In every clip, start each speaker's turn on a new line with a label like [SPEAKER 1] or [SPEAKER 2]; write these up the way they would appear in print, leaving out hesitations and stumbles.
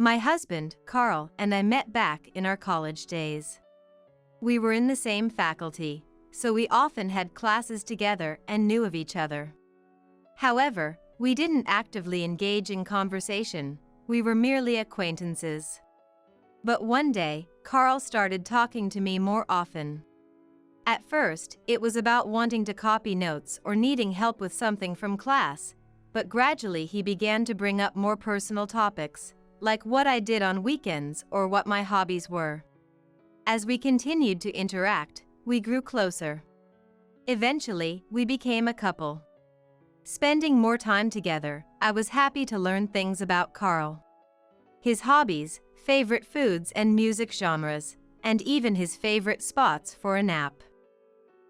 [SPEAKER 1] My husband, Carl, and I met back in our college days. We were in the same faculty, so we often had classes together and knew of each other. However, we didn't actively engage in conversation, we were merely acquaintances. But one day, Carl started talking to me more often. At first, it was about wanting to copy notes or needing help with something from class, but gradually he began to bring up more personal topics, like what I did on weekends or what my hobbies were. As we continued to interact, we grew closer. Eventually, we became a couple. Spending more time together, I was happy to learn things about Carl. His hobbies, favorite foods and music genres, and even his favorite spots for a nap.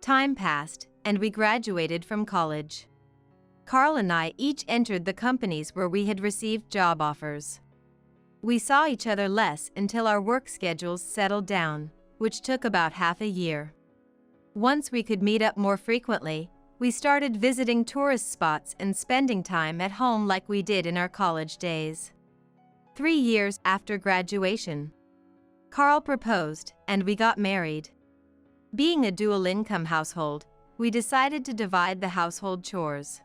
[SPEAKER 1] Time passed, and we graduated from college. Carl and I each entered the companies where we had received job offers. We saw each other less until our work schedules settled down, which took about half a year. Once we could meet up more frequently, we started visiting tourist spots and spending time at home like we did in our college days. 3 years after graduation, Carl proposed, and we got married. Being a dual-income household, we decided to divide the household chores.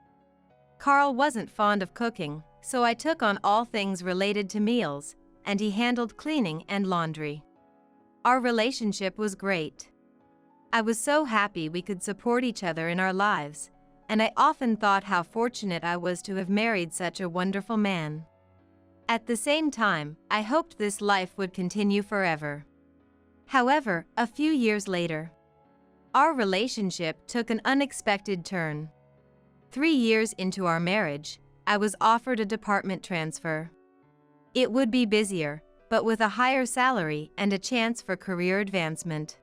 [SPEAKER 1] Carl wasn't fond of cooking, so I took on all things related to meals, and he handled cleaning and laundry. Our relationship was great. I was so happy we could support each other in our lives, and I often thought how fortunate I was to have married such a wonderful man. At the same time, I hoped this life would continue forever. However, a few years later, our relationship took an unexpected turn. 3 years into our marriage, I was offered a department transfer. It would be busier, but with a higher salary and a chance for career advancement.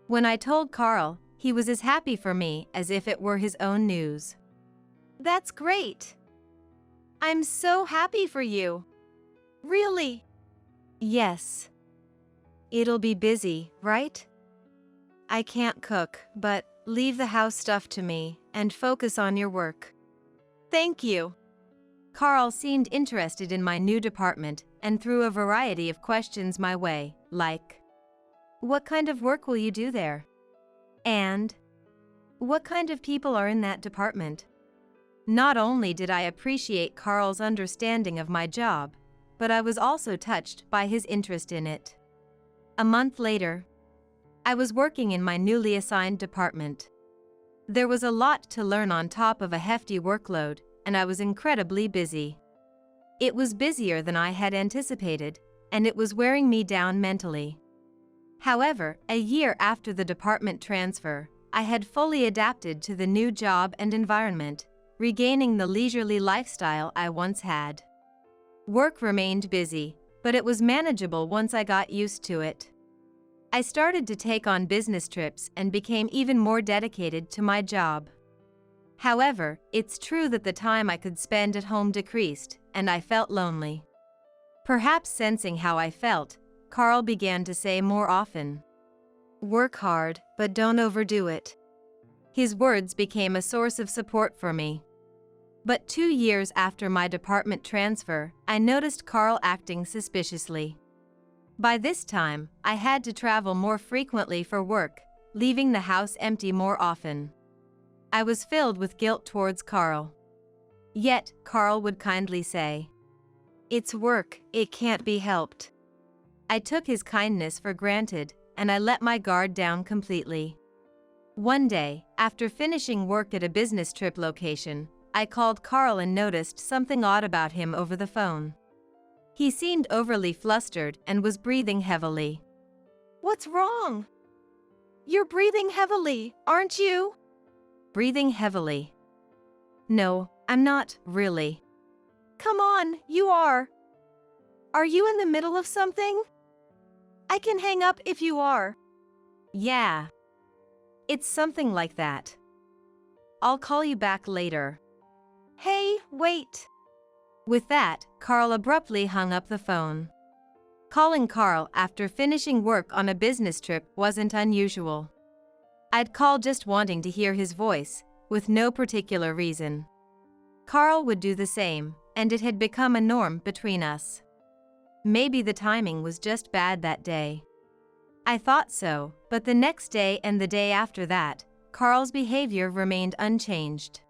[SPEAKER 1] When I told Carl, he was as happy for me as if it were his own news.
[SPEAKER 2] That's great! I'm so happy for you. Really?
[SPEAKER 1] Yes. It'll be busy, right? I can't cook, but leave the house stuff to me and focus on your work.
[SPEAKER 2] Thank you.
[SPEAKER 1] Carl seemed interested in my new department and threw a variety of questions my way, like, "What kind of work will you do there?" And, "What kind of people are in that department?" Not only did I appreciate Carl's understanding of my job, but I was also touched by his interest in it. A month later, I was working in my newly assigned department. There was a lot to learn on top of a hefty workload, and I was incredibly busy. It was busier than I had anticipated, and it was wearing me down mentally. However, a year after the department transfer, I had fully adapted to the new job and environment, regaining the leisurely lifestyle I once had. Work remained busy, but it was manageable once I got used to it. I started to take on business trips and became even more dedicated to my job. However, it's true that the time I could spend at home decreased, and I felt lonely. Perhaps sensing how I felt, Carl began to say more often, "Work hard, but don't overdo it." His words became a source of support for me. But 2 years after my department transfer, I noticed Carl acting suspiciously. By this time, I had to travel more frequently for work, leaving the house empty more often. I was filled with guilt towards Carl. Yet, Carl would kindly say, "It's work, it can't be helped." I took his kindness for granted, and I let my guard down completely. One day, after finishing work at a business trip location, I called Carl and noticed something odd about him over the phone. He seemed overly flustered and was breathing heavily.
[SPEAKER 2] What's wrong? You're breathing heavily, aren't you?
[SPEAKER 1] Breathing heavily. No, I'm not, really.
[SPEAKER 2] Come on, you are. Are you in the middle of something? I can hang up if you are.
[SPEAKER 1] Yeah. It's something like that. I'll call you back later.
[SPEAKER 2] Hey, wait.
[SPEAKER 1] With that, Carl abruptly hung up the phone. Calling Carl after finishing work on a business trip wasn't unusual. I'd call just wanting to hear his voice, with no particular reason. Carl would do the same, and it had become a norm between us. Maybe the timing was just bad that day. I thought so, but the next day and the day after that, Carl's behavior remained unchanged.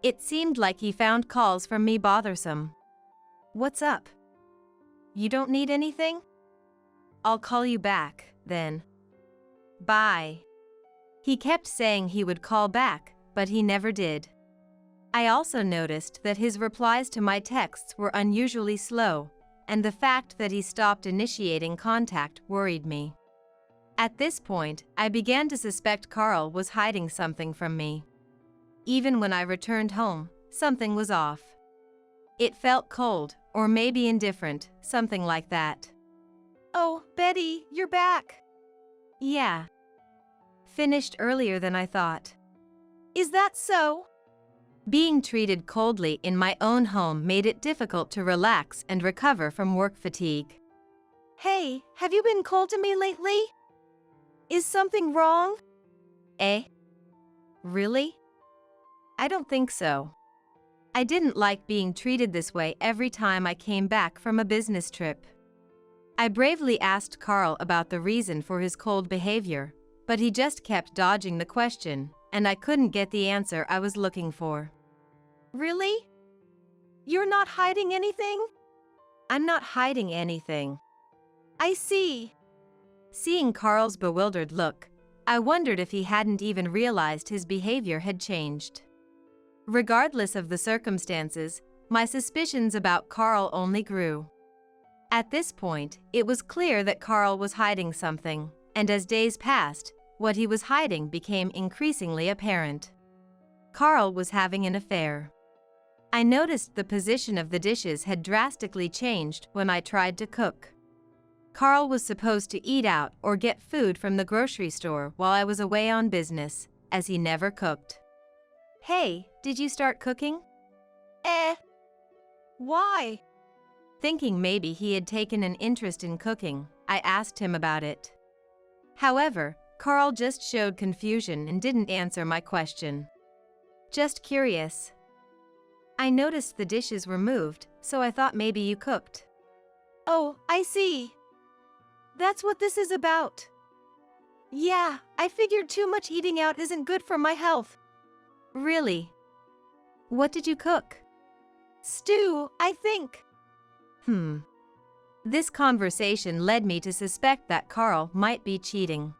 [SPEAKER 1] It seemed like he found calls from me bothersome. "What's up? You don't need anything? I'll call you back, then. Bye." He kept saying he would call back, but he never did. I also noticed that his replies to my texts were unusually slow, and the fact that he stopped initiating contact worried me. At this point, I began to suspect Carl was hiding something from me. Even when I returned home, something was off. It felt cold, or maybe indifferent, something like that.
[SPEAKER 2] "Oh, Betty, you're back."
[SPEAKER 1] Yeah. Finished earlier than I thought.
[SPEAKER 2] "Is that so?"
[SPEAKER 1] Being treated coldly in my own home made it difficult to relax and recover from work fatigue.
[SPEAKER 2] "Hey, have you been cold to me lately? Is something wrong?"
[SPEAKER 1] Eh? Really? I don't think so. I didn't like being treated this way every time I came back from a business trip. I bravely asked Carl about the reason for his cold behavior, but he just kept dodging the question, and I couldn't get the answer I was looking for.
[SPEAKER 2] "Really? You're not hiding anything?"
[SPEAKER 1] I'm not hiding anything.
[SPEAKER 2] "I see."
[SPEAKER 1] Seeing Carl's bewildered look, I wondered if he hadn't even realized his behavior had changed. Regardless of the circumstances, my suspicions about Carl only grew. At this point, it was clear that Carl was hiding something, and as days passed, what he was hiding became increasingly apparent. Carl was having an affair. I noticed the position of the dishes had drastically changed when I tried to cook. Carl was supposed to eat out or get food from the grocery store while I was away on business, as he never cooked. "Hey, did you start cooking?"
[SPEAKER 2] Why?
[SPEAKER 1] Thinking maybe he had taken an interest in cooking, I asked him about it. However, Carl just showed confusion and didn't answer my question. "Just curious. I noticed the dishes were moved, so I thought maybe you cooked."
[SPEAKER 2] "Oh, I see. That's what this is about." "Yeah, I figured too much eating out isn't good for my health."
[SPEAKER 1] "Really? What did you cook?"
[SPEAKER 2] "Stew, I think."
[SPEAKER 1] This conversation led me to suspect that Carl might be cheating.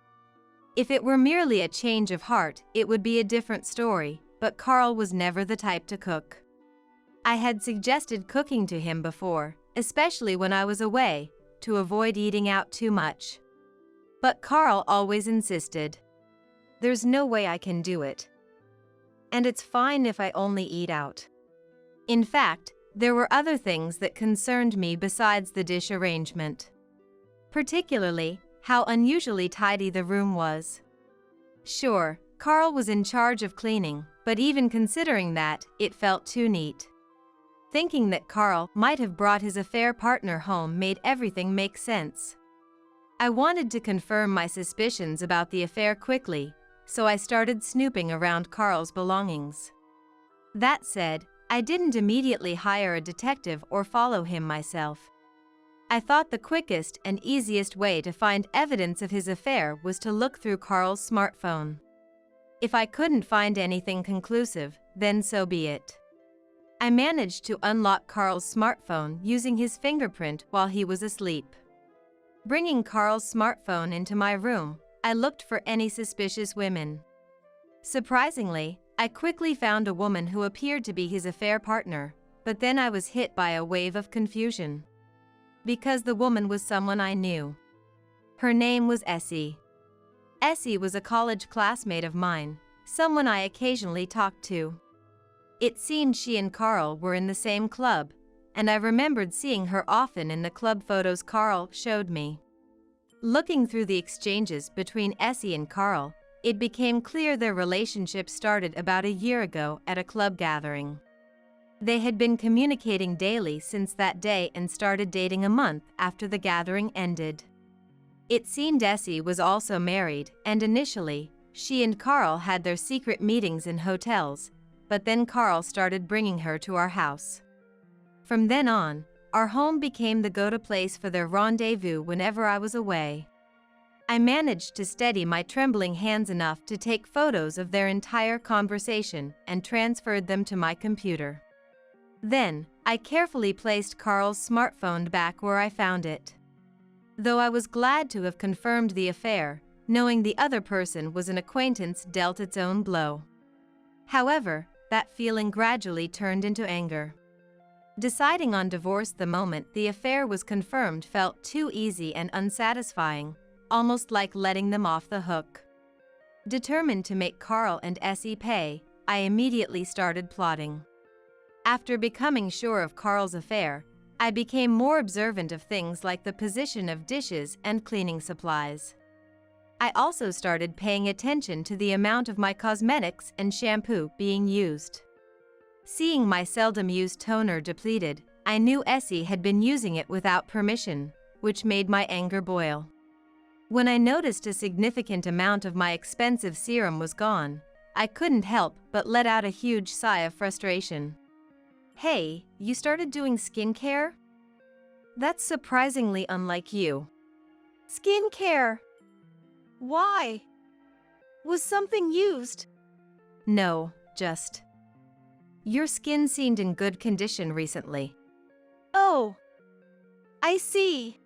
[SPEAKER 1] If it were merely a change of heart, it would be a different story, but Carl was never the type to cook. I had suggested cooking to him before, especially when I was away, to avoid eating out too much. But Carl always insisted. "There's no way I can do it. And it's fine if I only eat out." In fact, there were other things that concerned me besides the dish arrangement. Particularly, how unusually tidy the room was. Sure, Carl was in charge of cleaning, but even considering that, it felt too neat. Thinking that Carl might have brought his affair partner home made everything make sense. I wanted to confirm my suspicions about the affair quickly, so I started snooping around Carl's belongings. That said, I didn't immediately hire a detective or follow him myself. I thought the quickest and easiest way to find evidence of his affair was to look through Carl's smartphone. If I couldn't find anything conclusive, then so be it. I managed to unlock Carl's smartphone using his fingerprint while he was asleep. Bringing Carl's smartphone into my room, I looked for any suspicious women. Surprisingly, I quickly found a woman who appeared to be his affair partner, but then I was hit by a wave of confusion. Because the woman was someone I knew. Her name was Essie. Essie was a college classmate of mine, someone I occasionally talked to. It seemed she and Carl were in the same club, and I remembered seeing her often in the club photos Carl showed me. Looking through the exchanges between Essie and Carl, it became clear their relationship started about a year ago at a club gathering. They had been communicating daily since that day and started dating a month after the gathering ended. It seemed Essie was also married, and initially, she and Carl had their secret meetings in hotels, but then Carl started bringing her to our house. From then on, our home became the go-to place for their rendezvous whenever I was away. I managed to steady my trembling hands enough to take photos of their entire conversation and transferred them to my computer. Then, I carefully placed Carl's smartphone back where I found it. Though I was glad to have confirmed the affair, knowing the other person was an acquaintance dealt its own blow. However, that feeling gradually turned into anger. Deciding on divorce the moment the affair was confirmed felt too easy and unsatisfying, almost like letting them off the hook. Determined to make Carl and Essie pay, I immediately started plotting. After becoming sure of Carl's affair, I became more observant of things like the position of dishes and cleaning supplies. I also started paying attention to the amount of my cosmetics and shampoo being used. Seeing my seldom-used toner depleted, I knew Essie had been using it without permission, which made my anger boil. When I noticed a significant amount of my expensive serum was gone, I couldn't help but let out a huge sigh of frustration. "Hey, you started doing skincare? That's surprisingly unlike you."
[SPEAKER 2] Skincare? Why? Was something used?
[SPEAKER 1] "No, just. Your skin seemed in good condition recently."
[SPEAKER 2] Oh, I see.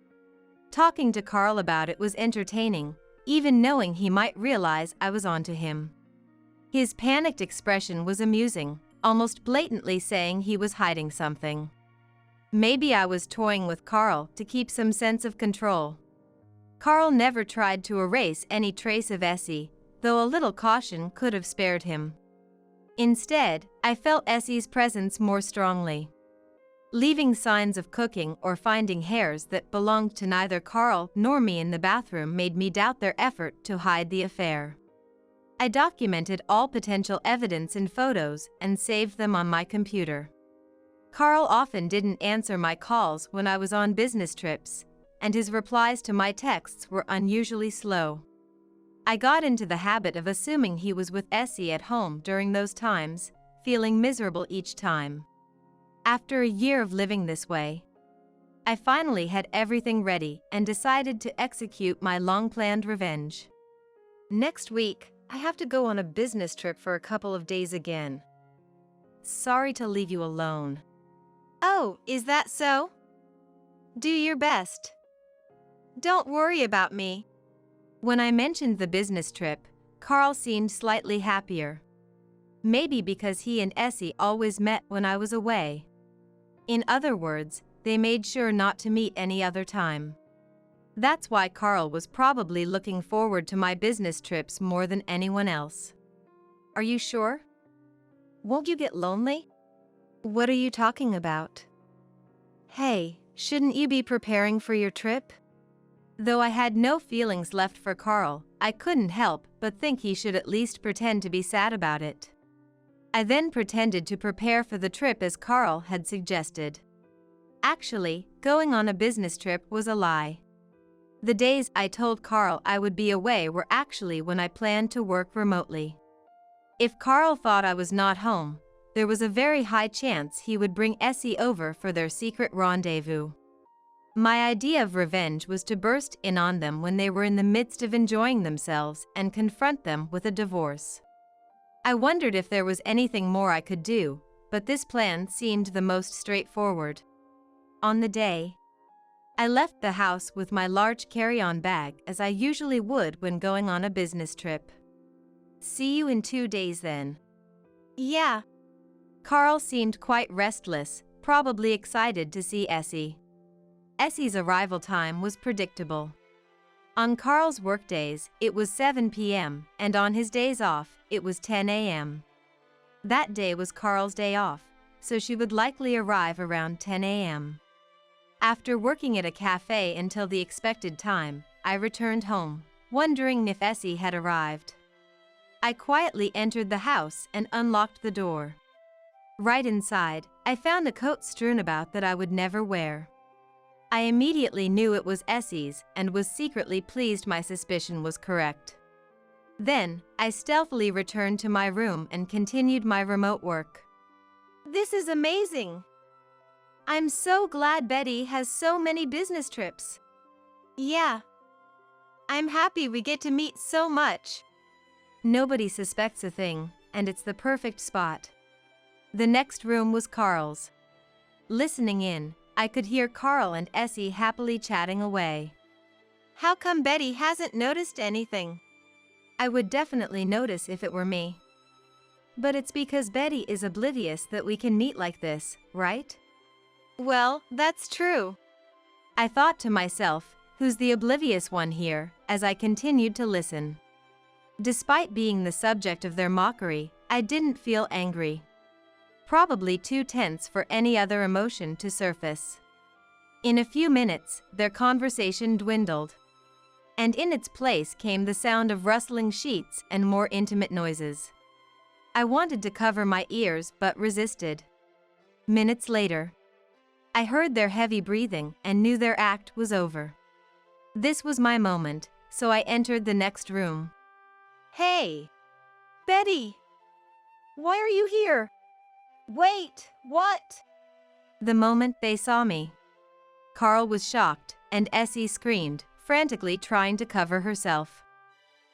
[SPEAKER 1] Talking to Carl about it was entertaining, even knowing he might realize I was onto him. His panicked expression was amusing, almost blatantly saying he was hiding something. Maybe I was toying with Carl to keep some sense of control. Carl never tried to erase any trace of Essie, though a little caution could have spared him. Instead, I felt Essie's presence more strongly. Leaving signs of cooking or finding hairs that belonged to neither Carl nor me in the bathroom made me doubt their effort to hide the affair. I documented all potential evidence in photos and saved them on my computer. Carl often didn't answer my calls when I was on business trips, and his replies to my texts were unusually slow. I got into the habit of assuming he was with Essie at home during those times, feeling miserable each time. After a year of living this way, I finally had everything ready and decided to execute my long-planned revenge. Next week, I have to go on a business trip for a couple of days again. Sorry to leave you alone.
[SPEAKER 2] Oh, is that so? Do your best. Don't worry about me.
[SPEAKER 1] When I mentioned the business trip, Carl seemed slightly happier. Maybe because he and Essie always met when I was away. In other words, they made sure not to meet any other time. That's why Carl was probably looking forward to my business trips more than anyone else. Are you sure? Won't you get lonely? What are you talking about? Hey, shouldn't you be preparing for your trip? Though I had no feelings left for Carl, I couldn't help but think he should at least pretend to be sad about it. I then pretended to prepare for the trip as Carl had suggested. Actually, going on a business trip was a lie. The days I told Carl I would be away were actually when I planned to work remotely. If Carl thought I was not home, there was a very high chance he would bring Essie over for their secret rendezvous. My idea of revenge was to burst in on them when they were in the midst of enjoying themselves and confront them with a divorce. I wondered if there was anything more I could do, but this plan seemed the most straightforward. On the day, I left the house with my large carry-on bag as I usually would when going on a business trip. See you in 2 days then.
[SPEAKER 2] Yeah.
[SPEAKER 1] Carl seemed quite restless, probably excited to see Essie. Essie's arrival time was predictable. On Carl's workdays, it was 7 p.m., and on his days off, it was 10 a.m. That day was Carl's day off, so she would likely arrive around 10 a.m. After working at a cafe until the expected time, I returned home, wondering if Essie had arrived. I quietly entered the house and unlocked the door. Right inside, I found a coat strewn about that I would never wear. I immediately knew it was Essie's and was secretly pleased my suspicion was correct. Then, I stealthily returned to my room and continued my remote work.
[SPEAKER 2] This is amazing.
[SPEAKER 1] I'm so glad Betty has so many business trips.
[SPEAKER 2] Yeah. I'm happy we get to meet so much.
[SPEAKER 1] Nobody suspects a thing, and it's the perfect spot. The next room was Carl's. Listening in, I could hear Carl and Essie happily chatting away.
[SPEAKER 2] How come Betty hasn't noticed anything?
[SPEAKER 1] I would definitely notice if it were me. But it's because Betty is oblivious that we can meet like this, right?
[SPEAKER 2] Well, that's true.
[SPEAKER 1] I thought to myself, who's the oblivious one here, as I continued to listen. Despite being the subject of their mockery, I didn't feel angry. Probably too tense for any other emotion to surface. In a few minutes, their conversation dwindled. And in its place came the sound of rustling sheets and more intimate noises. I wanted to cover my ears but resisted. Minutes later, I heard their heavy breathing and knew their act was over. This was my moment, so I entered the next room.
[SPEAKER 2] Hey! Betty! Why are you here? Wait, what?
[SPEAKER 1] The moment they saw me, Carl was shocked, and Essie screamed, frantically trying to cover herself.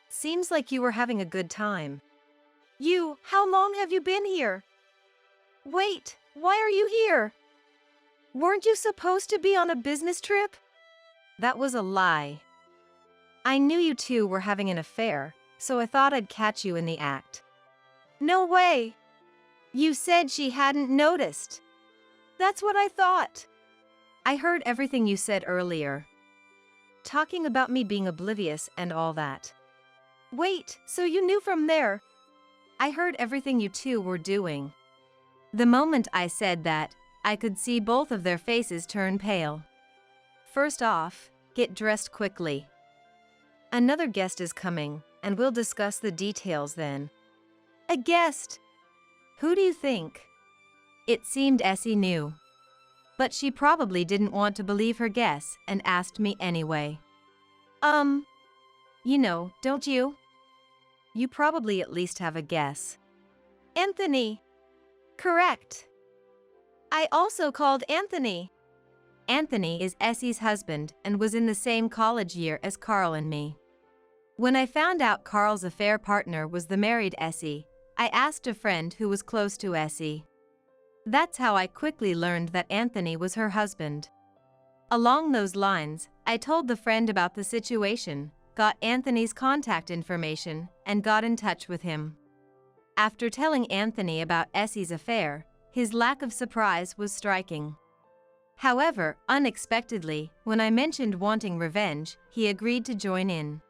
[SPEAKER 2] Seems like you were having a good time. How long have you been here? Wait, why are you here? Weren't you supposed to be on a business trip?
[SPEAKER 1] That was a lie. I knew you two were having an affair, so I thought I'd catch you in the act.
[SPEAKER 2] No way. You said she hadn't noticed. That's what I thought.
[SPEAKER 1] I heard everything you said earlier. Talking about me being oblivious and all that.
[SPEAKER 2] Wait, so you knew from there?
[SPEAKER 1] I heard everything you two were doing. The moment I said that, I could see both of their faces turn pale. First off, get dressed quickly. Another guest is coming, and we'll discuss the details then.
[SPEAKER 2] A guest?
[SPEAKER 1] Who do you think? It seemed Essie knew. But she probably didn't want to believe her guess and asked me anyway. You know, don't you? You probably at least have a guess.
[SPEAKER 2] Anthony. Correct. I also called Anthony.
[SPEAKER 1] Anthony is Essie's husband and was in the same college year as Carl and me. When I found out Carl's affair partner was the married Essie, I asked a friend who was close to Essie. That's how I quickly learned that Anthony was her husband. Along those lines, I told the friend about the situation, got Anthony's contact information, and got in touch with him. After telling Anthony about Essie's affair, his lack of surprise was striking. However, unexpectedly, when I mentioned wanting revenge, he agreed to join in.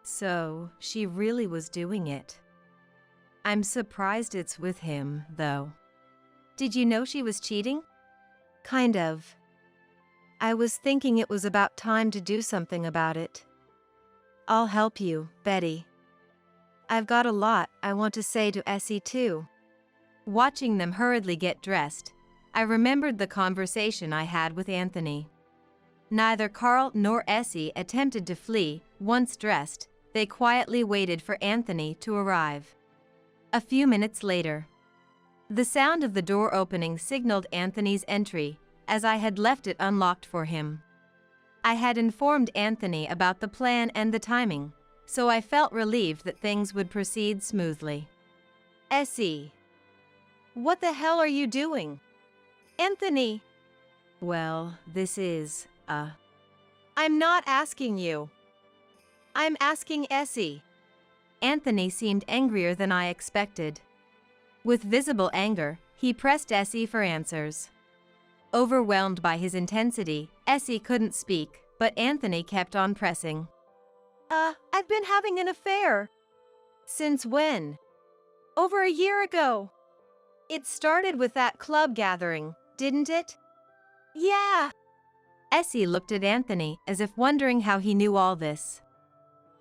[SPEAKER 1] So, she really was doing it. I'm surprised it's with him, though. Did you know she was cheating?
[SPEAKER 2] Kind of. I was thinking it was about time to do something about it. I'll help you, Betty. I've got a lot I want to say to Essie too.
[SPEAKER 1] Watching them hurriedly get dressed, I remembered the conversation I had with Anthony. Neither Carl nor Essie attempted to flee. Once dressed, they quietly waited for Anthony to arrive. A few minutes later, the sound of the door opening signaled Anthony's entry, as I had left it unlocked for him. I had informed Anthony about the plan and the timing, so I felt relieved that things would proceed smoothly.
[SPEAKER 2] Essie, what the hell are you doing? Anthony.
[SPEAKER 1] Well, this is,
[SPEAKER 2] I'm not asking you. I'm asking Essie.
[SPEAKER 1] Anthony seemed angrier than I expected. With visible anger, he pressed Essie for answers. Overwhelmed by his intensity, Essie couldn't speak, but Anthony kept on pressing.
[SPEAKER 2] I've been having an affair.
[SPEAKER 1] Since when?
[SPEAKER 2] Over a year ago. It started with that club gathering, didn't it? Yeah.
[SPEAKER 1] Essie looked at Anthony as if wondering how he knew all this.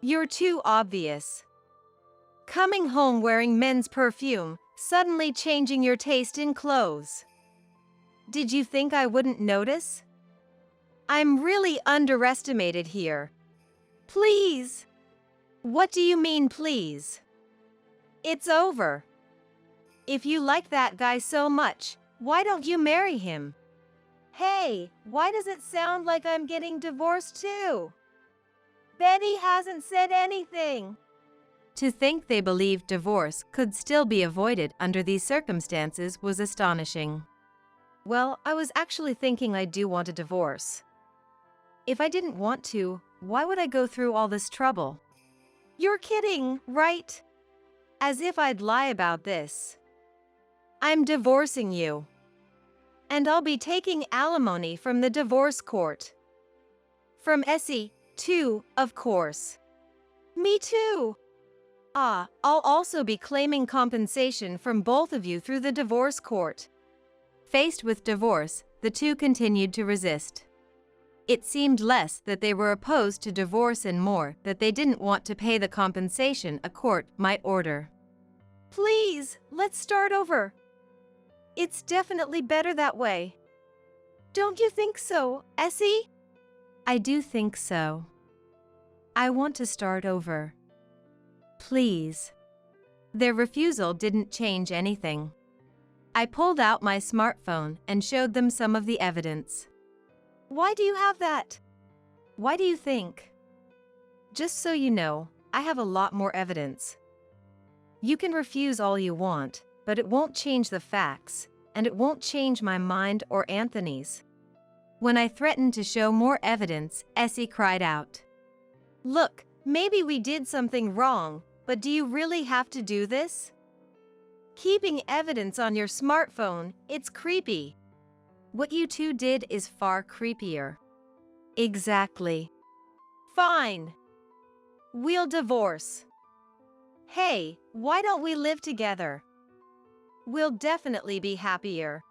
[SPEAKER 2] You're too obvious. Coming home wearing men's perfume, suddenly changing your taste in clothes. Did you think I wouldn't notice? I'm really underestimated here. Please. What do you mean, please? It's over. If you like that guy so much, why don't you marry him? Hey, why does it sound like I'm getting divorced too? Betty hasn't said anything.
[SPEAKER 1] To think they believed divorce could still be avoided under these circumstances was astonishing. Well, I was actually thinking I do want a divorce. If I didn't want to, why would I go through all this trouble?
[SPEAKER 2] You're kidding, right? As if I'd lie about this. I'm divorcing you. And I'll be taking alimony from the divorce court. From Essie, too, of course. Me too. I'll also be claiming compensation from both of you through the divorce court.
[SPEAKER 1] Faced with divorce, the two continued to resist. It seemed less that they were opposed to divorce and more that they didn't want to pay the compensation a court might order.
[SPEAKER 2] Please, let's start over. It's definitely better that way. Don't you think so, Essie?
[SPEAKER 1] I do think so. I want to start over. Please. Their refusal didn't change anything. I pulled out my smartphone and showed them some of the evidence.
[SPEAKER 2] Why do you have that?
[SPEAKER 1] Why do you think? Just so you know, I have a lot more evidence. You can refuse all you want, but it won't change the facts, and it won't change my mind or Anthony's. When I threatened to show more evidence, Essie cried out.
[SPEAKER 2] Look, maybe we did something wrong, but do you really have to do this? Keeping evidence on your smartphone, it's creepy.
[SPEAKER 1] What you two did is far creepier.
[SPEAKER 2] Exactly. Fine. We'll divorce. Hey, why don't we live together? We'll definitely be happier.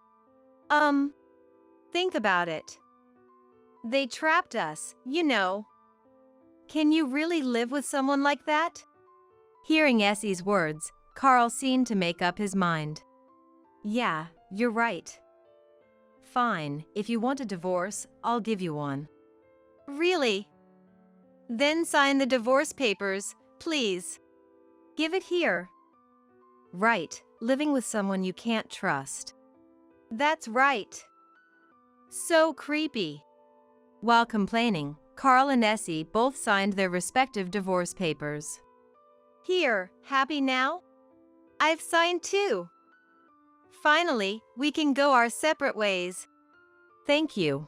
[SPEAKER 2] Think about it. They trapped us, you know. Can you really live with someone like that?
[SPEAKER 1] Hearing Essie's words, Carl seemed to make up his mind. Yeah, you're right. Fine, if you want a divorce, I'll give you one.
[SPEAKER 2] Really? Then sign the divorce papers, please.
[SPEAKER 1] Give it here. Right, living with someone you can't trust.
[SPEAKER 2] That's right. So creepy.
[SPEAKER 1] While complaining, Carl and Essie both signed their respective divorce papers.
[SPEAKER 2] Here, happy now? I've signed too. Finally, we can go our separate ways.
[SPEAKER 1] Thank you.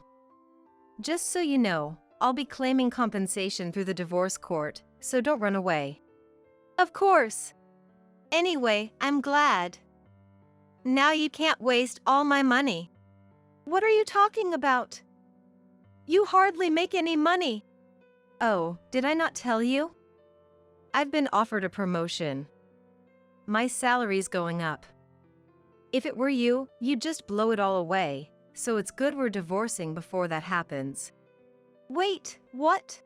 [SPEAKER 1] Just so you know, I'll be claiming compensation through the divorce court, so don't run away.
[SPEAKER 2] Of course. Anyway, I'm glad. Now you can't waste all my money. What are you talking about? You hardly make any money.
[SPEAKER 1] Oh, did I not tell you? I've been offered a promotion. My salary's going up. If it were you, you'd just blow it all away, so it's good we're divorcing before that happens.
[SPEAKER 2] Wait, what?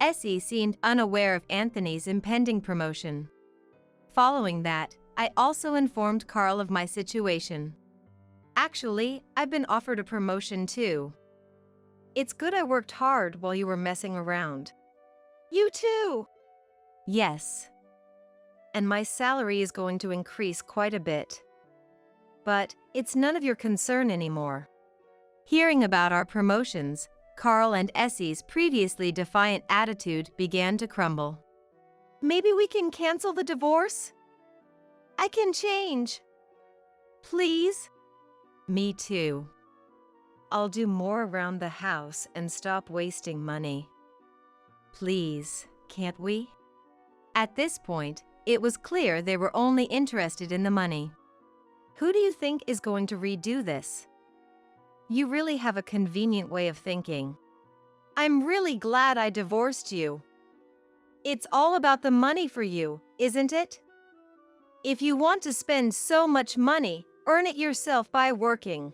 [SPEAKER 1] Essie seemed unaware of Anthony's impending promotion. Following that, I also informed Carl of my situation. Actually, I've been offered a promotion too. It's good I worked hard while you were messing around.
[SPEAKER 2] You too?
[SPEAKER 1] Yes. And my salary is going to increase quite a bit. But it's none of your concern anymore. Hearing about our promotions, Carl and Essie's previously defiant attitude began to crumble.
[SPEAKER 2] Maybe we can cancel the divorce? I can change. Please?
[SPEAKER 1] Me too. I'll do more around the house and stop wasting money. Please, can't we? At this point, it was clear they were only interested in the money. Who do you think is going to redo this? You really have a convenient way of thinking.
[SPEAKER 2] I'm really glad I divorced you. It's all about the money for you, isn't it? If you want to spend so much money, earn it yourself by working.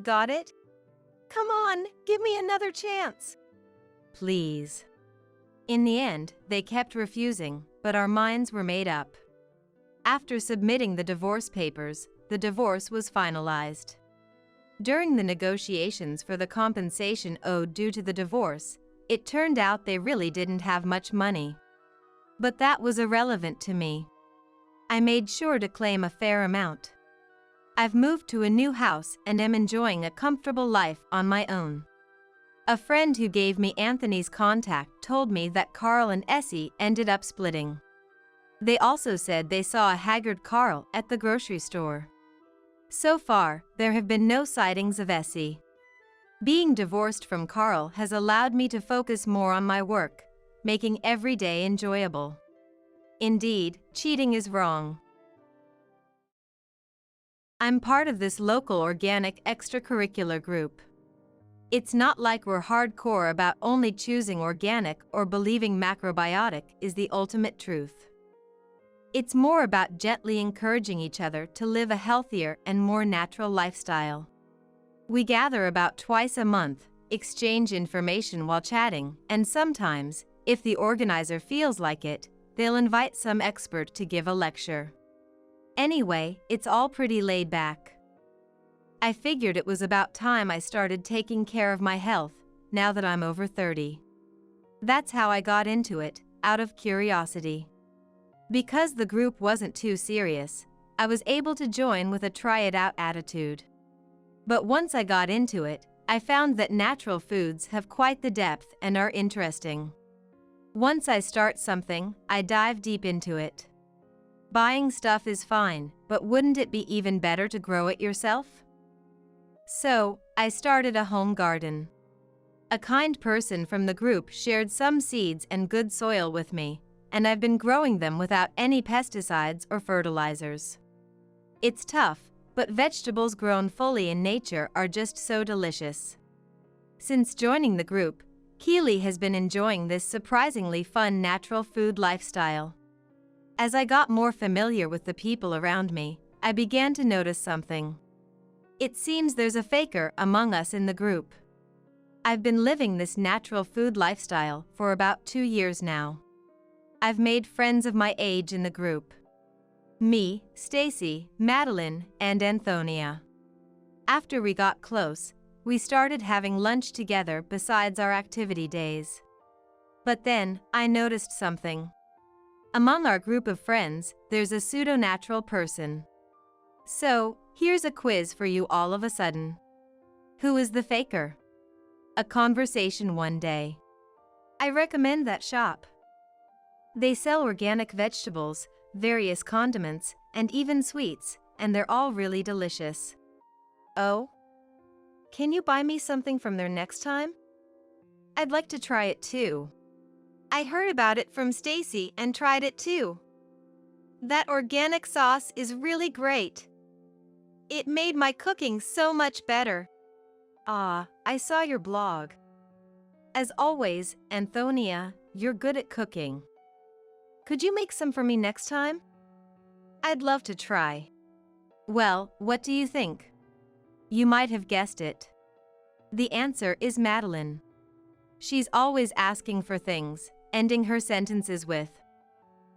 [SPEAKER 2] Got it? Come on, give me another chance.
[SPEAKER 1] Please. In the end, they kept refusing, but our minds were made up. After submitting the divorce papers, the divorce was finalized. During the negotiations for the compensation owed due to the divorce, it turned out they really didn't have much money. But that was irrelevant to me. I made sure to claim a fair amount. I've moved to a new house and am enjoying a comfortable life on my own. A friend who gave me Anthony's contact told me that Carl and Essie ended up splitting. They also said they saw a haggard Carl at the grocery store. So far, there have been no sightings of Essie. Being divorced from Carl has allowed me to focus more on my work, making every day enjoyable. Indeed, cheating is wrong. I'm part of this local organic extracurricular group. It's not like we're hardcore about only choosing organic or believing macrobiotic is the ultimate truth. It's more about gently encouraging each other to live a healthier and more natural lifestyle. We gather about twice a month, exchange information while chatting, and sometimes, if the organizer feels like it, they'll invite some expert to give a lecture. Anyway, it's all pretty laid back. I figured it was about time I started taking care of my health, now that I'm over 30. That's how I got into it, out of curiosity. Because the group wasn't too serious, I was able to join with a try-it-out attitude. But once I got into it, I found that natural foods have quite the depth and are interesting. Once I start something, I dive deep into it. Buying stuff is fine, but wouldn't it be even better to grow it yourself? So, I started a home garden. A kind person from the group shared some seeds and good soil with me, and I've been growing them without any pesticides or fertilizers. It's tough, but vegetables grown fully in nature are just so delicious. Since joining the group, Keely has been enjoying this surprisingly fun natural food lifestyle. As I got more familiar with the people around me, I began to notice something. It seems there's a faker among us in the group. I've been living this natural food lifestyle for about 2 years now. I've made friends of my age in the group. Me, Stacy, Madeline, and Antonia. After we got close, we started having lunch together besides our activity days. But then, I noticed something. Among our group of friends, there's a pseudo-natural person. So, here's a quiz for you all of a sudden. Who is the faker? A conversation one day. I recommend that shop. They sell organic vegetables, various condiments, and even sweets, and they're all really delicious. Oh? Can you buy me something from there next time? I'd like to try it too. I heard about it from Stacy and tried it too. That organic sauce is really great. It made my cooking so much better. Ah, I saw your blog. As always, Antonia, you're good at cooking. Could you make some for me next time? I'd love to try. Well, what do you think? You might have guessed it. The answer is Madeline. She's always asking for things, ending her sentences with,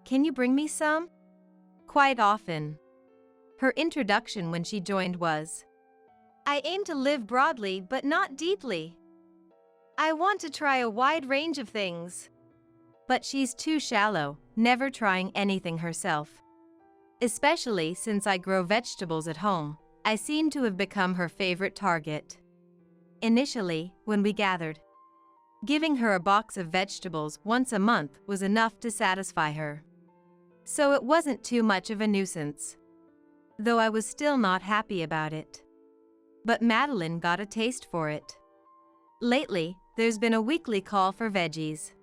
[SPEAKER 1] "Can you bring me some?" Quite often. Her introduction when she joined was, "I aim to live broadly but not deeply. I want to try a wide range of things." But she's too shallow, never trying anything herself. Especially since I grow vegetables at home, I seem to have become her favorite target. Initially, when we gathered, giving her a box of vegetables once a month was enough to satisfy her. So it wasn't too much of a nuisance. Though I was still not happy about it. But Madeline got a taste for it. Lately, there's been a weekly call for veggies.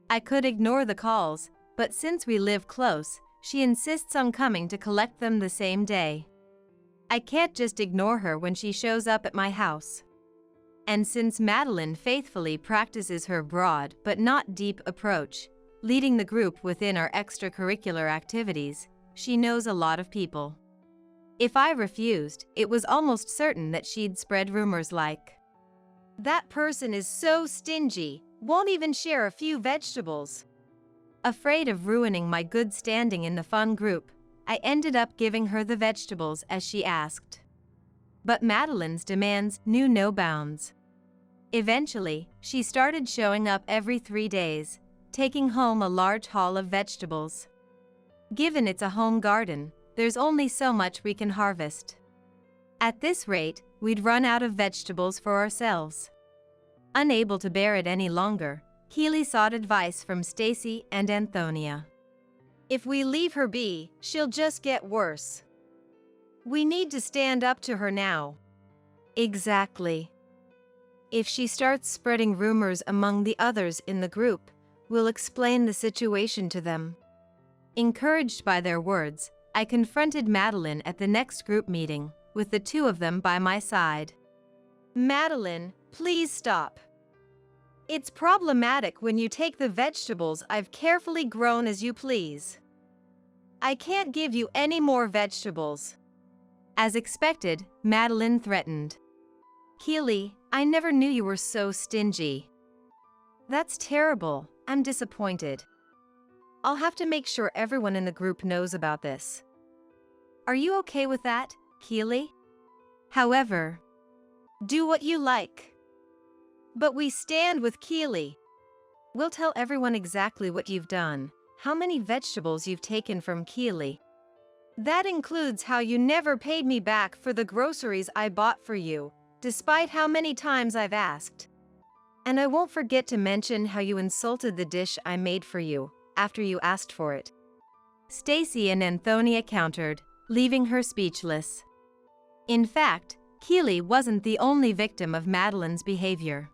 [SPEAKER 1] I could ignore the calls, but since we live close, she insists on coming to collect them the same day. I can't just ignore her when she shows up at my house. And since Madeline faithfully practices her broad but not deep approach, leading the group within our extracurricular activities, she knows a lot of people. If I refused, it was almost certain that she'd spread rumors like, "That person is so stingy, won't even share a few vegetables." Afraid of ruining my good standing in the fun group, I ended up giving her the vegetables as she asked. But Madeline's demands knew no bounds. Eventually, she started showing up every 3 days, taking home a large haul of vegetables. Given it's a home garden, there's only so much we can harvest. At this rate, we'd run out of vegetables for ourselves. Unable to bear it any longer, Keely sought advice from Stacy and Antonia.
[SPEAKER 2] If we leave her be, she'll just get worse. We need to stand up to her now.
[SPEAKER 1] Exactly. If she starts spreading rumors among the others in the group, we'll explain the situation to them. Encouraged by their words, I confronted Madeline at the next group meeting, with the two of them by my side.
[SPEAKER 2] Madeline, please stop. It's problematic when you take the vegetables I've carefully grown as you please. I can't give you any more vegetables.
[SPEAKER 1] As expected, Madeline threatened. Keely, I never knew you were so stingy.
[SPEAKER 2] That's terrible. I'm disappointed. I'll have to make sure everyone in the group knows about this.
[SPEAKER 1] Are you okay with that, Keely? However,
[SPEAKER 2] do what you like. But we stand with Keely. We'll tell everyone exactly what you've done, how many vegetables you've taken from Keely. That includes how you never paid me back for the groceries I bought for you, despite how many times I've asked. And I won't forget to mention how you insulted the dish I made for you after you asked for it.
[SPEAKER 1] Stacy and Antonia countered, leaving her speechless. In fact, Keely wasn't the only victim of Madeline's behavior.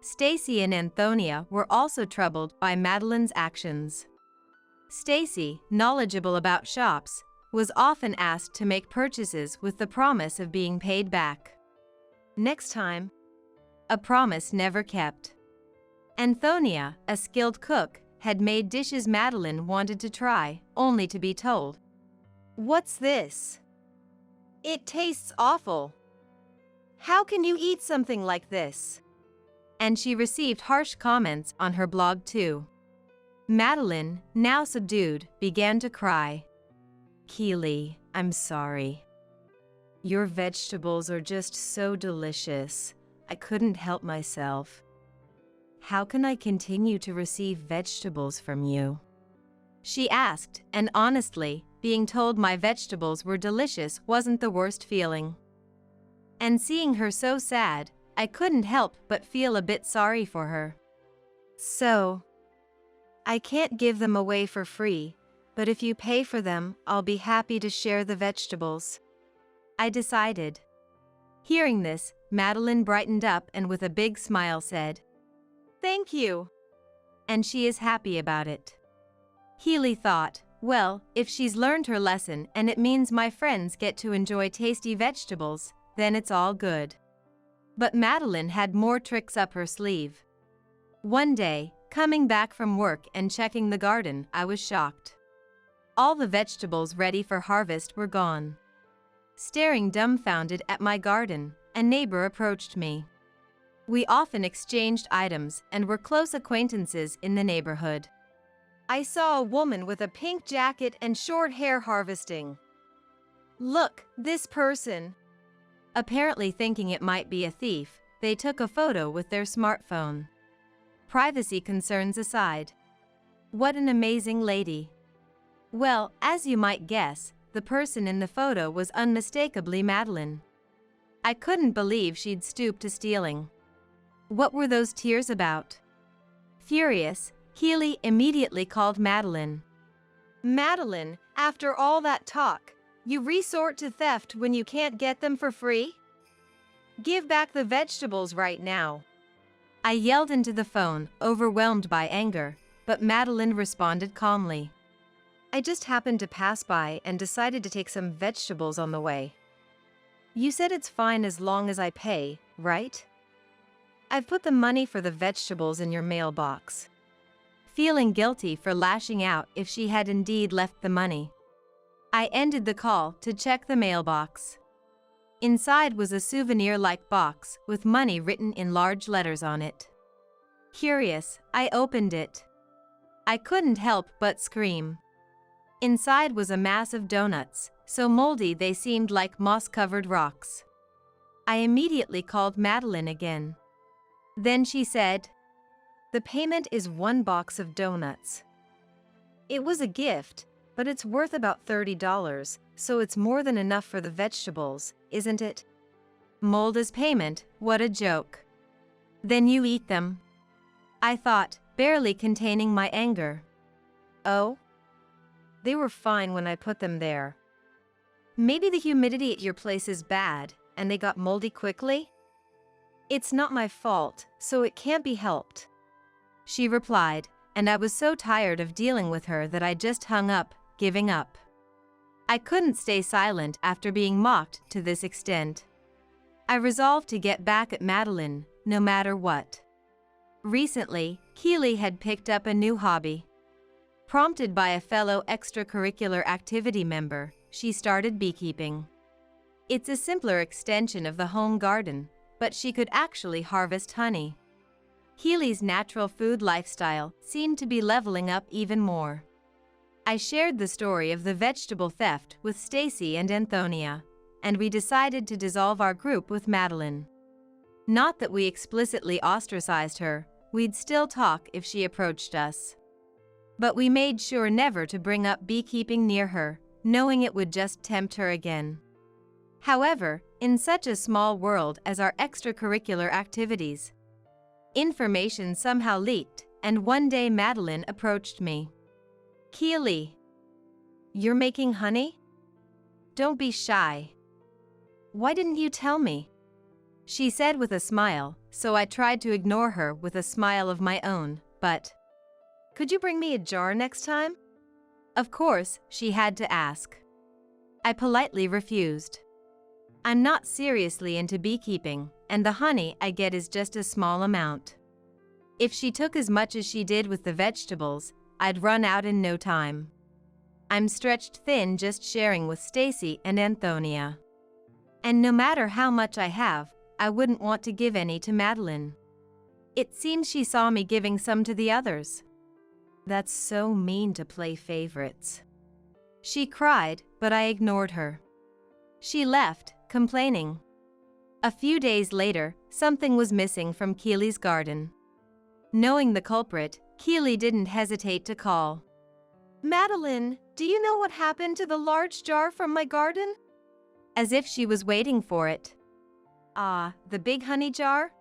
[SPEAKER 1] Stacy and Antonia were also troubled by Madeline's actions. Stacy, knowledgeable about shops, was often asked to make purchases with the promise of being paid back.
[SPEAKER 2] Next time.
[SPEAKER 1] A promise never kept. Antonia, a skilled cook, had made dishes Madeline wanted to try, only to be told,
[SPEAKER 2] "What's this? It tastes awful. How can you eat something like this?"
[SPEAKER 1] And she received harsh comments on her blog too. Madeline, now subdued, began to cry. "Keely, I'm sorry. Your vegetables are just so delicious. I couldn't help myself. How can I continue to receive vegetables from you?" she asked, and honestly, being told my vegetables were delicious wasn't the worst feeling. And seeing her so sad, I couldn't help but feel a bit sorry for her.
[SPEAKER 2] "So, I can't give them away for free, but if you pay for them, I'll be happy to share the vegetables,"
[SPEAKER 1] I decided. Hearing this, Madeline brightened up and with a big smile said,
[SPEAKER 2] "Thank you."
[SPEAKER 1] And she is happy about it. Keely thought, well, if she's learned her lesson and it means my friends get to enjoy tasty vegetables, then it's all good. But Madeline had more tricks up her sleeve. One day, coming back from work and checking the garden, I was shocked. All the vegetables ready for harvest were gone. Staring dumbfounded at my garden, a neighbor approached me. We often exchanged items and were close acquaintances in the neighborhood.
[SPEAKER 2] "I saw a woman with a pink jacket and short hair harvesting. Look, this person."
[SPEAKER 1] Apparently thinking it might be a thief, they took a photo with their smartphone. Privacy concerns aside. What an amazing lady. Well, as you might guess, the person in the photo was unmistakably Madeline. I couldn't believe she'd stooped to stealing. What were those tears about? Furious, Keely immediately called Madeline.
[SPEAKER 2] "Madeline, after all that talk, you resort to theft when you can't get them for free? Give back the vegetables right now."
[SPEAKER 1] I yelled into the phone, overwhelmed by anger, but Madeline responded calmly.
[SPEAKER 2] "I just happened to pass by and decided to take some vegetables on the way. You said it's fine as long as I pay, right? I've put the money for the vegetables in your mailbox."
[SPEAKER 1] Feeling guilty for lashing out if she had indeed left the money, I ended the call to check the mailbox. Inside was a souvenir-like box with money written in large letters on it. Curious, I opened it. I couldn't help but scream. Inside was a mass of donuts, so moldy they seemed like moss-covered rocks. I immediately called Madeline again. Then she said,
[SPEAKER 2] "The payment is 1 box of donuts. It was a gift, but it's worth about $30, so it's more than enough for the vegetables, isn't it?
[SPEAKER 1] Mold as payment, what a joke. Then you eat them, I thought, barely containing my anger.
[SPEAKER 2] Oh? They were fine when I put them there.
[SPEAKER 1] Maybe the humidity at your place is bad, and they got moldy quickly?
[SPEAKER 2] It's not my fault, so it can't be helped,
[SPEAKER 1] she replied, and I was so tired of dealing with her that I just hung up, giving up. I couldn't stay silent after being mocked to this extent. I resolved to get back at Madeline, no matter what. Recently, Keely had picked up a new hobby. Prompted by a fellow extracurricular activity member, she started beekeeping. It's a simpler extension of the home garden, but she could actually harvest honey. Keely's natural food lifestyle seemed to be leveling up even more. I shared the story of the vegetable theft with Stacy and Antonia, and we decided to dissolve our group with Madeline. Not that we explicitly ostracized her, we'd still talk if she approached us. But we made sure never to bring up beekeeping near her, knowing it would just tempt her again. However, in such a small world as our extracurricular activities, information somehow leaked, and one day Madeline approached me.
[SPEAKER 2] Keely, you're making honey? Don't be shy. Why didn't you tell me?
[SPEAKER 1] She said with a smile, so I tried to ignore her with a smile of my own, but
[SPEAKER 2] could you bring me a jar next time?
[SPEAKER 1] Of course, she had to ask. I politely refused. I'm not seriously into beekeeping, and the honey I get is just a small amount. If she took as much as she did with the vegetables, I'd run out in no time. I'm stretched thin just sharing with Stacy and Antonia. And no matter how much I have, I wouldn't want to give any to Madeline. It seems she saw me giving some to the others.
[SPEAKER 2] That's so mean to play favorites,
[SPEAKER 1] she cried, but I ignored her. She left, complaining. A few days later, something was missing from Keely's garden. Knowing the culprit, Keely didn't hesitate to call.
[SPEAKER 2] Madeline, do you know what happened to the large jar from my garden?
[SPEAKER 1] As if she was waiting for it.
[SPEAKER 2] Ah, the big honey jar?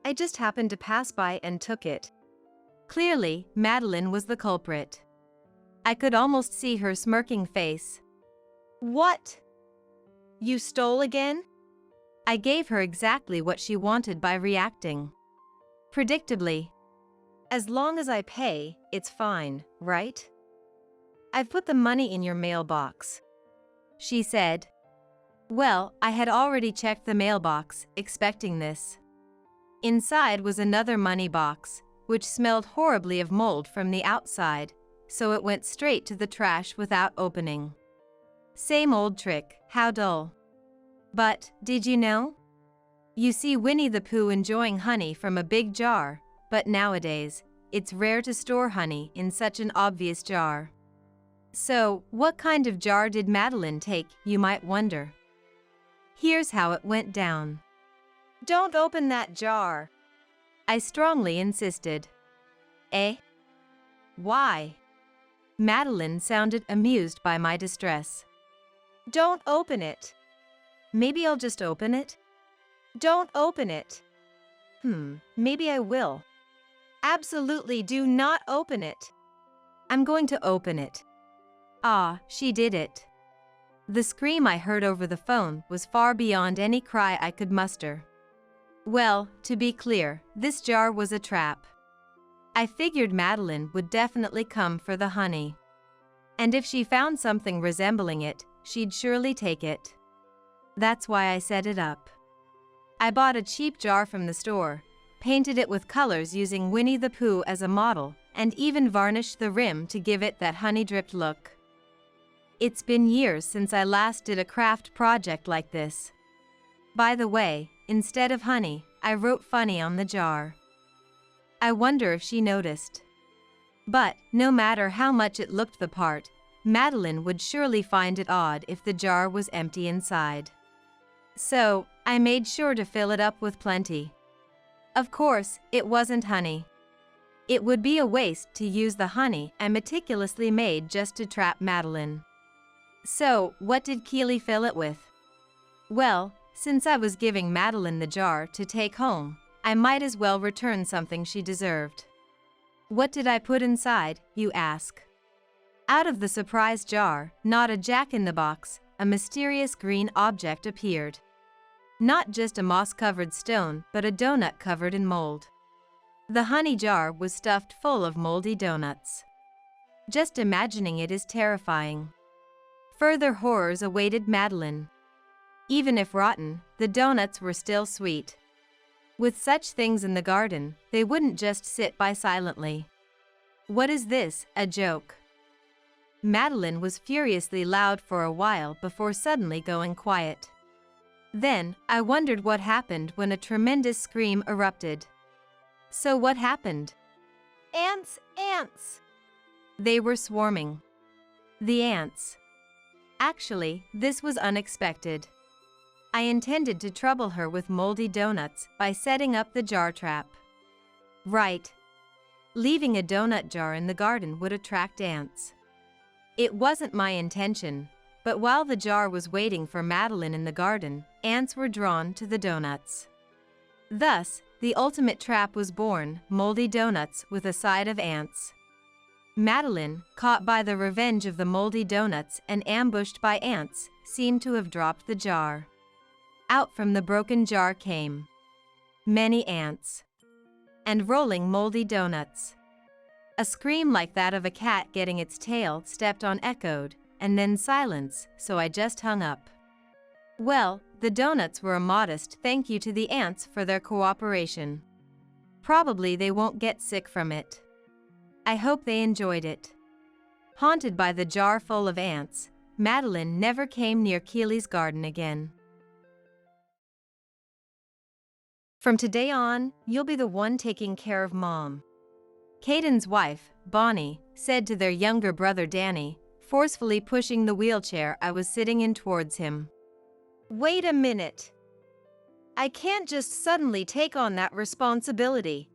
[SPEAKER 2] I just happened to pass by and took it.
[SPEAKER 1] Clearly, Madeline was the culprit. I could almost see her smirking face.
[SPEAKER 2] What? You stole again?
[SPEAKER 1] I gave her exactly what she wanted by reacting. Predictably.
[SPEAKER 2] As long as I pay, it's fine, right? I've put the money in your mailbox,
[SPEAKER 1] she said. Well, I had already checked the mailbox, expecting this. Inside was another money box, which smelled horribly of mold from the outside, so it went straight to the trash without opening. Same old trick, how dull. But, did you know? You see Winnie the Pooh enjoying honey from a big jar, but nowadays, it's rare to store honey in such an obvious jar. So, what kind of jar did Madeline take, you might wonder? Here's how it went down.
[SPEAKER 2] Don't open that jar,
[SPEAKER 1] I strongly insisted. Eh?
[SPEAKER 2] Why?
[SPEAKER 1] Madeline sounded amused by my distress.
[SPEAKER 2] Don't open it.
[SPEAKER 1] Maybe I'll just open it?
[SPEAKER 2] Don't open it. Maybe I will. Absolutely do not open it.
[SPEAKER 1] I'm going to open it. Ah, she did it. The scream I heard over the phone was far beyond any cry I could muster. Well, to be clear, this jar was a trap. I figured Madeline would definitely come for the honey. And if she found something resembling it, she'd surely take it. That's why I set it up. I bought a cheap jar from the store, painted it with colors using Winnie the Pooh as a model, and even varnished the rim to give it that honey-dripped look. It's been years since I last did a craft project like this. By the way, instead of honey, I wrote funny on the jar. I wonder if she noticed. But, no matter how much it looked the part, Madeline would surely find it odd if the jar was empty inside. So, I made sure to fill it up with plenty. Of course, it wasn't honey. It would be a waste to use the honey I meticulously made just to trap Madeline. So, what did Keely fill it with? Well, since I was giving Madeline the jar to take home, I might as well return something she deserved. What did I put inside, you ask? Out of the surprise jar, not a jack-in-the-box, a mysterious green object appeared. Not just a moss-covered stone, but a donut covered in mold. The honey jar was stuffed full of moldy donuts. Just imagining it is terrifying. Further horrors awaited Madeline. Even if rotten, the donuts were still sweet. With such things in the garden, they wouldn't just sit by silently. What is this, a joke? Madeline was furiously loud for a while before suddenly going quiet. Then, I wondered what happened when a tremendous scream erupted. So what happened?
[SPEAKER 2] Ants, ants!
[SPEAKER 1] They were swarming. The ants. Actually, this was unexpected. I intended to trouble her with moldy donuts by setting up the jar trap. Right. Leaving a donut jar in the garden would attract ants. It wasn't my intention, but while the jar was waiting for Madeline in the garden, ants were drawn to the donuts. Thus, the ultimate trap was born, moldy donuts with a side of ants. Madeline, caught by the revenge of the moldy donuts and ambushed by ants, seemed to have dropped the jar. Out from the broken jar came many ants and rolling moldy donuts. A scream like that of a cat getting its tail stepped on echoed, and then silence, so I just hung up. Well, the donuts were a modest thank you to the ants for their cooperation. Probably they won't get sick from it. I hope they enjoyed it. Haunted by the jar full of ants, Madeline never came near Keely's garden again.
[SPEAKER 2] From today on, you'll be the one taking care of Mom.
[SPEAKER 1] Caden's wife, Bonnie, said to their younger brother Danny, forcefully pushing the wheelchair I was sitting in towards him.
[SPEAKER 2] Wait a minute. I can't just suddenly take on that responsibility.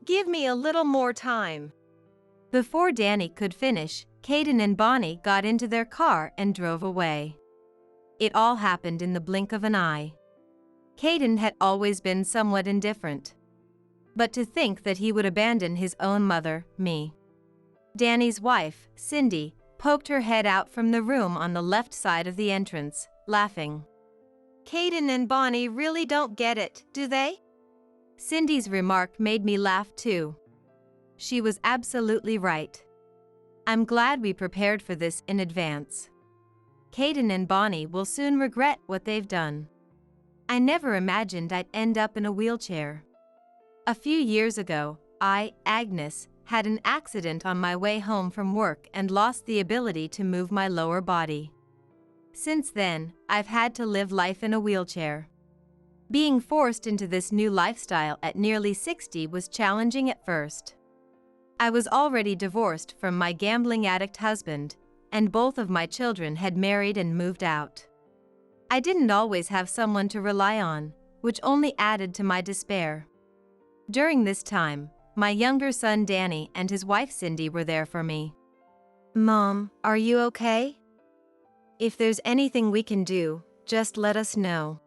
[SPEAKER 2] Give me a little more time.
[SPEAKER 1] Before Danny could finish, Caden and Bonnie got into their car and drove away. It all happened in the blink of an eye. Caden had always been somewhat indifferent. But to think that he would abandon his own mother, me. Danny's wife, Cindy, poked her head out from the room on the left side of the entrance, laughing.
[SPEAKER 2] Caden and Bonnie really don't get it, do they?
[SPEAKER 1] Cindy's remark made me laugh too. She was absolutely right. I'm glad we prepared for this in advance. Caden and Bonnie will soon regret what they've done. I never imagined I'd end up in a wheelchair. A few years ago, I, Agnes, had an accident on my way home from work and lost the ability to move my lower body. Since then, I've had to live life in a wheelchair. Being forced into this new lifestyle at nearly 60 was challenging at first. I was already divorced from my gambling addict husband, and both of my children had married and moved out. I didn't always have someone to rely on, which only added to my despair. During this time, my younger son Danny and his wife Cindy were there for me.
[SPEAKER 2] Mom, are you okay? If there's anything we can do, just let us know.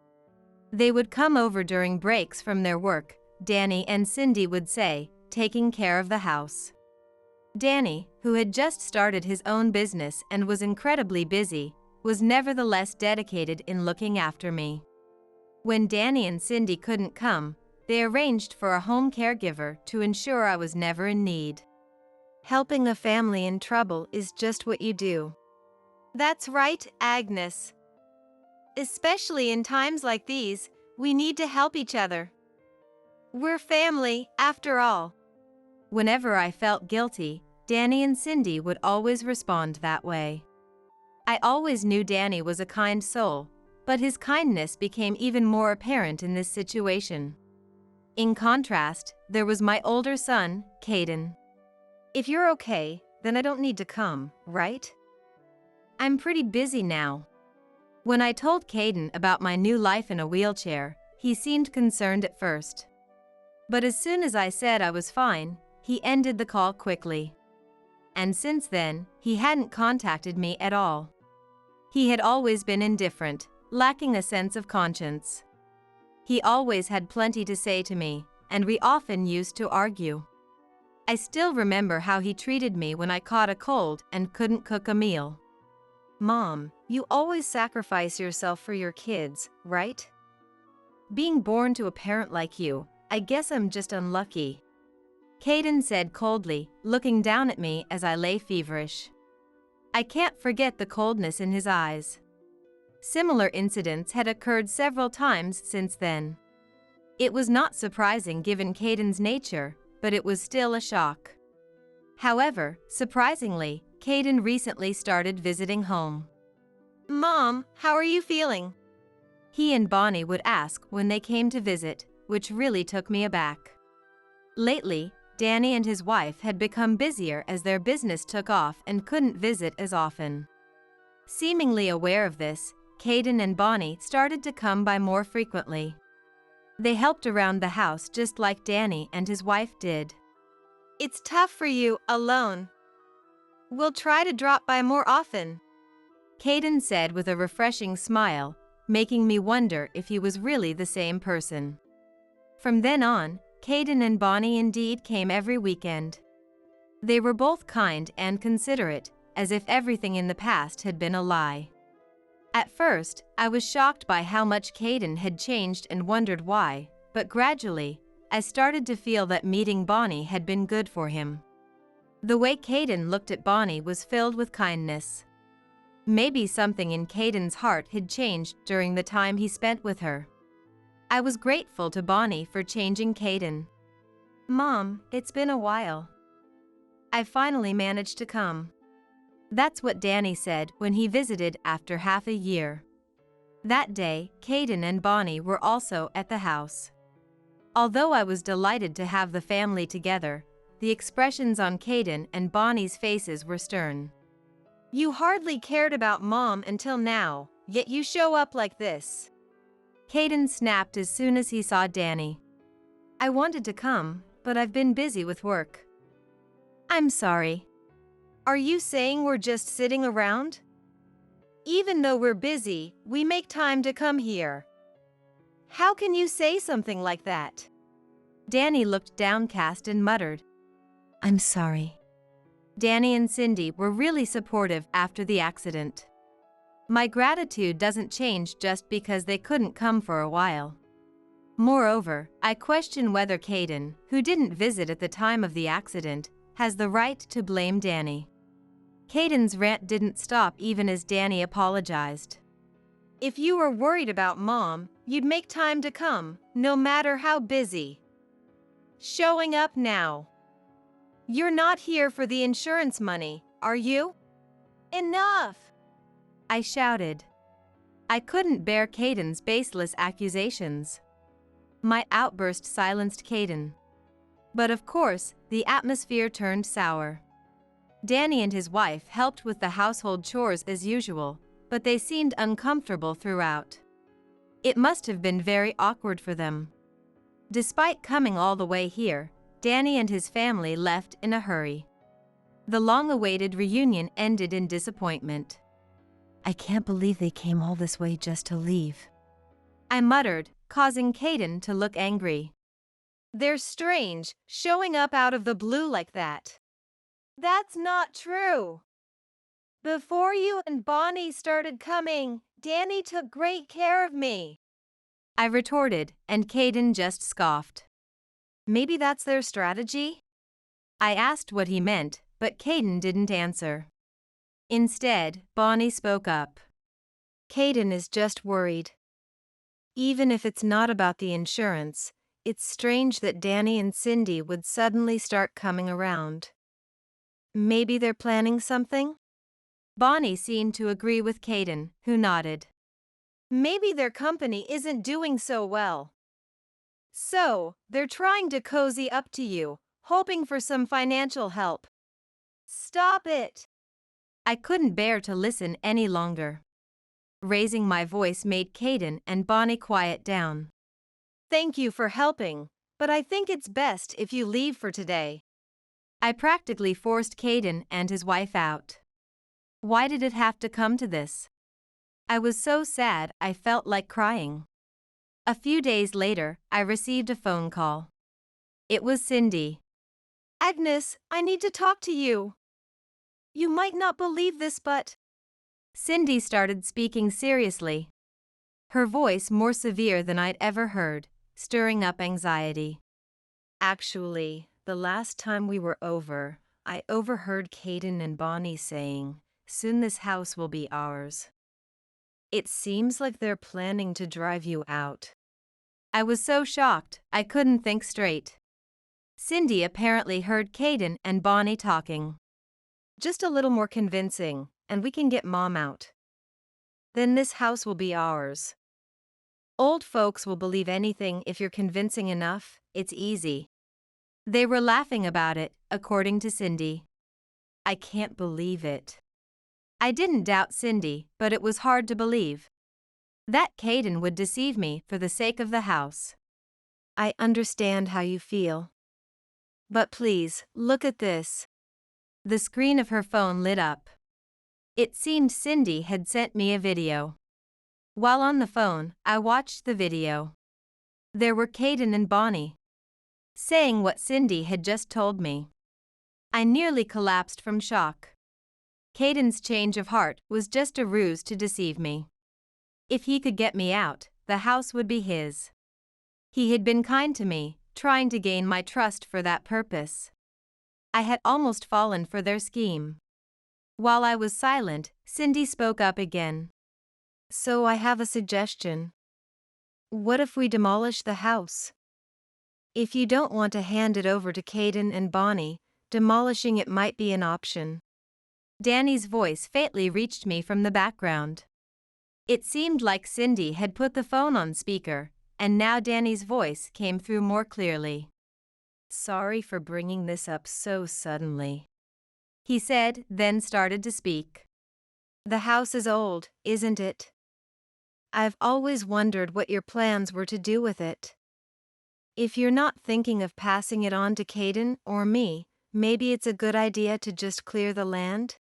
[SPEAKER 1] They would come over during breaks from their work, Danny and Cindy would say, taking care of the house. Danny, who had just started his own business and was incredibly busy, was nevertheless dedicated in looking after me. When Danny and Cindy couldn't come, they arranged for a home caregiver to ensure I was never in need.
[SPEAKER 2] Helping a family in trouble is just what you do. That's right, Agnes. Especially in times like these, we need to help each other. We're family, after all.
[SPEAKER 1] Whenever I felt guilty, Danny and Cindy would always respond that way. I always knew Danny was a kind soul, but his kindness became even more apparent in this situation. In contrast, there was my older son, Caden.
[SPEAKER 2] If you're okay, then I don't need to come, right?
[SPEAKER 1] I'm pretty busy now. When I told Caden about my new life in a wheelchair, he seemed concerned at first. But as soon as I said I was fine, he ended the call quickly. And since then, he hadn't contacted me at all. He had always been indifferent, lacking a sense of conscience. He always had plenty to say to me, and we often used to argue. I still remember how he treated me when I caught a cold and couldn't cook a meal.
[SPEAKER 2] Mom, you always sacrifice yourself for your kids, right?
[SPEAKER 1] Being born to a parent like you, I guess I'm just unlucky. Caden said coldly, looking down at me as I lay feverish. I can't forget the coldness in his eyes. Similar incidents had occurred several times since then. It was not surprising given Caden's nature, but it was still a shock. However, surprisingly, Caden recently started visiting home.
[SPEAKER 2] Mom, how are you feeling?
[SPEAKER 1] He and Bonnie would ask when they came to visit, which really took me aback. Lately, Danny and his wife had become busier as their business took off and couldn't visit as often. Seemingly aware of this, Caden and Bonnie started to come by more frequently. They helped around the house just like Danny and his wife did.
[SPEAKER 2] It's tough for you alone. We'll try to drop by more often,
[SPEAKER 1] Caden said with a refreshing smile, making me wonder if he was really the same person. From then on, Caden and Bonnie indeed came every weekend. They were both kind and considerate, as if everything in the past had been a lie. At first, I was shocked by how much Caden had changed and wondered why, but gradually, I started to feel that meeting Bonnie had been good for him. The way Caden looked at Bonnie was filled with kindness. Maybe something in Caden's heart had changed during the time he spent with her. I was grateful to Bonnie for changing Caden.
[SPEAKER 2] Mom, it's been a while.
[SPEAKER 1] I finally managed to come. That's what Danny said when he visited after half a year. That day, Caden and Bonnie were also at the house. Although I was delighted to have the family together, the expressions on Caden and Bonnie's faces were stern.
[SPEAKER 2] You hardly cared about Mom until now, yet you show up like this.
[SPEAKER 1] Caden snapped as soon as he saw Danny. I wanted to come, but I've been busy with work.
[SPEAKER 2] I'm sorry. Are you saying we're just sitting around? Even though we're busy, we make time to come here. How can you say something like that?
[SPEAKER 1] Danny looked downcast and muttered,
[SPEAKER 2] I'm sorry.
[SPEAKER 1] Danny and Cindy were really supportive after the accident. My gratitude doesn't change just because they couldn't come for a while. Moreover, I question whether Caden, who didn't visit at the time of the accident, has the right to blame Danny. Caden's rant didn't stop even as Danny apologized.
[SPEAKER 2] If you were worried about Mom, you'd make time to come, no matter how busy. Showing up now. You're not here for the insurance money, are you? Enough!
[SPEAKER 1] I shouted. I couldn't bear Caden's baseless accusations. My outburst silenced Caden. But of course, the atmosphere turned sour. Danny and his wife helped with the household chores as usual, but they seemed uncomfortable throughout. It must have been very awkward for them. Despite coming all the way here, Danny and his family left in a hurry. The long-awaited reunion ended in disappointment.
[SPEAKER 2] I can't believe they came all this way just to leave,
[SPEAKER 1] I muttered, causing Caden to look angry.
[SPEAKER 2] They're strange, showing up out of the blue like that. That's not true. Before you and Bonnie started coming, Danny took great care of me,
[SPEAKER 1] I retorted, and Caden just scoffed.
[SPEAKER 2] Maybe that's their strategy?
[SPEAKER 1] I asked what he meant, but Caden didn't answer. Instead, Bonnie spoke up.
[SPEAKER 2] Caden is just worried. Even if it's not about the insurance, it's strange that Danny and Cindy would suddenly start coming around. Maybe they're planning something?
[SPEAKER 1] Bonnie seemed to agree with Caden, who nodded.
[SPEAKER 2] Maybe their company isn't doing so well. So, they're trying to cozy up to you, hoping for some financial help. Stop it!
[SPEAKER 1] I couldn't bear to listen any longer. Raising my voice made Caden and Bonnie quiet down.
[SPEAKER 2] Thank you for helping, but I think it's best if you leave for today.
[SPEAKER 1] I practically forced Caden and his wife out. Why did it have to come to this? I was so sad I felt like crying. A few days later, I received a phone call. It was Cindy.
[SPEAKER 2] Agnes, I need to talk to you. You might not believe this, but
[SPEAKER 1] Cindy started speaking seriously. Her voice more severe than I'd ever heard, stirring up anxiety.
[SPEAKER 2] actually, the last time we were over, I overheard Caden and Bonnie saying, "Soon this house will be ours." It seems like they're planning to drive you out.
[SPEAKER 1] I was so shocked, I couldn't think straight. Cindy apparently heard Caden and Bonnie talking.
[SPEAKER 2] Just a little more convincing, and we can get Mom out. Then this house will be ours. Old folks will believe anything if you're convincing enough. It's easy.
[SPEAKER 1] They were laughing about it, according to Cindy.
[SPEAKER 2] I can't believe it.
[SPEAKER 1] I didn't doubt Cindy, but it was hard to believe. That Caden would deceive me for the sake of the house.
[SPEAKER 2] I understand how you feel. But please, look at this.
[SPEAKER 1] The screen of her phone lit up. It seemed Cindy had sent me a video. While on the phone, I watched the video. There were Caden and Bonnie saying what Cindy had just told me. I nearly collapsed from shock. Caden's change of heart was just a ruse to deceive me. If he could get me out, the house would be his. He had been kind to me, trying to gain my trust for that purpose. I had almost fallen for their scheme. While I was silent, Cindy spoke up again.
[SPEAKER 2] So I have a suggestion. What if we demolish the house? If you don't want to hand it over to Caden and Bonnie, demolishing it might be an option.
[SPEAKER 1] Danny's voice faintly reached me from the background. It seemed like Cindy had put the phone on speaker, and now Danny's voice came through more clearly.
[SPEAKER 2] Sorry for bringing this up so suddenly,
[SPEAKER 1] he said, then started to speak.
[SPEAKER 2] The house is old, isn't it? I've always wondered what your plans were to do with it. If you're not thinking of passing it on to Caden or me, maybe it's a good idea to just clear the land?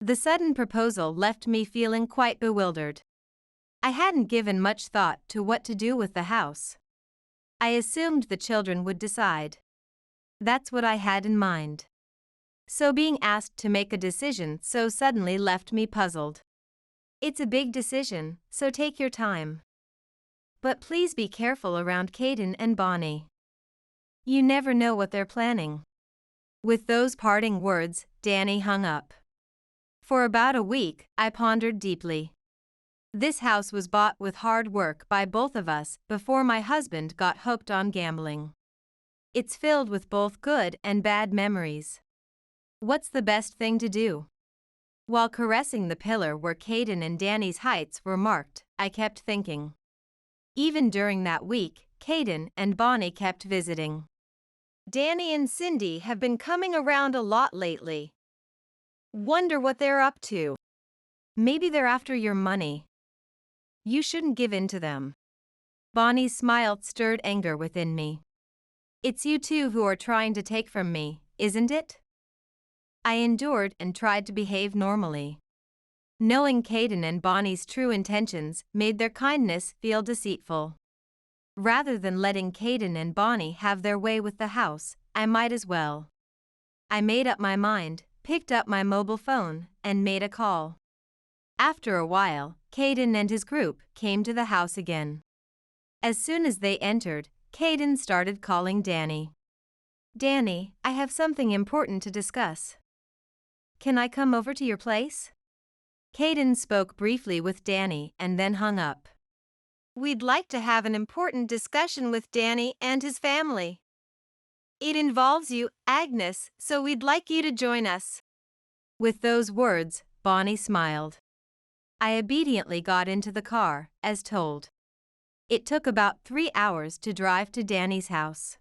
[SPEAKER 1] The sudden proposal left me feeling quite bewildered. I hadn't given much thought to what to do with the house. I assumed the children would decide. That's what I had in mind. So being asked to make a decision so suddenly left me puzzled. It's a big decision, so take your time. But please be careful around Caden and Bonnie. You never know what they're planning. With those parting words, Danny hung up. For about a week, I pondered deeply. This house was bought with hard work by both of us before my husband got hooked on gambling. It's filled with both good and bad memories. What's the best thing to do? While caressing the pillar where Caden and Danny's heights were marked, I kept thinking. Even during that week, Caden and Bonnie kept visiting.
[SPEAKER 2] Danny and Cindy have been coming around a lot lately. Wonder what they're up to.
[SPEAKER 1] Maybe they're after your money.
[SPEAKER 2] You shouldn't give in to them.
[SPEAKER 1] Bonnie's smile stirred anger within me. It's you two who are trying to take from me, isn't it? I endured and tried to behave normally. Knowing Caden and Bonnie's true intentions made their kindness feel deceitful. Rather than letting Caden and Bonnie have their way with the house, I might as well. I made up my mind, picked up my mobile phone, and made a call. After a while, Caden and his group came to the house again. As soon as they entered, Caden started calling Danny. Danny, I have something important to discuss. Can I come over to your place? Caden spoke briefly with Danny and then hung up.
[SPEAKER 2] We'd like to have an important discussion with Danny and his family. It involves you, Agnes, so we'd like you to join us.
[SPEAKER 1] With those words, Bonnie smiled. I obediently got into the car, as told. It took about 3 hours to drive to Danny's house.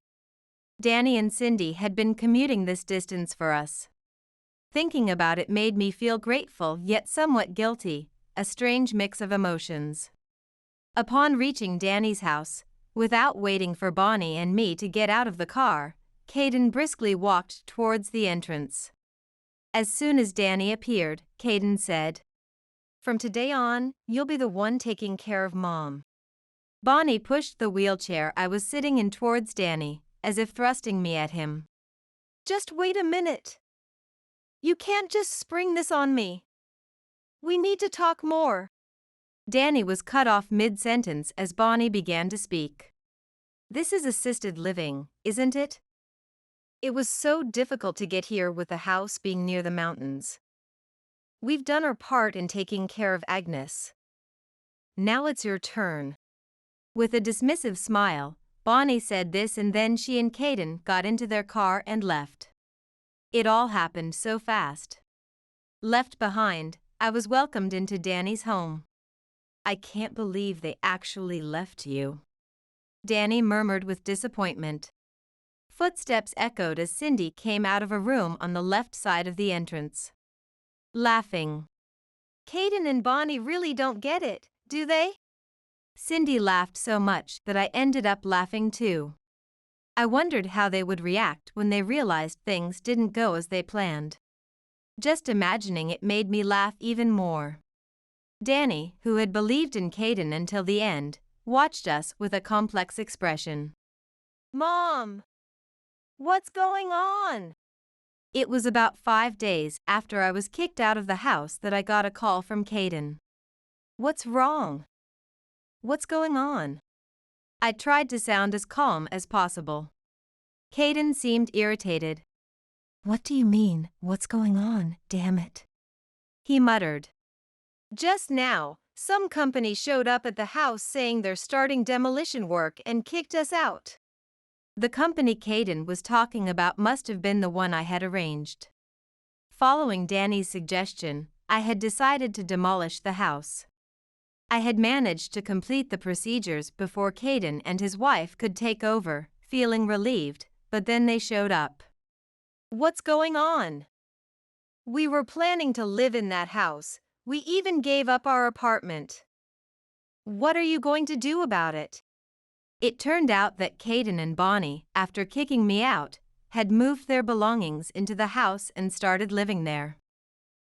[SPEAKER 1] Danny and Cindy had been commuting this distance for us. Thinking about it made me feel grateful yet somewhat guilty, a strange mix of emotions. Upon reaching Danny's house, without waiting for Bonnie and me to get out of the car, Caden briskly walked towards the entrance. As soon as Danny appeared, Caden said,
[SPEAKER 2] From today on, you'll be the one taking care of Mom.
[SPEAKER 1] Bonnie pushed the wheelchair I was sitting in towards Danny, as if thrusting me at him.
[SPEAKER 2] Just wait a minute. You can't just spring this on me. We need to talk more.
[SPEAKER 1] Danny was cut off mid-sentence as Bonnie began to speak. This is assisted living, isn't it?
[SPEAKER 2] It was so difficult to get here with the house being near the mountains. We've done our part in taking care of Agnes. Now it's your turn.
[SPEAKER 1] With a dismissive smile, Bonnie said this, and then she and Caden got into their car and left. It all happened so fast. Left behind, I was welcomed into Danny's home.
[SPEAKER 2] I can't believe they actually left you,
[SPEAKER 1] Danny murmured with disappointment. Footsteps echoed as Cindy came out of a room on the left side of the entrance. Laughing.
[SPEAKER 2] Caden and Bonnie really don't get it, do they?
[SPEAKER 1] Cindy laughed so much that I ended up laughing too. I wondered how they would react when they realized things didn't go as they planned. Just imagining it made me laugh even more. Danny, who had believed in Caden until the end, watched us with a complex expression.
[SPEAKER 2] Mom! What's going on?
[SPEAKER 1] It was about 5 days after I was kicked out of the house that I got a call from Caden.
[SPEAKER 2] What's wrong? What's going on?
[SPEAKER 1] I tried to sound as calm as possible. Caden seemed irritated.
[SPEAKER 2] What do you mean, what's going on, damn it?
[SPEAKER 1] He muttered.
[SPEAKER 2] Just now, some company showed up at the house saying they're starting demolition work and kicked us out.
[SPEAKER 1] The company Caden was talking about must have been the one I had arranged. Following Danny's suggestion, I had decided to demolish the house. I had managed to complete the procedures before Caden and his wife could take over, feeling relieved, but then they showed up.
[SPEAKER 2] What's going on? We were planning to live in that house. We even gave up our apartment. What are you going to do about it?
[SPEAKER 1] It turned out that Caden and Bonnie, after kicking me out, had moved their belongings into the house and started living there.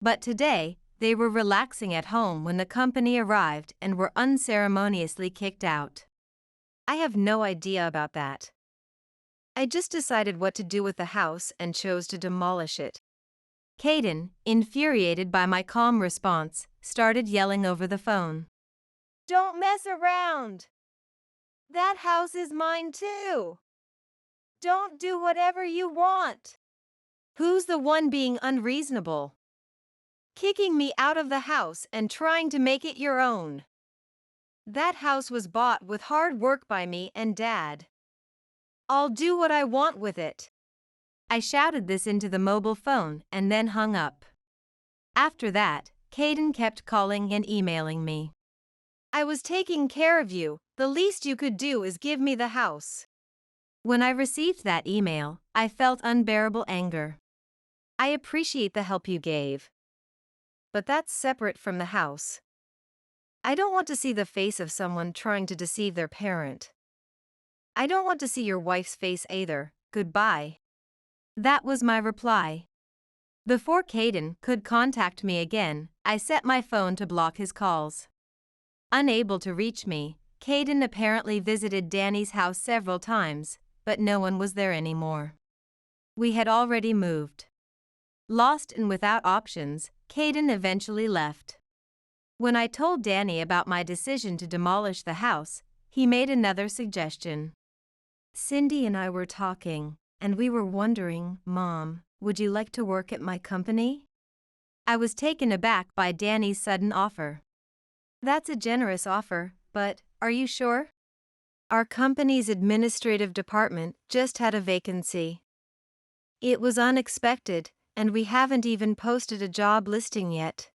[SPEAKER 1] But today, they were relaxing at home when the company arrived and were unceremoniously kicked out.
[SPEAKER 2] I have no idea about that. I just decided what to do with the house and chose to demolish it.
[SPEAKER 1] Caden, infuriated by my calm response, started yelling over the phone.
[SPEAKER 2] Don't mess around! That house is mine too! Don't do whatever you want!
[SPEAKER 1] Who's the one being unreasonable?
[SPEAKER 2] Kicking me out of the house and trying to make it your own. That house was bought with hard work by me and Dad. I'll do what I want with it.
[SPEAKER 1] I shouted this into the mobile phone and then hung up. After that, Caden kept calling and emailing me.
[SPEAKER 2] I was taking care of you. The least you could do is give me the house.
[SPEAKER 1] When I received that email, I felt unbearable anger.
[SPEAKER 2] I appreciate the help you gave. But that's separate from the house. I don't want to see the face of someone trying to deceive their parent. I don't want to see your wife's face either. Goodbye.
[SPEAKER 1] That was my reply. Before Caden could contact me again, I set my phone to block his calls. Unable to reach me, Caden apparently visited Danny's house several times, but no one was there anymore. We had already moved. Lost and without options, Caden eventually left. When I told Danny about my decision to demolish the house, he made another suggestion.
[SPEAKER 2] Cindy and I were talking, and we were wondering, Mom, would you like to work at my company?
[SPEAKER 1] I was taken aback by Danny's sudden offer.
[SPEAKER 2] That's a generous offer, but are you sure? Our company's administrative department just had a vacancy. It was unexpected, and we haven't even posted a job listing yet.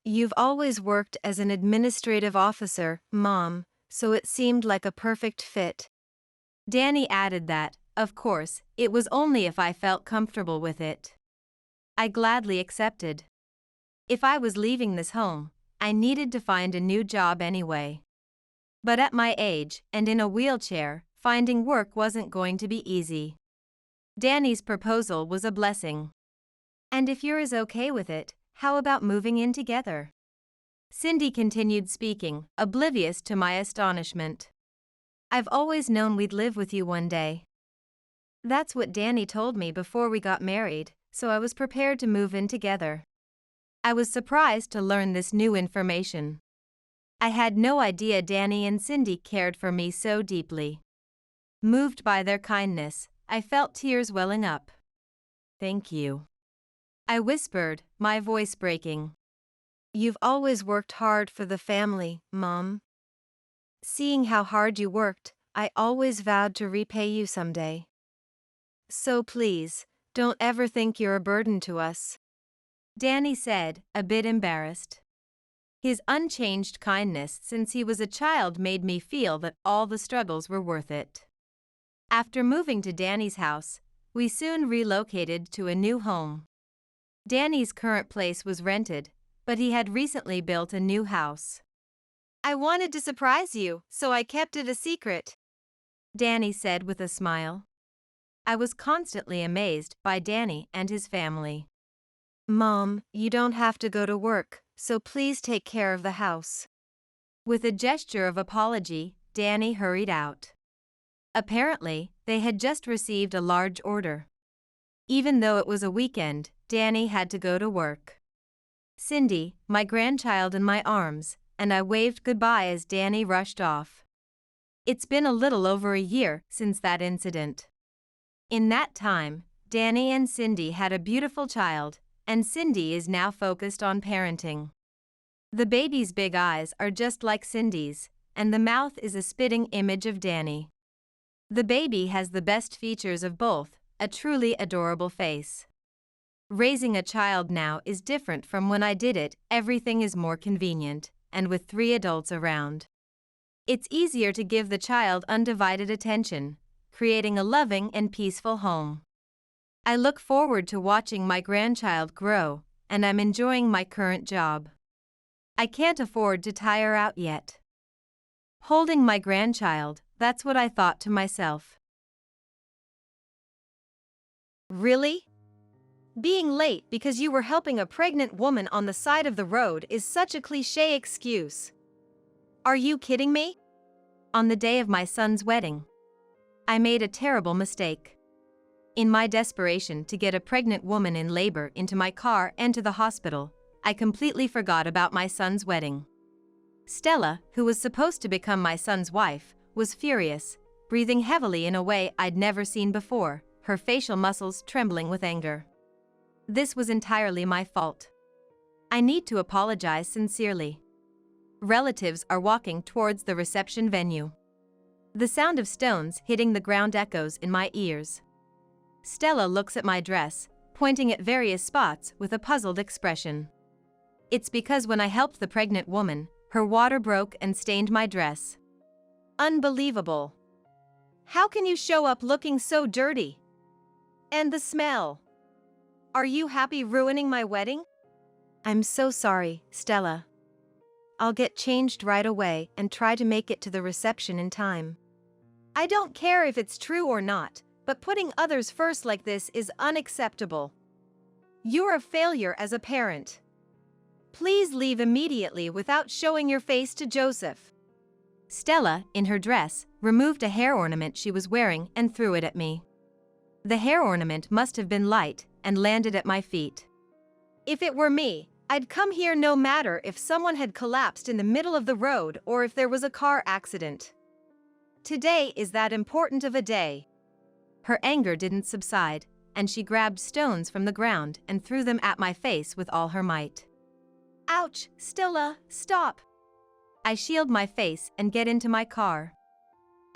[SPEAKER 2] You've always worked as an administrative officer, Mom, so it seemed like a perfect fit.
[SPEAKER 1] Danny added that, of course, it was only if I felt comfortable with it. I gladly accepted. If I was leaving this home, I needed to find a new job anyway. But at my age, and in a wheelchair, finding work wasn't going to be easy. Danny's proposal was a blessing.
[SPEAKER 2] And if you're as okay with it, how about moving in together?
[SPEAKER 1] Cindy continued speaking, oblivious to my astonishment. I've always known we'd live with you one day. That's what Danny told me before we got married, so I was prepared to move in together. I was surprised to learn this new information. I had no idea Danny and Cindy cared for me so deeply. Moved by their kindness, I felt tears welling up. Thank you, I whispered, my voice breaking.
[SPEAKER 2] You've always worked hard for the family, Mom. Seeing how hard you worked, I always vowed to repay you someday. So please, don't ever think you're a burden to us,
[SPEAKER 1] Danny said, a bit embarrassed. His unchanged kindness since he was a child made me feel that all the struggles were worth it. After moving to Danny's house, we soon relocated to a new home. Danny's current place was rented, but he had recently built a new house.
[SPEAKER 2] I wanted to surprise you, so I kept it a secret,
[SPEAKER 1] Danny said with a smile. I was constantly amazed by Danny and his family.
[SPEAKER 2] Mom, you don't have to go to work, so please take care of the house.
[SPEAKER 1] With a gesture of apology, Danny hurried out. Apparently, they had just received a large order. Even though it was a weekend, Danny had to go to work. Cindy, my grandchild in my arms, and I waved goodbye as Danny rushed off. It's been a little over a year since that incident. In that time, Danny and Cindy had a beautiful child, and Cindy is now focused on parenting. The baby's big eyes are just like Cindy's, and the mouth is a spitting image of Danny. The baby has the best features of both, a truly adorable face. Raising a child now is different from when I did it. Everything is more convenient, and with 3 adults around, it's easier to give the child undivided attention, creating a loving and peaceful home. I look forward to watching my grandchild grow, and I'm enjoying my current job. I can't afford to tire out yet. Holding my grandchild, that's what I thought to myself.
[SPEAKER 2] Really? Being late because you were helping a pregnant woman on the side of the road is such a cliché excuse. Are you kidding me?
[SPEAKER 1] On the day of my son's wedding, I made a terrible mistake. In my desperation to get a pregnant woman in labor into my car and to the hospital, I completely forgot about my son's wedding. Stella, who was supposed to become my son's wife, was furious, breathing heavily in a way I'd never seen before, her facial muscles trembling with anger. This was entirely my fault. I need to apologize sincerely. Relatives are walking towards the reception venue. The sound of stones hitting the ground echoes in my ears. Stella looks at my dress, pointing at various spots with a puzzled expression. It's because when I helped the pregnant woman, her water broke and stained my dress.
[SPEAKER 2] Unbelievable. How can you show up looking so dirty? And the smell. Are you happy ruining my wedding? I'm so sorry, Stella. I'll get changed right away and try to make it to the reception in time. I don't care if it's true or not, but putting others first like this is unacceptable. You're a failure as a parent. Please leave immediately without showing your face to Joseph.
[SPEAKER 1] Stella, in her dress, removed a hair ornament she was wearing and threw it at me. The hair ornament must have been light and landed at my feet.
[SPEAKER 2] If it were me, I'd come here no matter if someone had collapsed in the middle of the road or if there was a car accident. Today is that important of a day.
[SPEAKER 1] Her anger didn't subside, and she grabbed stones from the ground and threw them at my face with all her might.
[SPEAKER 2] Ouch, Stella, stop!
[SPEAKER 1] I shield my face and get into my car.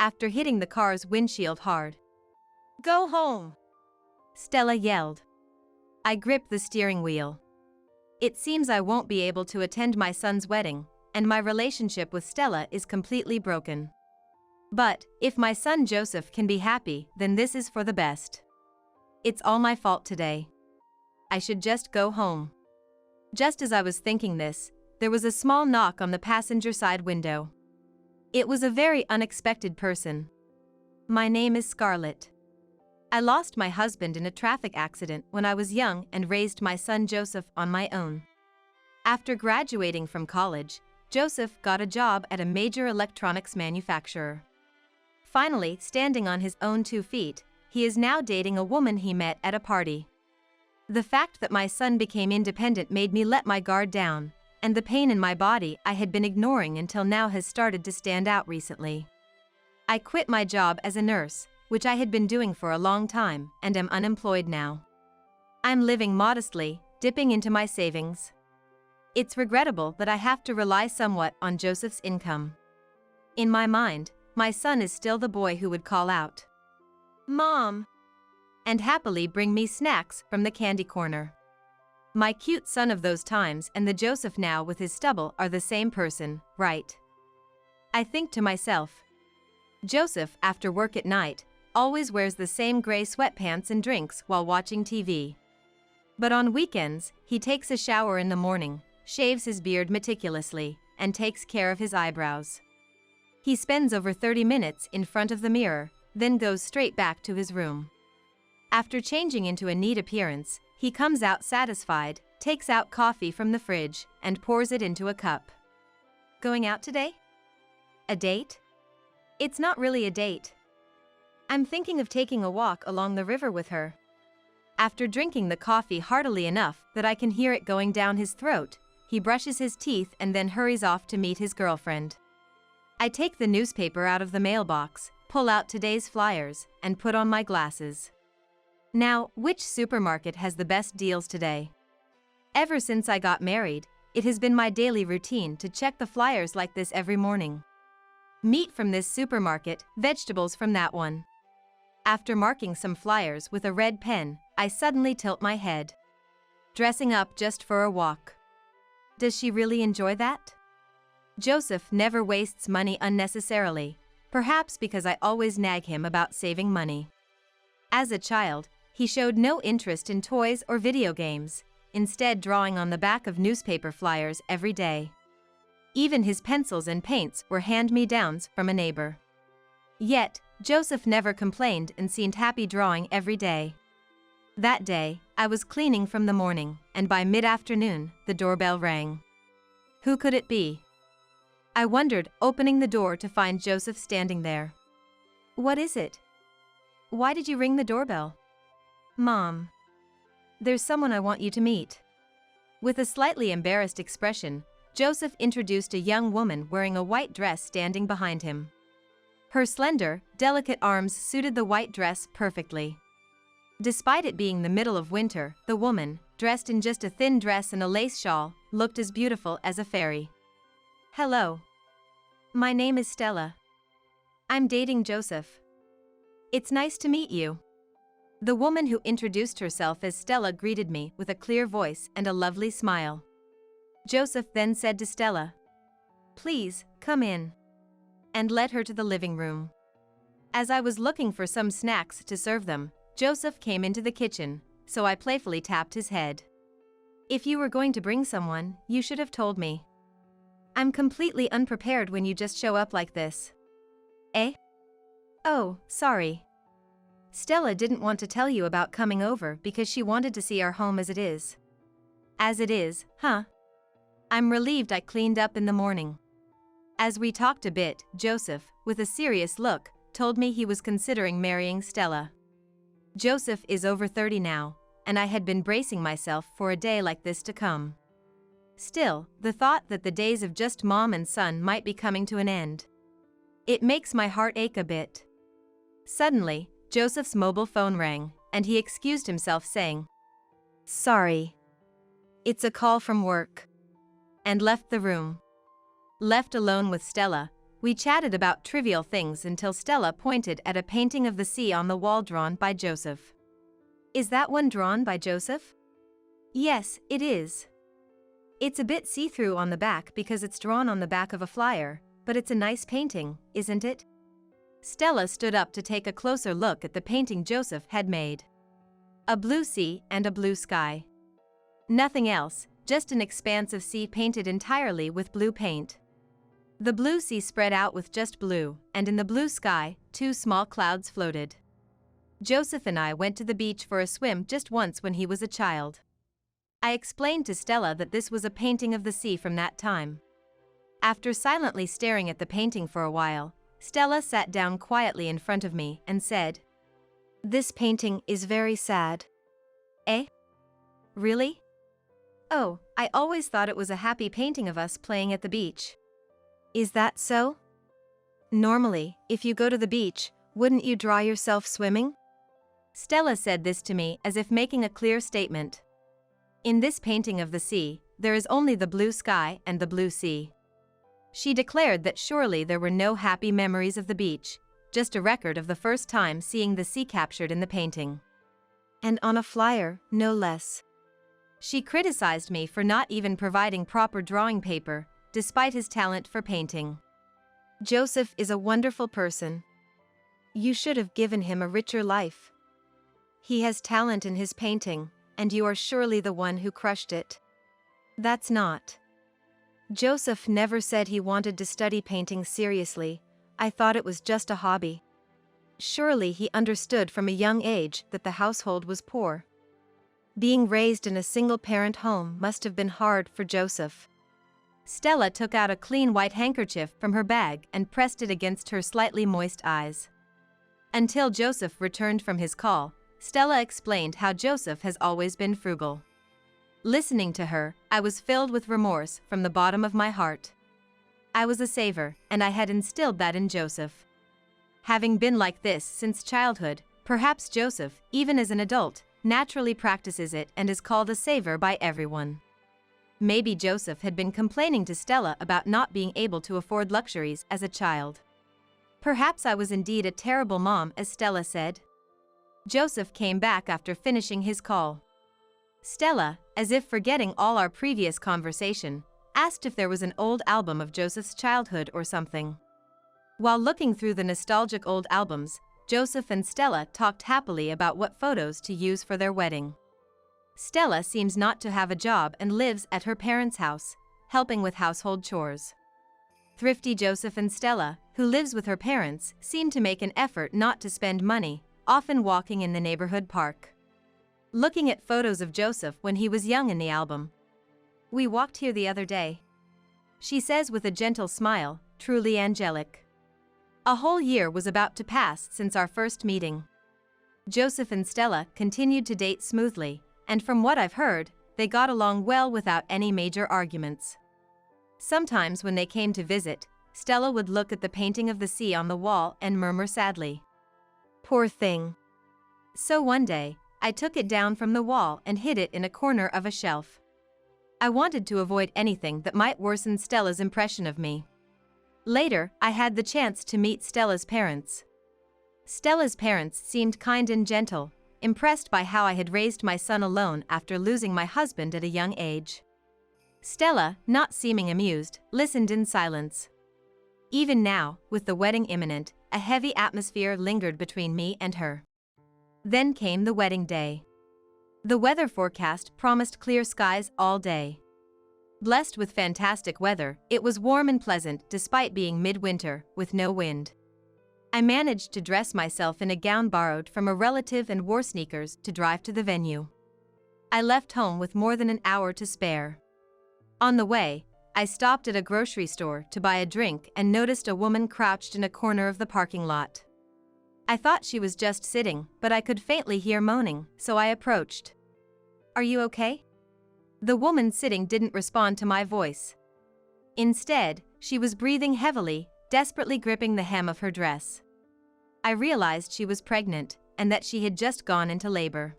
[SPEAKER 1] After hitting the car's windshield hard.
[SPEAKER 2] Go home!
[SPEAKER 1] Stella yelled. I gripped the steering wheel. It seems I won't be able to attend my son's wedding, and my relationship with Stella is completely broken. But, if my son Joseph can be happy, then this is for the best. It's all my fault today. I should just go home. Just as I was thinking this, there was a small knock on the passenger side window. It was a very unexpected person. My name is Scarlett. I lost my husband in a traffic accident when I was young and raised my son Joseph on my own. After graduating from college, Joseph got a job at a major electronics manufacturer. Finally, standing on his own 2 feet, he is now dating a woman he met at a party. The fact that my son became independent made me let my guard down, and the pain in my body I had been ignoring until now has started to stand out recently. I quit my job as a nurse, which I had been doing for a long time, and am unemployed now. I'm living modestly, dipping into my savings. It's regrettable that I have to rely somewhat on Joseph's income. In my mind, my son is still the boy who would call out, "Mom," and happily bring me snacks from the candy corner. My cute son of those times and the Joseph now with his stubble are the same person, right? I think to myself. Joseph, after work at night, always wears the same gray sweatpants and drinks while watching TV. But on weekends, he takes a shower in the morning, shaves his beard meticulously, and takes care of his eyebrows. He spends over 30 minutes in front of the mirror, then goes straight back to his room. After changing into a neat appearance, he comes out satisfied, takes out coffee from the fridge, and pours it into a cup. Going out today? A date? It's not really a date. I'm thinking of taking a walk along the river with her. After drinking the coffee heartily enough that I can hear it going down his throat, he brushes his teeth and then hurries off to meet his girlfriend. I take the newspaper out of the mailbox, pull out today's flyers, and put on my glasses. Now, which supermarket has the best deals today? Ever since I got married, it has been my daily routine to check the flyers like this every morning. Meat from this supermarket, vegetables from that one. After marking some flyers with a red pen, I suddenly tilt my head. Dressing up just for a walk. Does she really enjoy that? Joseph never wastes money unnecessarily, perhaps because I always nag him about saving money. As a child, he showed no interest in toys or video games, instead drawing on the back of newspaper flyers every day. Even his pencils and paints were hand-me-downs from a neighbor. Yet, Joseph never complained and seemed happy drawing every day. That day, I was cleaning from the morning, and by mid-afternoon, the doorbell rang. Who could it be? I wondered, opening the door to find Joseph standing there. What is it? Why did you ring the doorbell? Mom. There's someone I want you to meet. With a slightly embarrassed expression, Joseph introduced a young woman wearing a white dress standing behind him. Her slender, delicate arms suited the white dress perfectly. Despite it being the middle of winter, the woman, dressed in just a thin dress and a lace shawl, looked as beautiful as a fairy. Hello. My name is Stella. I'm dating Joseph. It's nice to meet you. The woman who introduced herself as Stella greeted me with a clear voice and a lovely smile. Joseph then said to Stella, "Please, come in," and led her to the living room. As I was looking for some snacks to serve them, Joseph came into the kitchen, so I playfully tapped his head. If you were going to bring someone, you should have told me. I'm completely unprepared when you just show up like this. Eh? Oh, sorry. Stella didn't want to tell you about coming over because she wanted to see our home as it is. As it is, huh? I'm relieved I cleaned up in the morning. As we talked a bit, Joseph, with a serious look, told me he was considering marrying Stella. Joseph is over 30 now, and I had been bracing myself for a day like this to come. Still, the thought that the days of just mom and son might be coming to an end. It makes my heart ache a bit. Suddenly, Joseph's mobile phone rang, and he excused himself saying, "Sorry. It's a call from work," and left the room. Left alone with Stella, we chatted about trivial things until Stella pointed at a painting of the sea on the wall drawn by Joseph. Is that one drawn by Joseph? Yes, it is. It's a bit see-through on the back because it's drawn on the back of a flyer, but it's a nice painting, isn't it? Stella stood up to take a closer look at the painting Joseph had made. A blue sea and a blue sky. Nothing else, just an expanse of sea painted entirely with blue paint. The blue sea spread out with just blue, and in the blue sky, 2 small clouds floated. Joseph and I went to the beach for a swim just once when he was a child. I explained to Stella that this was a painting of the sea from that time. After silently staring at the painting for a while, Stella sat down quietly in front of me and said,
[SPEAKER 2] "This painting is very sad."
[SPEAKER 1] "Eh? Really? Oh, I always thought it was a happy painting of us playing at the beach."
[SPEAKER 2] "Is that so? Normally, if you go to the beach, wouldn't you dry yourself swimming?"
[SPEAKER 1] Stella said this to me as if making a clear statement. In this painting of the sea, there is only the blue sky and the blue sea. She declared that surely there were no happy memories of the beach, just a record of the first time seeing the sea captured in the painting.
[SPEAKER 2] And on a flyer, no less.
[SPEAKER 1] She criticized me for not even providing proper drawing paper, despite his talent for painting.
[SPEAKER 2] "Joseph is a wonderful person. You should have given him a richer life. He has talent in his painting, and you are surely the one who crushed it." "That's not. Joseph never said he wanted to study painting seriously. I thought it was just a hobby. Surely he understood from a young age that the household was poor. Being raised in a single-parent home must have been hard for Joseph."
[SPEAKER 1] Stella took out a clean white handkerchief from her bag and pressed it against her slightly moist eyes. Until Joseph returned from his call, Stella explained how Joseph has always been frugal. Listening to her, I was filled with remorse from the bottom of my heart. I was a saver, and I had instilled that in Joseph. Having been like this since childhood, perhaps Joseph, even as an adult, naturally practices it and is called a saver by everyone. Maybe Joseph had been complaining to Stella about not being able to afford luxuries as a child. Perhaps I was indeed a terrible mom, as Stella said. Joseph came back after finishing his call. Stella, as if forgetting all our previous conversation, asked if there was an old album of Joseph's childhood or something. While looking through the nostalgic old albums, Joseph and Stella talked happily about what photos to use for their wedding. Stella seems not to have a job and lives at her parents' house, helping with household chores. Thrifty Joseph and Stella, who lives with her parents, seem to make an effort not to spend money, often walking in the neighborhood park. Looking at photos of Joseph when he was young in the album. "We walked here the other day," she says with a gentle smile, truly angelic. A whole year was about to pass since our first meeting. Joseph and Stella continued to date smoothly, and from what I've heard, they got along well without any major arguments. Sometimes when they came to visit, Stella would look at the painting of the sea on the wall and murmur sadly,
[SPEAKER 2] "Poor thing."
[SPEAKER 1] So one day, I took it down from the wall and hid it in a corner of a shelf. I wanted to avoid anything that might worsen Stella's impression of me. Later, I had the chance to meet Stella's parents. Stella's parents seemed kind and gentle, impressed by how I had raised my son alone after losing my husband at a young age. Stella, not seeming amused, listened in silence. Even now, with the wedding imminent, a heavy atmosphere lingered between me and her. Then came the wedding day. The weather forecast promised clear skies all day. Blessed with fantastic weather, it was warm and pleasant despite being midwinter, with no wind. I managed to dress myself in a gown borrowed from a relative and wore sneakers to drive to the venue. I left home with more than an hour to spare. On the way, I stopped at a grocery store to buy a drink and noticed a woman crouched in a corner of the parking lot. I thought she was just sitting, but I could faintly hear moaning, so I approached. "Are you okay?" The woman sitting didn't respond to my voice. Instead, she was breathing heavily, desperately gripping the hem of her dress. I realized she was pregnant, and that she had just gone into labor.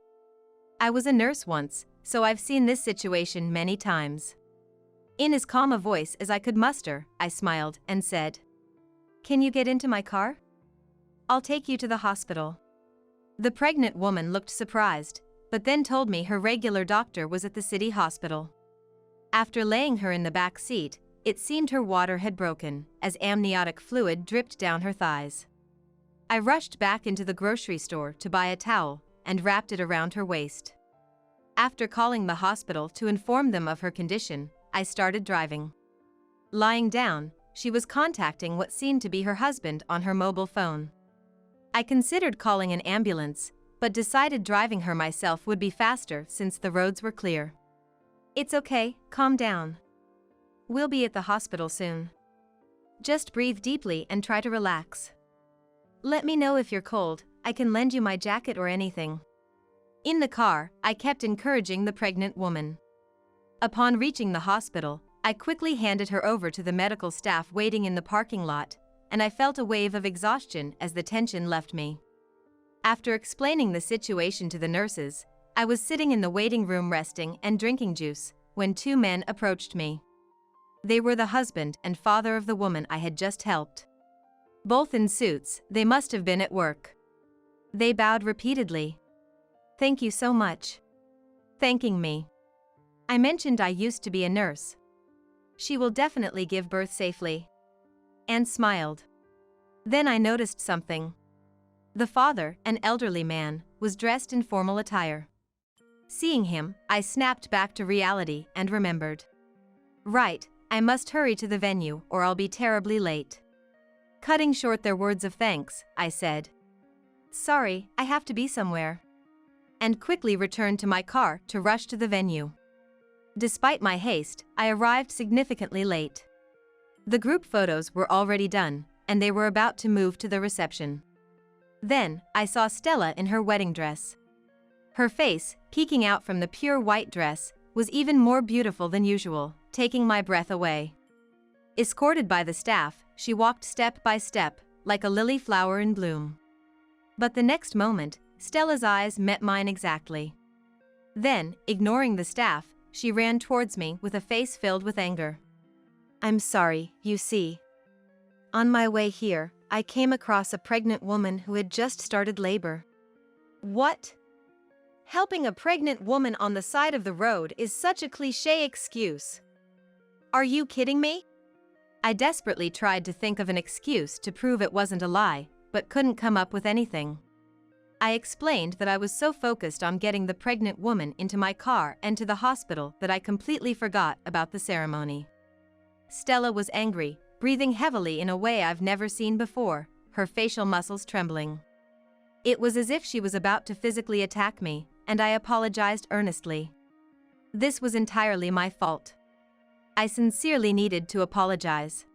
[SPEAKER 1] I was a nurse once, so I've seen this situation many times. In as calm a voice as I could muster, I smiled and said, "Can you get into my car? I'll take you to the hospital." The pregnant woman looked surprised, but then told me her regular doctor was at the city hospital. After laying her in the back seat, it seemed her water had broken, as amniotic fluid dripped down her thighs. I rushed back into the grocery store to buy a towel and wrapped it around her waist. After calling the hospital to inform them of her condition, I started driving. Lying down, she was contacting what seemed to be her husband on her mobile phone. I considered calling an ambulance, but decided driving her myself would be faster since the roads were clear. It's okay, calm down. We'll be at the hospital soon. Just breathe deeply and try to relax. Let me know if you're cold, I can lend you my jacket or anything. In the car, I kept encouraging the pregnant woman. Upon reaching the hospital, I quickly handed her over to the medical staff waiting in the parking lot, and I felt a wave of exhaustion as the tension left me. After explaining the situation to the nurses, I was sitting in the waiting room resting and drinking juice when two men approached me. They were the husband and father of the woman I had just helped. Both in suits, they must have been at work. They bowed repeatedly. Thank you so much. Thanking me. I mentioned I used to be a nurse. She will definitely give birth safely. And smiled. Then I noticed something. The father, an elderly man, was dressed in formal attire. Seeing him, I snapped back to reality and remembered. Right, I must hurry to the venue or I'll be terribly late. Cutting short their words of thanks, I said, "Sorry, I have to be somewhere," and quickly returned to my car to rush to the venue. Despite my haste, I arrived significantly late. The group photos were already done, and they were about to move to the reception. Then, I saw Stella in her wedding dress. Her face, peeking out from the pure white dress, was even more beautiful than usual, taking my breath away. Escorted by the staff, she walked step by step, like a lily flower in bloom. But the next moment, Stella's eyes met mine exactly. Then, ignoring the staff, she ran towards me with a face filled with anger. "I'm sorry, you see. On my way here, I came across a pregnant woman who had just started labor." "What? Helping a pregnant woman on the side of the road is such a cliché excuse. Are you kidding me?" I desperately tried to think of an excuse to prove it wasn't a lie, but couldn't come up with anything. I explained that I was so focused on getting the pregnant woman into my car and to the hospital that I completely forgot about the ceremony. Stella was angry, breathing heavily in a way I've never seen before, her facial muscles trembling. It was as if she was about to physically attack me, and I apologized earnestly. This was entirely my fault. I sincerely needed to apologize.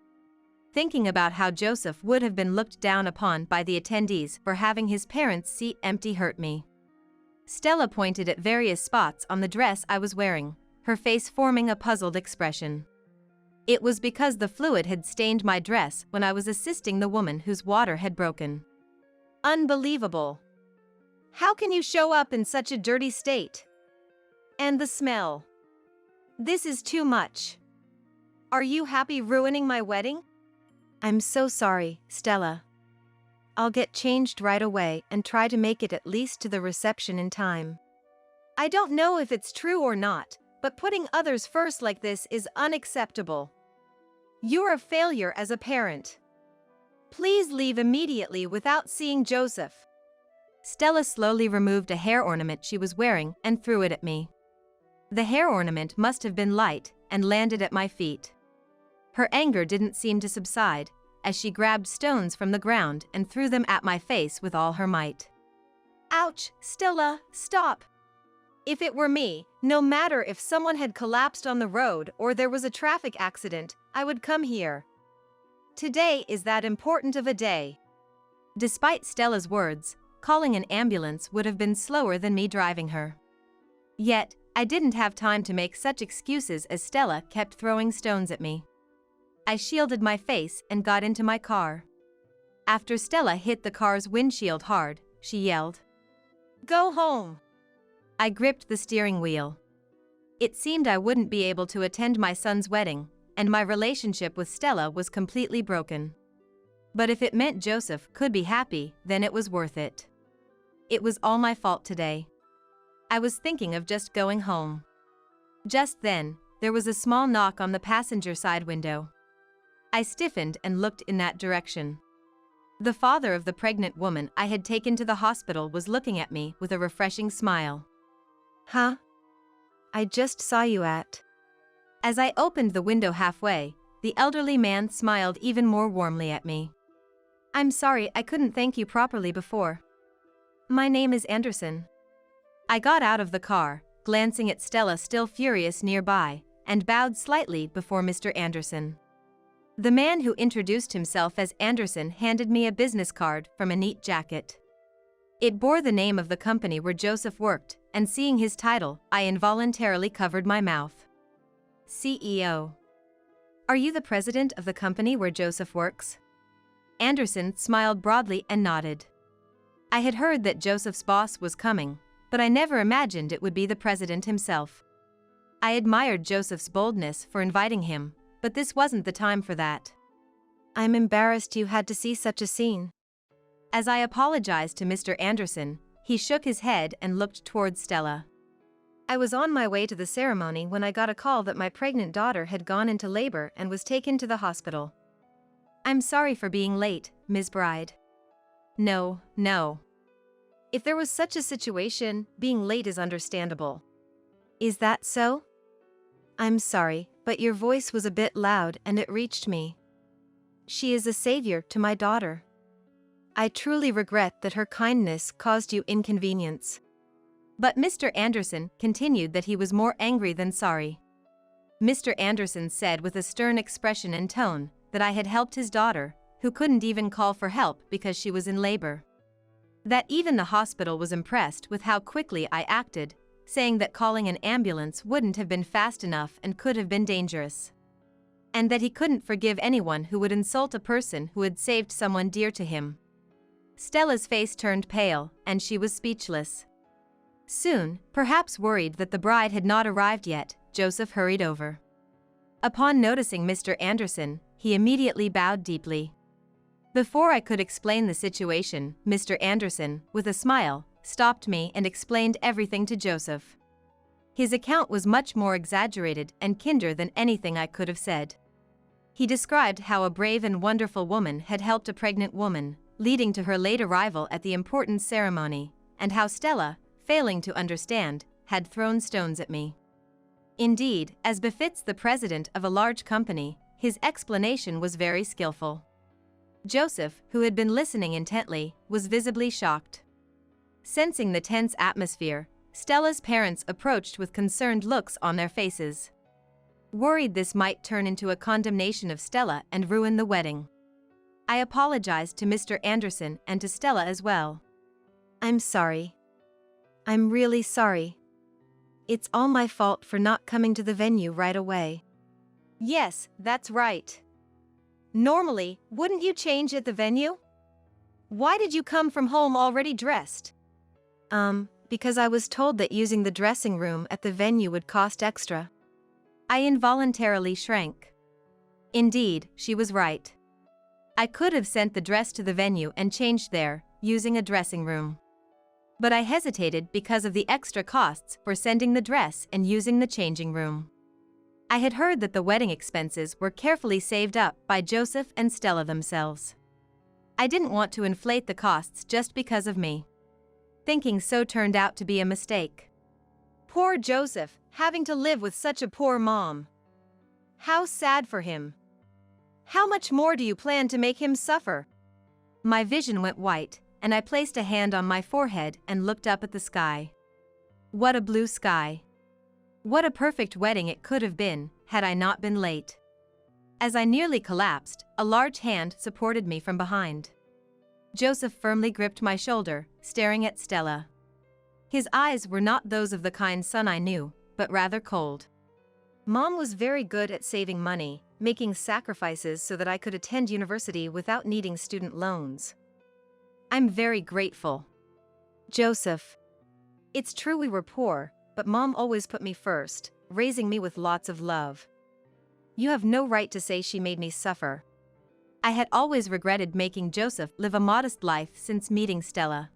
[SPEAKER 1] Thinking about how Joseph would have been looked down upon by the attendees for having his parents' seat empty hurt me. Stella pointed at various spots on the dress I was wearing, her face forming a puzzled expression. It was because the fluid had stained my dress when I was assisting the woman whose water had broken. Unbelievable. How can you show up in such a dirty state? And the smell. This is too much. Are you happy ruining my wedding? I'm so sorry, Stella. I'll get changed right away and try to make it at least to the reception in time. I don't know if it's true or not, but putting others first like this is unacceptable. You're a failure as a parent. Please leave immediately without seeing Joseph. Stella slowly removed a hair ornament she was wearing and threw it at me. The hair ornament must have been light and landed at my feet. Her anger didn't seem to subside, as she grabbed stones from the ground and threw them at my face with all her might. Ouch, Stella, stop! If it were me, no matter if someone had collapsed on the road or there was a traffic accident, I would come here. Today is that important of a day. Despite Stella's words, calling an ambulance would have been slower than me driving her. Yet, I didn't have time to make such excuses as Stella kept throwing stones at me. I shielded my face and got into my car. After Stella hit the car's windshield hard, she yelled, "Go home!" I gripped the steering wheel. It seemed I wouldn't be able to attend my son's wedding, and my relationship with Stella was completely broken. But if it meant Joseph could be happy, then it was worth it. It was all my fault today. I was thinking of just going home. Just then, there was a small knock on the passenger side window. I stiffened and looked in that direction. The father of the pregnant woman I had taken to the hospital was looking at me with a refreshing smile. "Huh? I just saw you at..." As I opened the window halfway, the elderly man smiled even more warmly at me. "I'm sorry I couldn't thank you properly before. My name is Anderson." I got out of the car, glancing at Stella still furious nearby, and bowed slightly before Mr. Anderson. The man who introduced himself as Anderson handed me a business card from a neat jacket. It bore the name of the company where Joseph worked, and seeing his title, I involuntarily covered my mouth. CEO. Are you the president of the company where Joseph works? Anderson smiled broadly and nodded. I had heard that Joseph's boss was coming, but I never imagined it would be the president himself. I admired Joseph's boldness for inviting him, but this wasn't the time for that.
[SPEAKER 2] I'm embarrassed you had to see such a scene.
[SPEAKER 1] As I apologized to Mr. Anderson, he shook his head and looked toward Stella.
[SPEAKER 2] I was on my way to the ceremony when I got a call that my pregnant daughter had gone into labor and was taken to the hospital.
[SPEAKER 1] I'm sorry for being late, Ms. Bride.
[SPEAKER 2] No. If there was such a situation, being late is understandable. Is that so? I'm sorry, but your voice was a bit loud and it reached me. She is a savior to my daughter. I truly regret that her kindness caused you inconvenience.
[SPEAKER 1] But Mr. Anderson continued that he was more angry than sorry. Mr. Anderson said with a stern expression and tone that I had helped his daughter, who couldn't even call for help because she was in labor. That even the hospital was impressed with how quickly I acted, saying that calling an ambulance wouldn't have been fast enough and could have been dangerous. And that he couldn't forgive anyone who would insult a person who had saved someone dear to him. Stella's face turned pale, and she was speechless. Soon, perhaps worried that the bride had not arrived yet, Joseph hurried over. Upon noticing Mr. Anderson, he immediately bowed deeply. Before I could explain the situation, Mr. Anderson, with a smile, stopped me and explained everything to Joseph. His account was much more exaggerated and kinder than anything I could have said. He described how a brave and wonderful woman had helped a pregnant woman, leading to her late arrival at the important ceremony, and how Stella, failing to understand, had thrown stones at me. Indeed, as befits the president of a large company, his explanation was very skillful. Joseph, who had been listening intently, was visibly shocked. Sensing the tense atmosphere, Stella's parents approached with concerned looks on their faces. Worried this might turn into a condemnation of Stella and ruin the wedding. I apologized to Mr. Anderson and to Stella as well.
[SPEAKER 2] I'm sorry. I'm really sorry. It's all my fault for not coming to the venue right away.
[SPEAKER 1] Yes, that's right.
[SPEAKER 2] Normally, wouldn't you change at the venue? Why did you come from home already dressed? Because I was told that using the dressing room at the venue would cost extra.
[SPEAKER 1] I involuntarily shrank. Indeed, she was right. I could have sent the dress to the venue and changed there, using a dressing room. But I hesitated because of the extra costs for sending the dress and using the changing room. I had heard that the wedding expenses were carefully saved up by Joseph and Stella themselves. I didn't want to inflate the costs just because of me. Thinking so turned out to be a mistake.
[SPEAKER 2] Poor Joseph, having to live with such a poor mom. How sad for him. How much more do you plan to make him suffer?
[SPEAKER 1] My vision went white, and I placed a hand on my forehead and looked up at the sky. What a blue sky. What a perfect wedding it could have been, had I not been late. As I nearly collapsed, a large hand supported me from behind. Joseph firmly gripped my shoulder, staring at Stella. His eyes were not those of the kind son I knew, but rather cold.
[SPEAKER 2] Mom was very good at saving money, making sacrifices so that I could attend university without needing student loans.
[SPEAKER 1] I'm very grateful.
[SPEAKER 2] Joseph. It's true we were poor, but Mom always put me first, raising me with lots of love. You have no right to say she made me suffer.
[SPEAKER 1] I had always regretted making Joseph live a modest life since meeting Stella.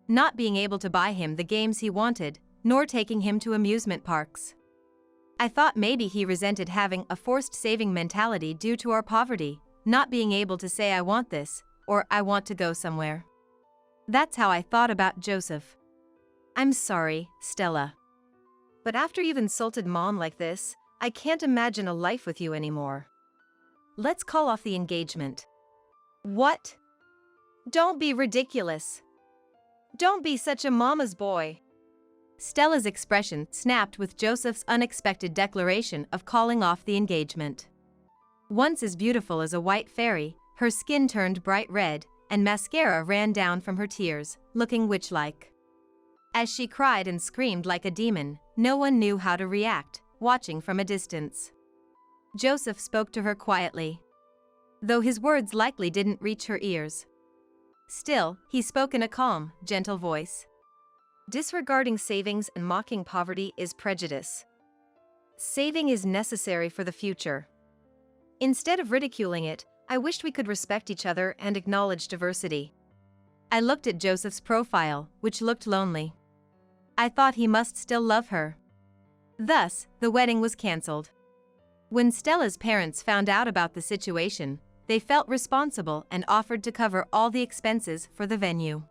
[SPEAKER 1] Not being able to buy him the games he wanted, nor taking him to amusement parks. I thought maybe he resented having a forced saving mentality due to our poverty, not being able to say I want this, or I want to go somewhere. That's how I thought about Joseph. I'm sorry, Stella.
[SPEAKER 2] But after you've insulted Mom like this, I can't imagine a life with you anymore.
[SPEAKER 1] Let's call off the engagement.
[SPEAKER 2] What? Don't be ridiculous. Don't be such a mama's boy.
[SPEAKER 1] Stella's expression snapped with Joseph's unexpected declaration of calling off the engagement. Once as beautiful as a white fairy, her skin turned bright red, and mascara ran down from her tears, looking witch-like. As she cried and screamed like a demon, no one knew how to react, watching from a distance. Joseph spoke to her quietly, though his words likely didn't reach her ears. Still, he spoke in a calm, gentle voice.
[SPEAKER 2] Disregarding savings and mocking poverty is prejudice. Saving is necessary for the future. Instead of ridiculing it, I wished we could respect each other and acknowledge diversity.
[SPEAKER 1] I looked at Joseph's profile, which looked lonely. I thought he must still love her. Thus, the wedding was cancelled. When Stella's parents found out about the situation, they felt responsible and offered to cover all the expenses for the venue.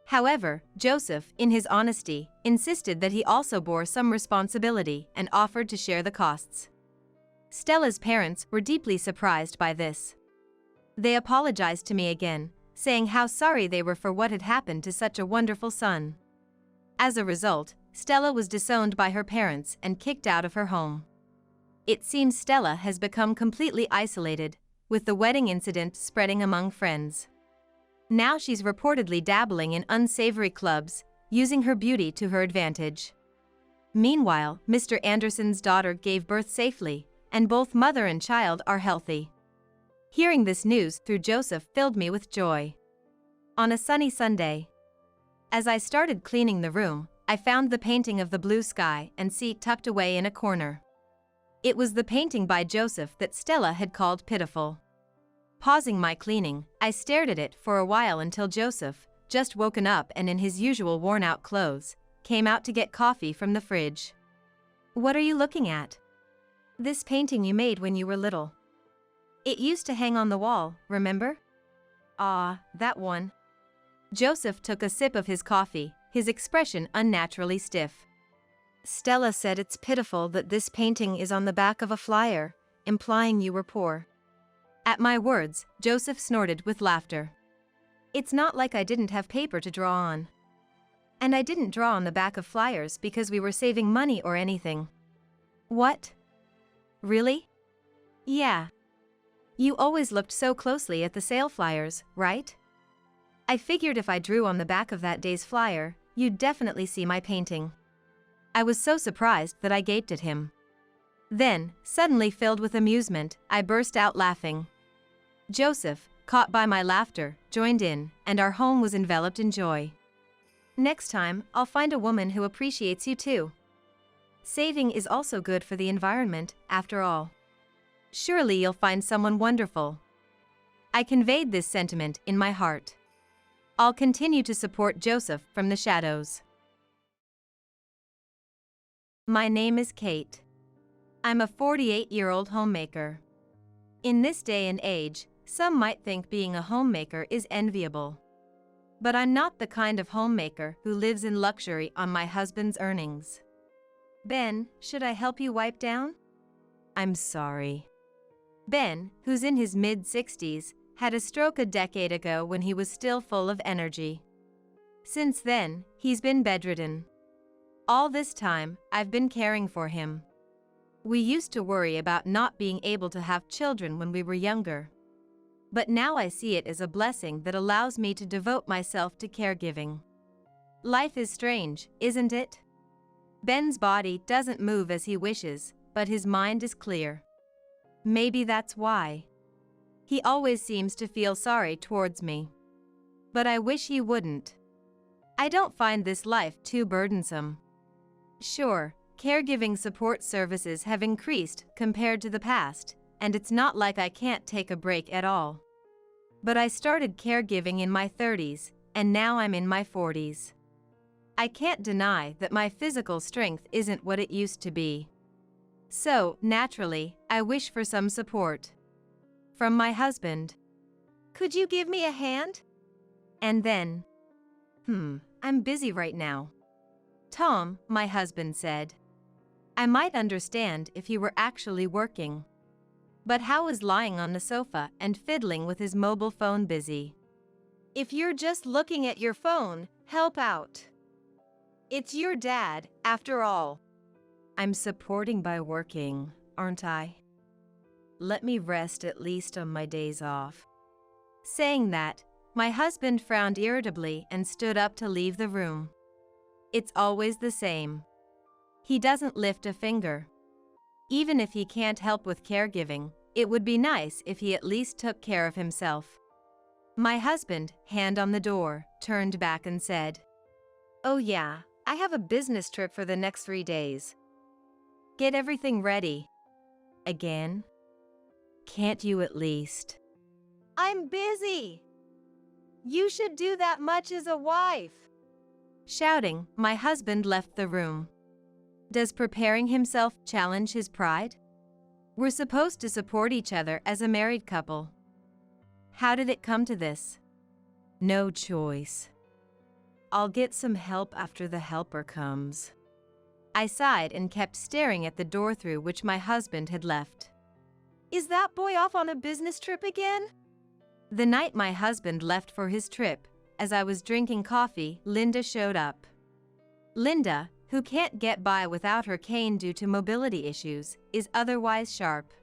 [SPEAKER 1] However, Joseph, in his honesty, insisted that he also bore some responsibility and offered to share the costs. Stella's parents were deeply surprised by this. They apologized to me again, saying how sorry they were for what had happened to such a wonderful son. As a result, Stella was disowned by her parents and kicked out of her home. It seems Stella has become completely isolated, with the wedding incident spreading among friends. Now she's reportedly dabbling in unsavory clubs, using her beauty to her advantage. Meanwhile, Mr. Anderson's daughter gave birth safely, and both mother and child are healthy. Hearing this news through Joseph filled me with joy. On a sunny Sunday, as I started cleaning the room, I found the painting of the blue sky and sea tucked away in a corner. It was the painting by Joseph that Stella had called pitiful. Pausing my cleaning, I stared at it for a while until Joseph, just woken up and in his usual worn-out clothes, came out to get coffee from the fridge. "What are you looking at?" "This painting you made when you were little. It used to hang on the wall, remember?" "Ah, that one." Joseph took a sip of his coffee, his expression unnaturally stiff.
[SPEAKER 2] "Stella said it's pitiful that this painting is on the back of a flyer, implying you were poor."
[SPEAKER 1] At my words, Joseph snorted with laughter. "It's not like I didn't have paper to draw on. And I didn't draw on the back of flyers because we were saving money or anything." "What? Really?" "Yeah. You always looked so closely at the sale flyers, right? I figured if I drew on the back of that day's flyer, you'd definitely see my painting." I was so surprised that I gaped at him. Then, suddenly filled with amusement, I burst out laughing. Joseph, caught by my laughter, joined in, and our home was enveloped in joy. "Next time, I'll find a woman who appreciates you too. Saving is also good for the environment, after all. Surely you'll find someone wonderful." I conveyed this sentiment in my heart. I'll continue to support Joseph from the shadows. My name is Kate. I'm a 48-year-old homemaker. In this day and age, some might think being a homemaker is enviable. But I'm not the kind of homemaker who lives in luxury on my husband's earnings. "Ben, should I help you wipe down?" "I'm sorry." Ben, who's in his mid-60s, had a stroke a decade ago when he was still full of energy. Since then, he's been bedridden. All this time, I've been caring for him. We used to worry about not being able to have children when we were younger. But now I see it as a blessing that allows me to devote myself to caregiving. Life is strange, isn't it? Ben's body doesn't move as he wishes, but his mind is clear. Maybe that's why. He always seems to feel sorry towards me. But I wish he wouldn't. I don't find this life too burdensome. Sure, caregiving support services have increased compared to the past, and it's not like I can't take a break at all. But I started caregiving in my 30s, and now I'm in my 40s. I can't deny that my physical strength isn't what it used to be. So, naturally, I wish for some support. From my husband. "Could you give me a hand?" And then, "I'm busy right now." "Tom," my husband said. "I might understand if you were actually working. But how is lying on the sofa and fiddling with his mobile phone busy?" "If you're just looking at your phone, help out."
[SPEAKER 2] It's your dad, after all.
[SPEAKER 1] I'm supporting by working, aren't I? Let me rest at least on my days off. Saying that, my husband frowned irritably and stood up to leave the room. It's always the same. He doesn't lift a finger. Even if he can't help with caregiving, it would be nice if he at least took care of himself. My husband, hand on the door, turned back and said,
[SPEAKER 2] "Oh yeah, I have a business trip for the next 3 days.
[SPEAKER 1] Get everything ready." Again? Can't you at least?
[SPEAKER 2] I'm busy. You should do that much as a wife.
[SPEAKER 1] Shouting, my husband left the room. Does preparing himself challenge his pride? We're supposed to support each other as a married couple. How did it come to this? No choice. I'll get some help after the helper comes. I sighed and kept staring at the door through which my husband had left.
[SPEAKER 2] Is that boy off on a business trip again?
[SPEAKER 1] The night my husband left for his trip, as I was drinking coffee, Linda showed up. Linda, who can't get by without her cane due to mobility issues, is otherwise sharp.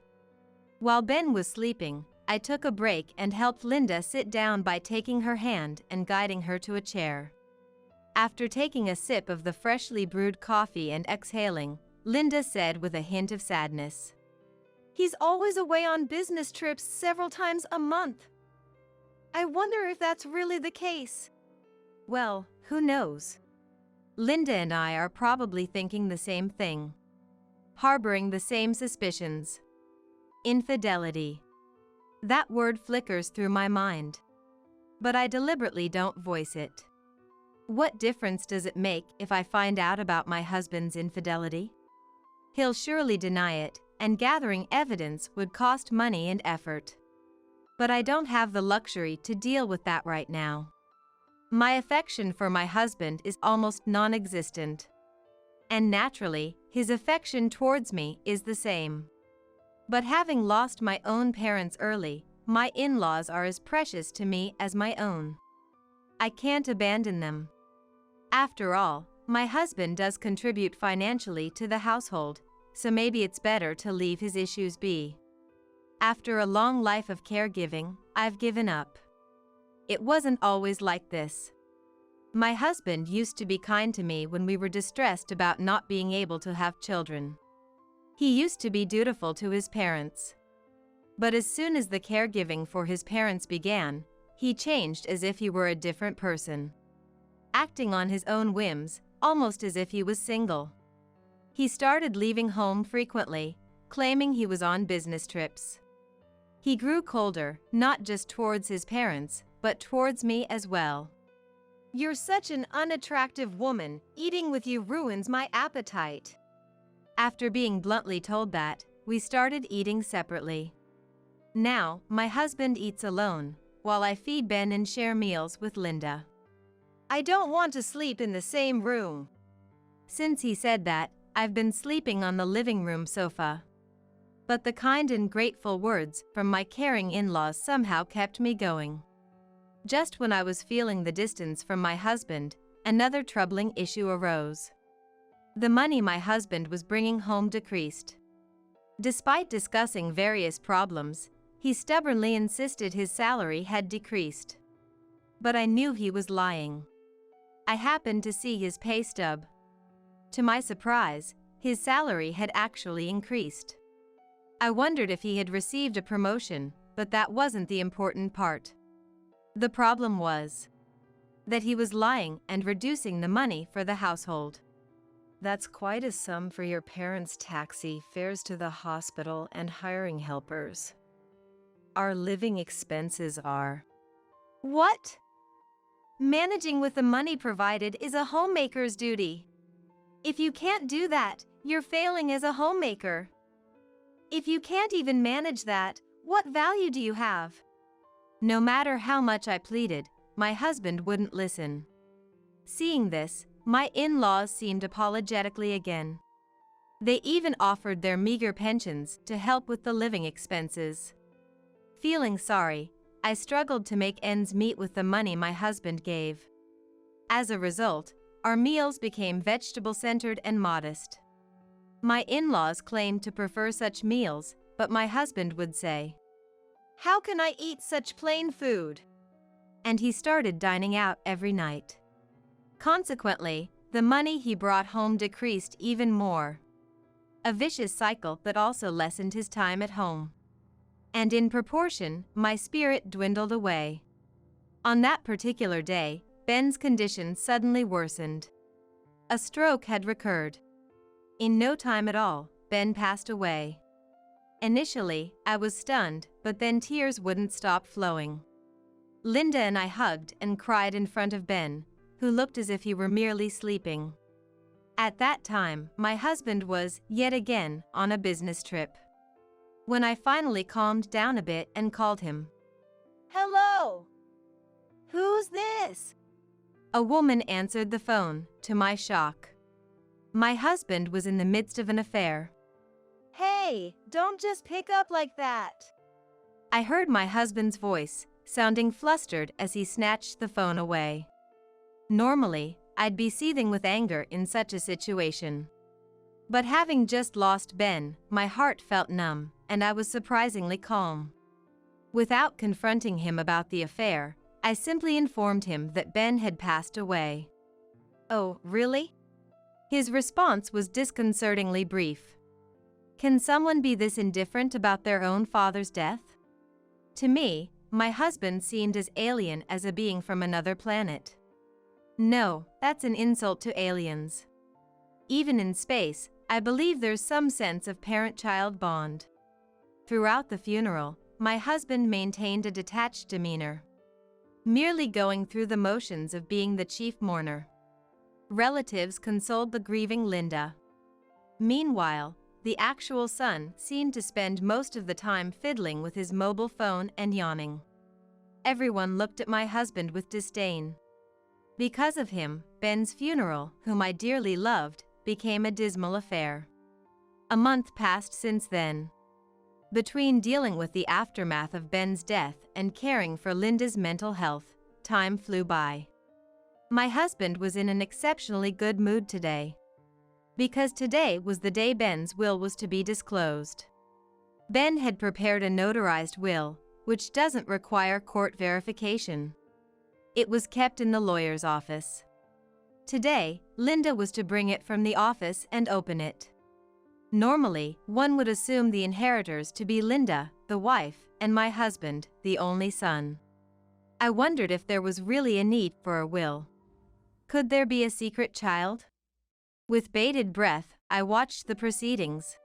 [SPEAKER 1] While Ben was sleeping, I took a break and helped Linda sit down by taking her hand and guiding her to a chair. After taking a sip of the freshly brewed coffee and exhaling, Linda said with a hint of sadness,
[SPEAKER 2] "He's always away on business trips several times a month. I wonder if that's really the case."
[SPEAKER 1] Well, who knows? Linda and I are probably thinking the same thing. Harboring the same suspicions. Infidelity. That word flickers through my mind. But I deliberately don't voice it. What difference does it make if I find out about my husband's infidelity? He'll surely deny it, and gathering evidence would cost money and effort. But I don't have the luxury to deal with that right now. My affection for my husband is almost non-existent. And naturally, his affection towards me is the same. But having lost my own parents early, my in-laws are as precious to me as my own. I can't abandon them. After all, my husband does contribute financially to the household, so maybe it's better to leave his issues be. After a long life of caregiving, I've given up. It wasn't always like this. My husband used to be kind to me when we were distressed about not being able to have children. He used to be dutiful to his parents. But as soon as the caregiving for his parents began, he changed as if he were a different person. Acting on his own whims, almost as if he was single. He started leaving home frequently, claiming he was on business trips. He grew colder, not just towards his parents, but towards me as well.
[SPEAKER 2] "You're such an unattractive woman. Eating with you ruins my appetite."
[SPEAKER 1] After being bluntly told that, we started eating separately. Now, my husband eats alone, while I feed Ben and share meals with Linda.
[SPEAKER 2] "I don't want to sleep in the same room."
[SPEAKER 1] Since he said that, I've been sleeping on the living room sofa. But the kind and grateful words from my caring in-laws somehow kept me going. Just when I was feeling the distance from my husband, another troubling issue arose. The money my husband was bringing home decreased. Despite discussing various problems, he stubbornly insisted his salary had decreased. But I knew he was lying. I happened to see his pay stub. To my surprise, his salary had actually increased. I wondered if he had received a promotion, but that wasn't the important part. The problem was that he was lying and reducing the money for the household.
[SPEAKER 2] "That's quite a sum for your parents' taxi, fares to the hospital, and hiring helpers. Our living expenses are..."
[SPEAKER 1] What? Managing with the money provided is a homemaker's duty. If you can't do that, you're failing as a homemaker. If you can't even manage that, what value do you have? No matter how much I pleaded, my husband wouldn't listen. Seeing this, my in-laws seemed apologetically again. They even offered their meager pensions to help with the living expenses. Feeling sorry, I struggled to make ends meet with the money my husband gave. As a result, our meals became vegetable-centered and modest. My in-laws claimed to prefer such meals, but my husband would say,
[SPEAKER 2] "How can I eat such plain food?"
[SPEAKER 1] And he started dining out every night. Consequently, the money he brought home decreased even more. A vicious cycle that also lessened his time at home. And in proportion, my spirit dwindled away. On that particular day, Ben's condition suddenly worsened. A stroke had recurred. In no time at all, Ben passed away. Initially, I was stunned, but then tears wouldn't stop flowing. Linda and I hugged and cried in front of Ben, who looked as if he were merely sleeping. At that time, my husband was, yet again, on a business trip. When I finally calmed down a bit and called him,
[SPEAKER 2] "Hello? Who's this?"
[SPEAKER 1] a woman answered the phone, to my shock. My husband was in the midst of an affair.
[SPEAKER 2] "Hey, don't just pick up like that."
[SPEAKER 1] I heard my husband's voice, sounding flustered as he snatched the phone away. Normally, I'd be seething with anger in such a situation. But having just lost Ben, my heart felt numb, and I was surprisingly calm. Without confronting him about the affair, I simply informed him that Ben had passed away.
[SPEAKER 2] "Oh, really?"
[SPEAKER 1] His response was disconcertingly brief. Can someone be this indifferent about their own father's death? To me, my husband seemed as alien as a being from another planet. No, that's an insult to aliens. Even in space, I believe there's some sense of parent-child bond. Throughout the funeral, my husband maintained a detached demeanor, merely going through the motions of being the chief mourner. Relatives consoled the grieving Linda. Meanwhile, the actual son seemed to spend most of the time fiddling with his mobile phone and yawning. Everyone looked at my husband with disdain. Because of him, Ben's funeral, whom I dearly loved, became a dismal affair. A month passed since then. Between dealing with the aftermath of Ben's death and caring for Linda's mental health, time flew by. My husband was in an exceptionally good mood today. Because today was the day Ben's will was to be disclosed. Ben had prepared a notarized will, which doesn't require court verification. It was kept in the lawyer's office. Today, Linda was to bring it from the office and open it. Normally, one would assume the inheritors to be Linda, the wife, and my husband, the only son. I wondered if there was really a need for a will. Could there be a secret child? With bated breath, I watched the proceedings,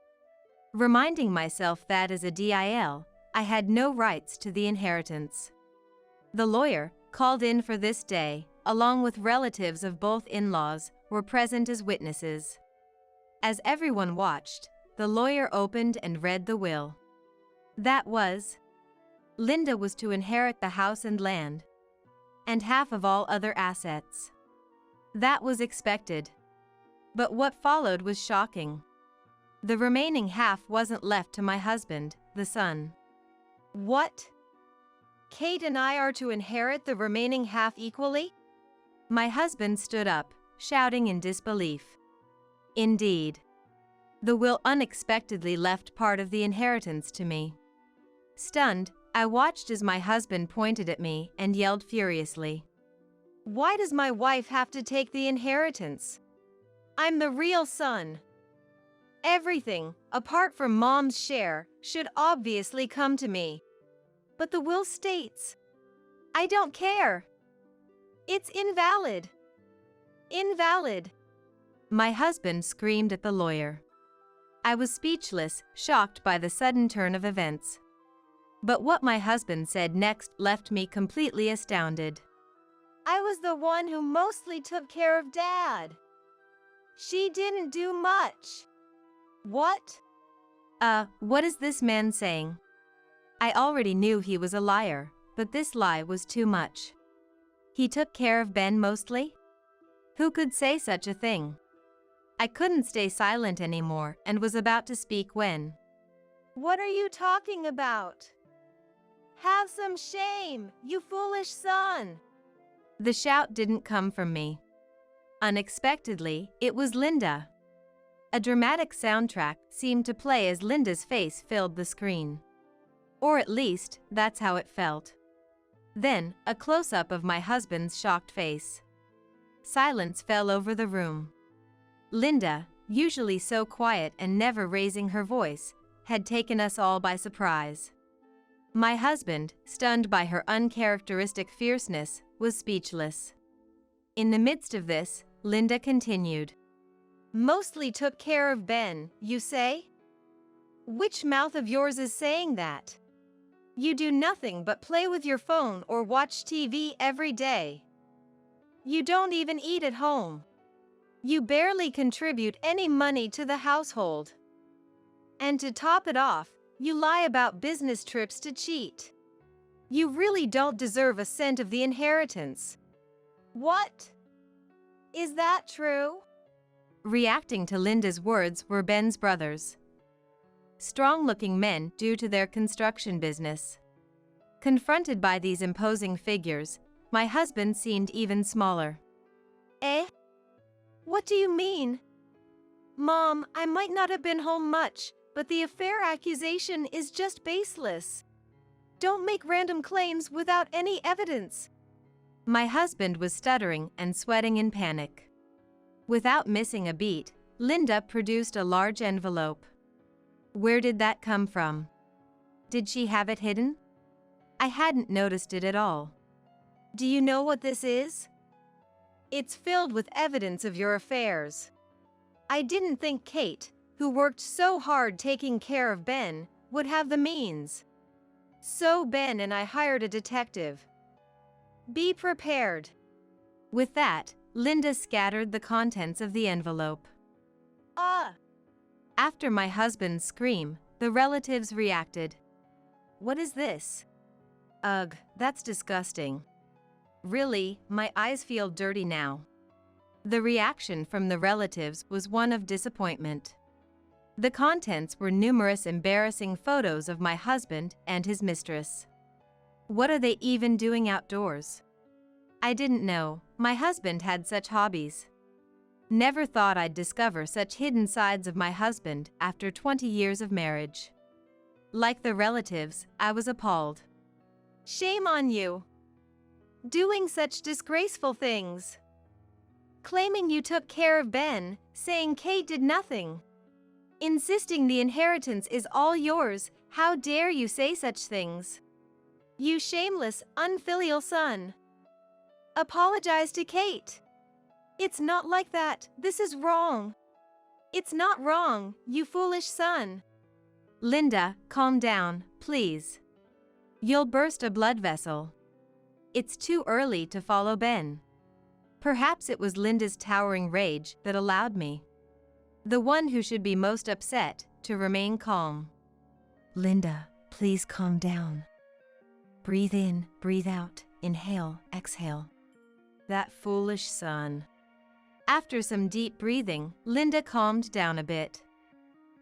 [SPEAKER 1] reminding myself that as a DIL, I had no rights to the inheritance. The lawyer, called in for this day, along with relatives of both in-laws, were present as witnesses. As everyone watched, the lawyer opened and read the will. That was, Linda was to inherit the house and land, and half of all other assets. That was expected. But what followed was shocking. The remaining half wasn't left to my husband, the son.
[SPEAKER 2] "What? Kate and I are to inherit the remaining half equally?"
[SPEAKER 1] My husband stood up, shouting in disbelief. Indeed. The will unexpectedly left part of the inheritance to me. Stunned, I watched as my husband pointed at me and yelled furiously.
[SPEAKER 2] "Why does my wife have to take the inheritance? I'm the real son. Everything, apart from Mom's share, should obviously come to me. But the will states, I don't care. It's invalid. Invalid."
[SPEAKER 1] My husband screamed at the lawyer. I was speechless, shocked by the sudden turn of events. But what my husband said next left me completely astounded.
[SPEAKER 2] "I was the one who mostly took care of Dad. She didn't do much." "What?"
[SPEAKER 1] What is this man saying? I already knew he was a liar, but this lie was too much. He took care of Ben mostly? Who could say such a thing? I couldn't stay silent anymore and was about to speak when.
[SPEAKER 2] "What are you talking about? Have some shame, you foolish son."
[SPEAKER 1] The shout didn't come from me. Unexpectedly, it was Linda. A dramatic soundtrack seemed to play as Linda's face filled the screen. Or at least, that's how it felt. Then, a close-up of my husband's shocked face. Silence fell over the room. Linda, usually so quiet and never raising her voice, had taken us all by surprise. My husband, stunned by her uncharacteristic fierceness, was speechless. In the midst of this, Linda continued.
[SPEAKER 2] Mostly took care of Ben, you say? Which mouth of yours is saying that? You do nothing but play with your phone or watch TV every day. You don't even eat at home. You barely contribute any money to the household. And to top it off, you lie about business trips to cheat. You really don't deserve a cent of the inheritance. What? Is that true?
[SPEAKER 1] Reacting to Linda's words were Ben's brothers. Strong-looking men due to their construction business. Confronted by these imposing figures, my husband seemed even smaller.
[SPEAKER 2] Eh? What do you mean? Mom, I might not have been home much, but the affair accusation is just baseless. Don't make random claims without any evidence.
[SPEAKER 1] My husband was stuttering and sweating in panic. Without missing a beat, Linda produced a large envelope. Where did that come from? Did she have it hidden? I hadn't noticed it at all.
[SPEAKER 2] Do you know what this is? It's filled with evidence of your affairs. I didn't think Kate, who worked so hard taking care of Ben, would have the means. So Ben and I hired a detective. Be prepared.
[SPEAKER 1] With that, Linda scattered the contents of the envelope.
[SPEAKER 2] Ah!
[SPEAKER 1] After my husband's scream, the relatives reacted. What is this? Ugh, that's disgusting. Really, my eyes feel dirty now. The reaction from the relatives was one of disappointment. The contents were numerous embarrassing photos of my husband and his mistress. What are they even doing outdoors? I didn't know my husband had such hobbies. Never thought I'd discover such hidden sides of my husband after 20 years of marriage. Like the relatives, I was appalled.
[SPEAKER 2] Shame on you. Doing such disgraceful things. Claiming you took care of Ben, saying Kate did nothing. Insisting the inheritance is all yours, how dare you say such things? You shameless, unfilial son. Apologize to Kate. It's not like that, this is wrong. It's not wrong, you foolish son.
[SPEAKER 1] Linda, calm down, please. You'll burst a blood vessel. It's too early to follow Ben. Perhaps it was Linda's towering rage that allowed me, the one who should be most upset, to remain calm. Linda, please calm down. Breathe in, breathe out, inhale, exhale. That foolish son. After some deep breathing, Linda calmed down a bit.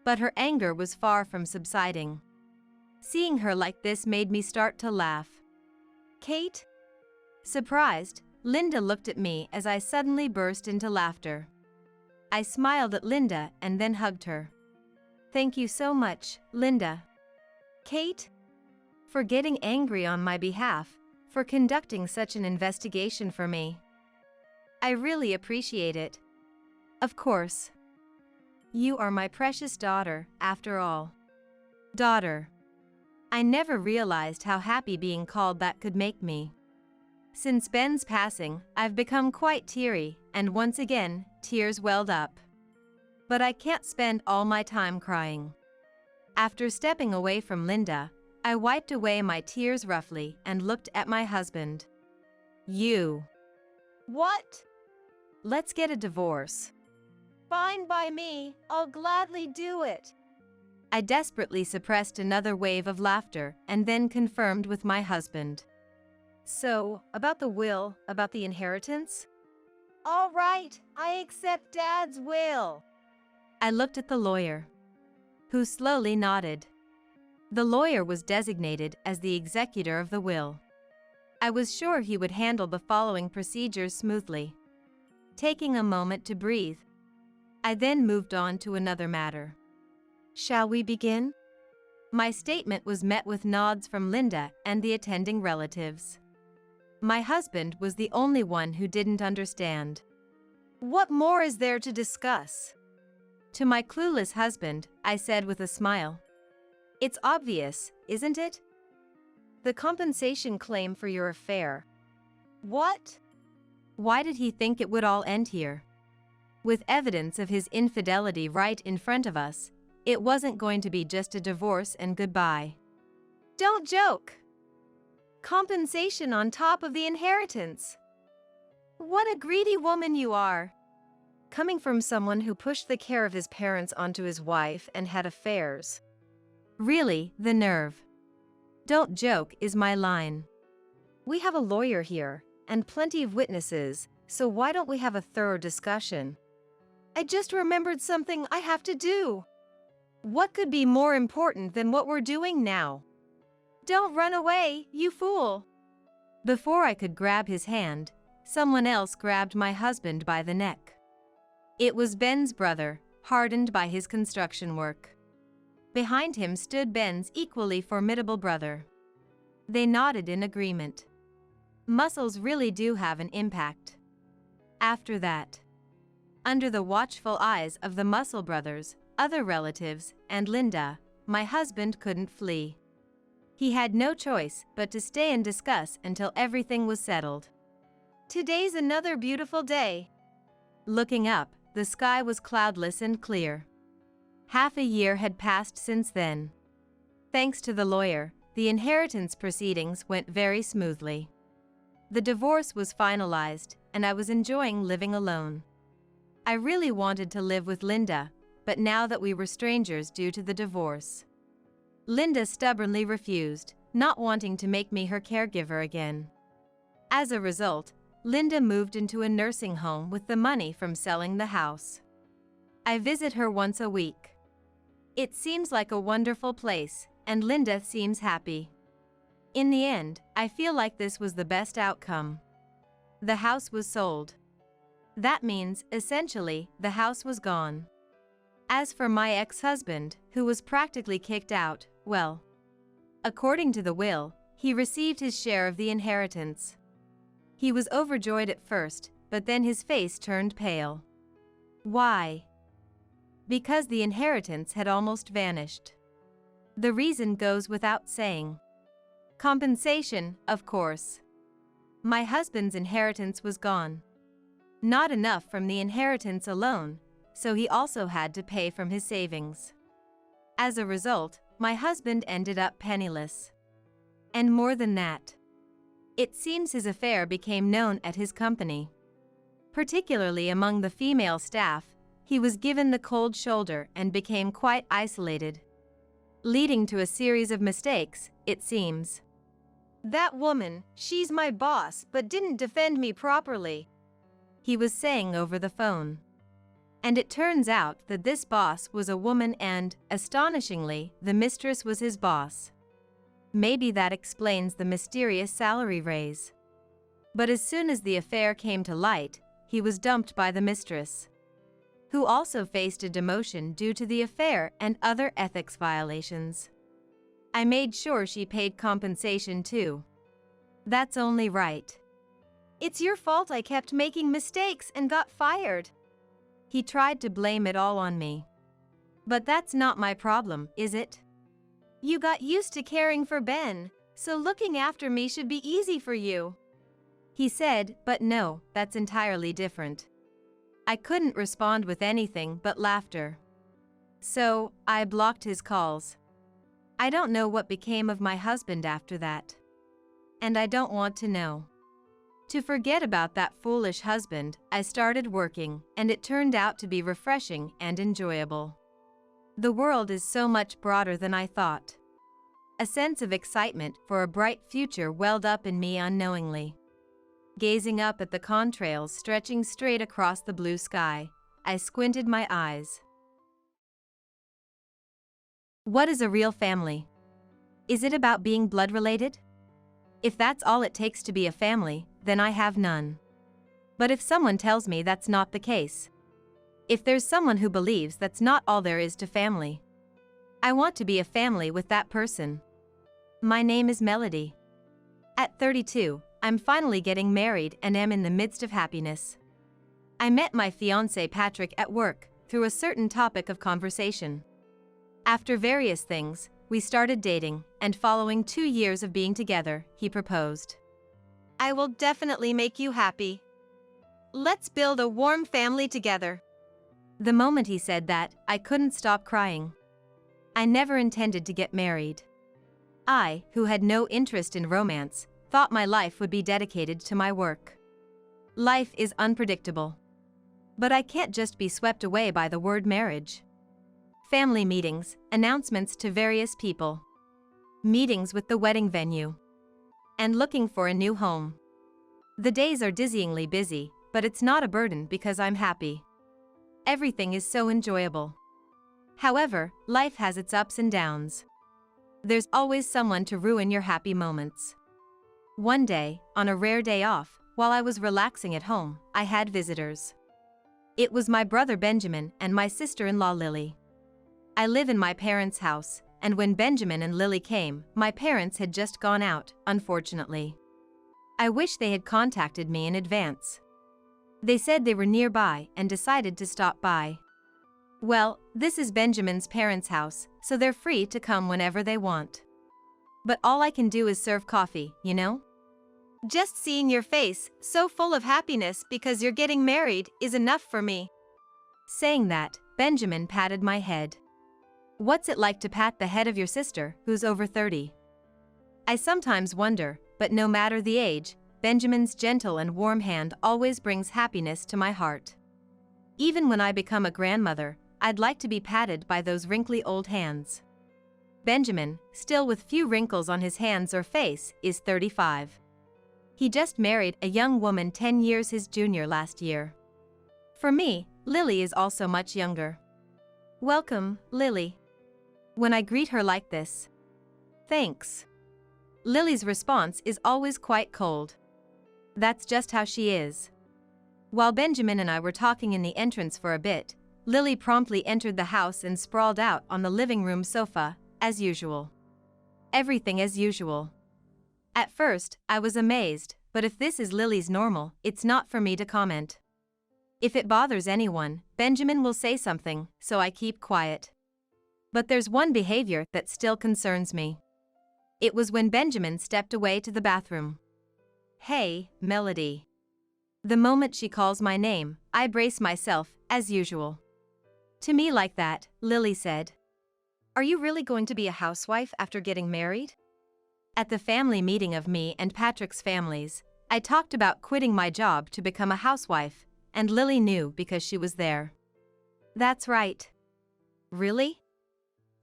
[SPEAKER 1] But her anger was far from subsiding. Seeing her like this made me start to laugh.
[SPEAKER 2] Kate?
[SPEAKER 1] Surprised, Linda looked at me as I suddenly burst into laughter. I smiled at Linda and then hugged her. Thank you so much, Linda.
[SPEAKER 2] Kate?
[SPEAKER 1] For getting angry on my behalf, for conducting such an investigation for me. I really appreciate it. Of course. You are my precious daughter, after all. Daughter. I never realized how happy being called that could make me. Since Ben's passing, I've become quite teary, and once again, tears welled up. But I can't spend all my time crying. After stepping away from Linda, I wiped away my tears roughly and looked at my husband. You.
[SPEAKER 2] What?
[SPEAKER 1] Let's get a divorce.
[SPEAKER 2] Fine by me, I'll gladly do it.
[SPEAKER 1] I desperately suppressed another wave of laughter and then confirmed with my husband.
[SPEAKER 2] So, about the will, about the inheritance? All right, I accept Dad's will.
[SPEAKER 1] I looked at the lawyer, who slowly nodded. The lawyer was designated as the executor of the will. I was sure he would handle the following procedures smoothly. taking a moment to breathe. I then moved on to another matter.
[SPEAKER 2] Shall we begin?
[SPEAKER 1] My statement was met with nods from Linda and the attending relatives. My husband was the only one who didn't understand.
[SPEAKER 2] What more is there to discuss?
[SPEAKER 1] To my clueless husband, I said with a smile. It's obvious, isn't it?
[SPEAKER 2] The compensation claim for your affair. What?
[SPEAKER 1] Why did he think it would all end here? With evidence of his infidelity right in front of us, it wasn't going to be just a divorce and goodbye.
[SPEAKER 2] Don't joke. Compensation on top of the inheritance. What a greedy woman you are. Coming from someone who pushed the care of his parents onto his wife and had affairs.
[SPEAKER 1] Really, the nerve. Don't joke is my line.
[SPEAKER 2] We have a lawyer here, and plenty of witnesses, so why don't we have a thorough discussion? I just remembered something I have to do. What could be more important than what we're doing now? Don't run away, you fool.
[SPEAKER 1] Before I could grab his hand, someone else grabbed my husband by the neck. It was Ben's brother, hardened by his construction work. Behind him stood Ben's equally formidable brother. They nodded in agreement. Muscles really do have an impact. After that, under the watchful eyes of the Muscle brothers, other relatives, and Linda, my husband couldn't flee. He had no choice but to stay and discuss until everything was settled.
[SPEAKER 2] Today's another beautiful day.
[SPEAKER 1] Looking up, the sky was cloudless and clear. Half a year had passed since then. Thanks to the lawyer, the inheritance proceedings went very smoothly. The divorce was finalized, and I was enjoying living alone. I really wanted to live with Linda, but now that we were strangers due to the divorce, Linda stubbornly refused, not wanting to make me her caregiver again. As a result, Linda moved into a nursing home with the money from selling the house. I visit her once a week. It seems like a wonderful place, and Linda seems happy. In the end, I feel like this was the best outcome. The house was sold. That means, essentially, the house was gone. As for my ex-husband, who was practically kicked out, well, according to the will, he received his share of the inheritance. He was overjoyed at first, but then his face turned pale. Why? Because the inheritance had almost vanished. The reason goes without saying. Compensation, of course. My husband's inheritance was gone. Not enough from the inheritance alone, so he also had to pay from his savings. As a result, my husband ended up penniless. And more than that, it seems his affair became known at his company. Particularly among the female staff, he was given the cold shoulder and became quite isolated, leading to a series of mistakes, it seems.
[SPEAKER 2] That woman, she's my boss, but didn't defend me properly,
[SPEAKER 1] he was saying over the phone. And it turns out that this boss was a woman and, astonishingly, the mistress was his boss. Maybe that explains the mysterious salary raise. But as soon as the affair came to light, he was dumped by the mistress, who also faced a demotion due to the affair and other ethics violations. I made sure she paid compensation too. That's only right.
[SPEAKER 2] It's your fault I kept making mistakes and got fired.
[SPEAKER 1] He tried to blame it all on me. But that's not my problem, is it?
[SPEAKER 2] You got used to caring for Ben, so looking after me should be easy for you,
[SPEAKER 1] he said, but no, that's entirely different. I couldn't respond with anything but laughter. So, I blocked his calls. I don't know what became of my husband after that. And I don't want to know. To forget about that foolish husband, I started working, and it turned out to be refreshing and enjoyable. The world is so much broader than I thought. A sense of excitement for a bright future welled up in me unknowingly. Gazing up at the contrails stretching straight across the blue sky, I squinted my eyes. What is a real family? Is it about being blood related? If that's all it takes to be a family, then I have none. But if someone tells me that's not the case, if there's someone who believes that's not all there is to family, I want to be a family with that person. My name is Melody. At 32, I'm finally getting married and am in the midst of happiness. I met my fiancé Patrick at work through a certain topic of conversation. After various things, we started dating, and following 2 years of being together, he proposed.
[SPEAKER 2] I will definitely make you happy. Let's build a warm family together.
[SPEAKER 1] The moment he said that, I couldn't stop crying. I never intended to get married. I, who had no interest in romance, thought my life would be dedicated to my work. Life is unpredictable. But I can't just be swept away by the word marriage. Family meetings, announcements to various people, meetings with the wedding venue, and looking for a new home. The days are dizzyingly busy, but it's not a burden because I'm happy. Everything is so enjoyable. However, life has its ups and downs. There's always someone to ruin your happy moments. One day, on a rare day off, while I was relaxing at home, I had visitors. It was my brother Benjamin and my sister-in-law Lily. I live in my parents' house, and when Benjamin and Lily came, my parents had just gone out, unfortunately. I wish they had contacted me in advance. They said they were nearby and decided to stop by. Well, this is Benjamin's parents' house, so they're free to come whenever they want. But all I can do is serve coffee, you know?
[SPEAKER 2] Just seeing your face, so full of happiness because you're getting married, is enough for me.
[SPEAKER 1] Saying that, Benjamin patted my head. What's it like to pat the head of your sister, who's over 30? I sometimes wonder, but no matter the age, Benjamin's gentle and warm hand always brings happiness to my heart. Even when I become a grandmother, I'd like to be patted by those wrinkly old hands. Benjamin, still with few wrinkles on his hands or face, is 35. He just married a young woman 10 years his junior last year. For me, Lily is also much younger. Welcome, Lily. When I greet her like this. Thanks. Lily's response is always quite cold. That's just how she is. While Benjamin and I were talking in the entrance for a bit, Lily promptly entered the house and sprawled out on the living room sofa, as usual. Everything as usual. At first, I was amazed, but if this is Lily's normal, it's not for me to comment. If it bothers anyone, Benjamin will say something, so I keep quiet. But there's one behavior that still concerns me. It was when Benjamin stepped away to the bathroom. Hey, Melody. The moment she calls my name, I brace myself, as usual. To me like that, Lily said.
[SPEAKER 2] Are you really going to be a housewife after getting married?
[SPEAKER 1] At the family meeting of me and Patrick's families, I talked about quitting my job to become a housewife, and Lily knew because she was there. That's right.
[SPEAKER 2] Really?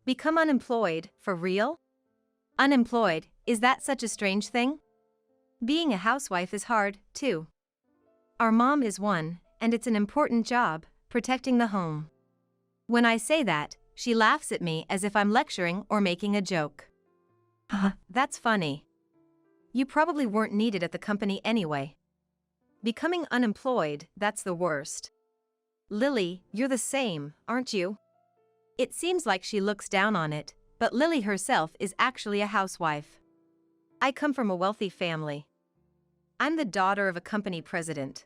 [SPEAKER 2] Become unemployed, for real?
[SPEAKER 1] Unemployed, is that such a strange thing? Being a housewife is hard, too. Our mom is one, and it's an important job, protecting the home. When I say that, she laughs at me as if I'm lecturing or making a joke. That's funny. You probably weren't needed at the company anyway.
[SPEAKER 2] Becoming unemployed, that's the worst. Lily, you're the same, aren't you?
[SPEAKER 1] It seems like she looks down on it, but Lily herself is actually a housewife.
[SPEAKER 2] I come from a wealthy family. I'm the daughter of a company president.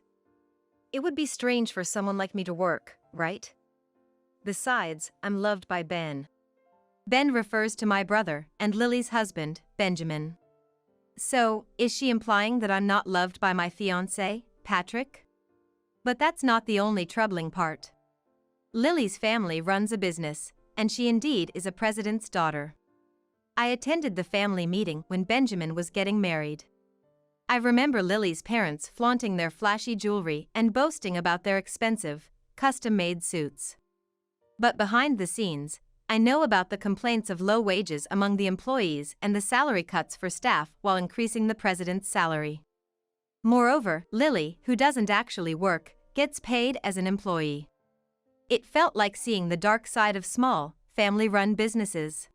[SPEAKER 2] It would be strange for someone like me to work, right? Besides, I'm loved by Ben.
[SPEAKER 1] Ben refers to my brother and Lily's husband, Benjamin. So, is she implying that I'm not loved by my fiancé, Patrick? But that's not the only troubling part. Lily's family runs a business, and she indeed is a president's daughter. I attended the family meeting when Benjamin was getting married. I remember Lily's parents flaunting their flashy jewelry and boasting about their expensive, custom-made suits. But behind the scenes, I know about the complaints of low wages among the employees and the salary cuts for staff while increasing the president's salary. Moreover, Lily, who doesn't actually work, gets paid as an employee. It felt like seeing the dark side of small, family-run businesses.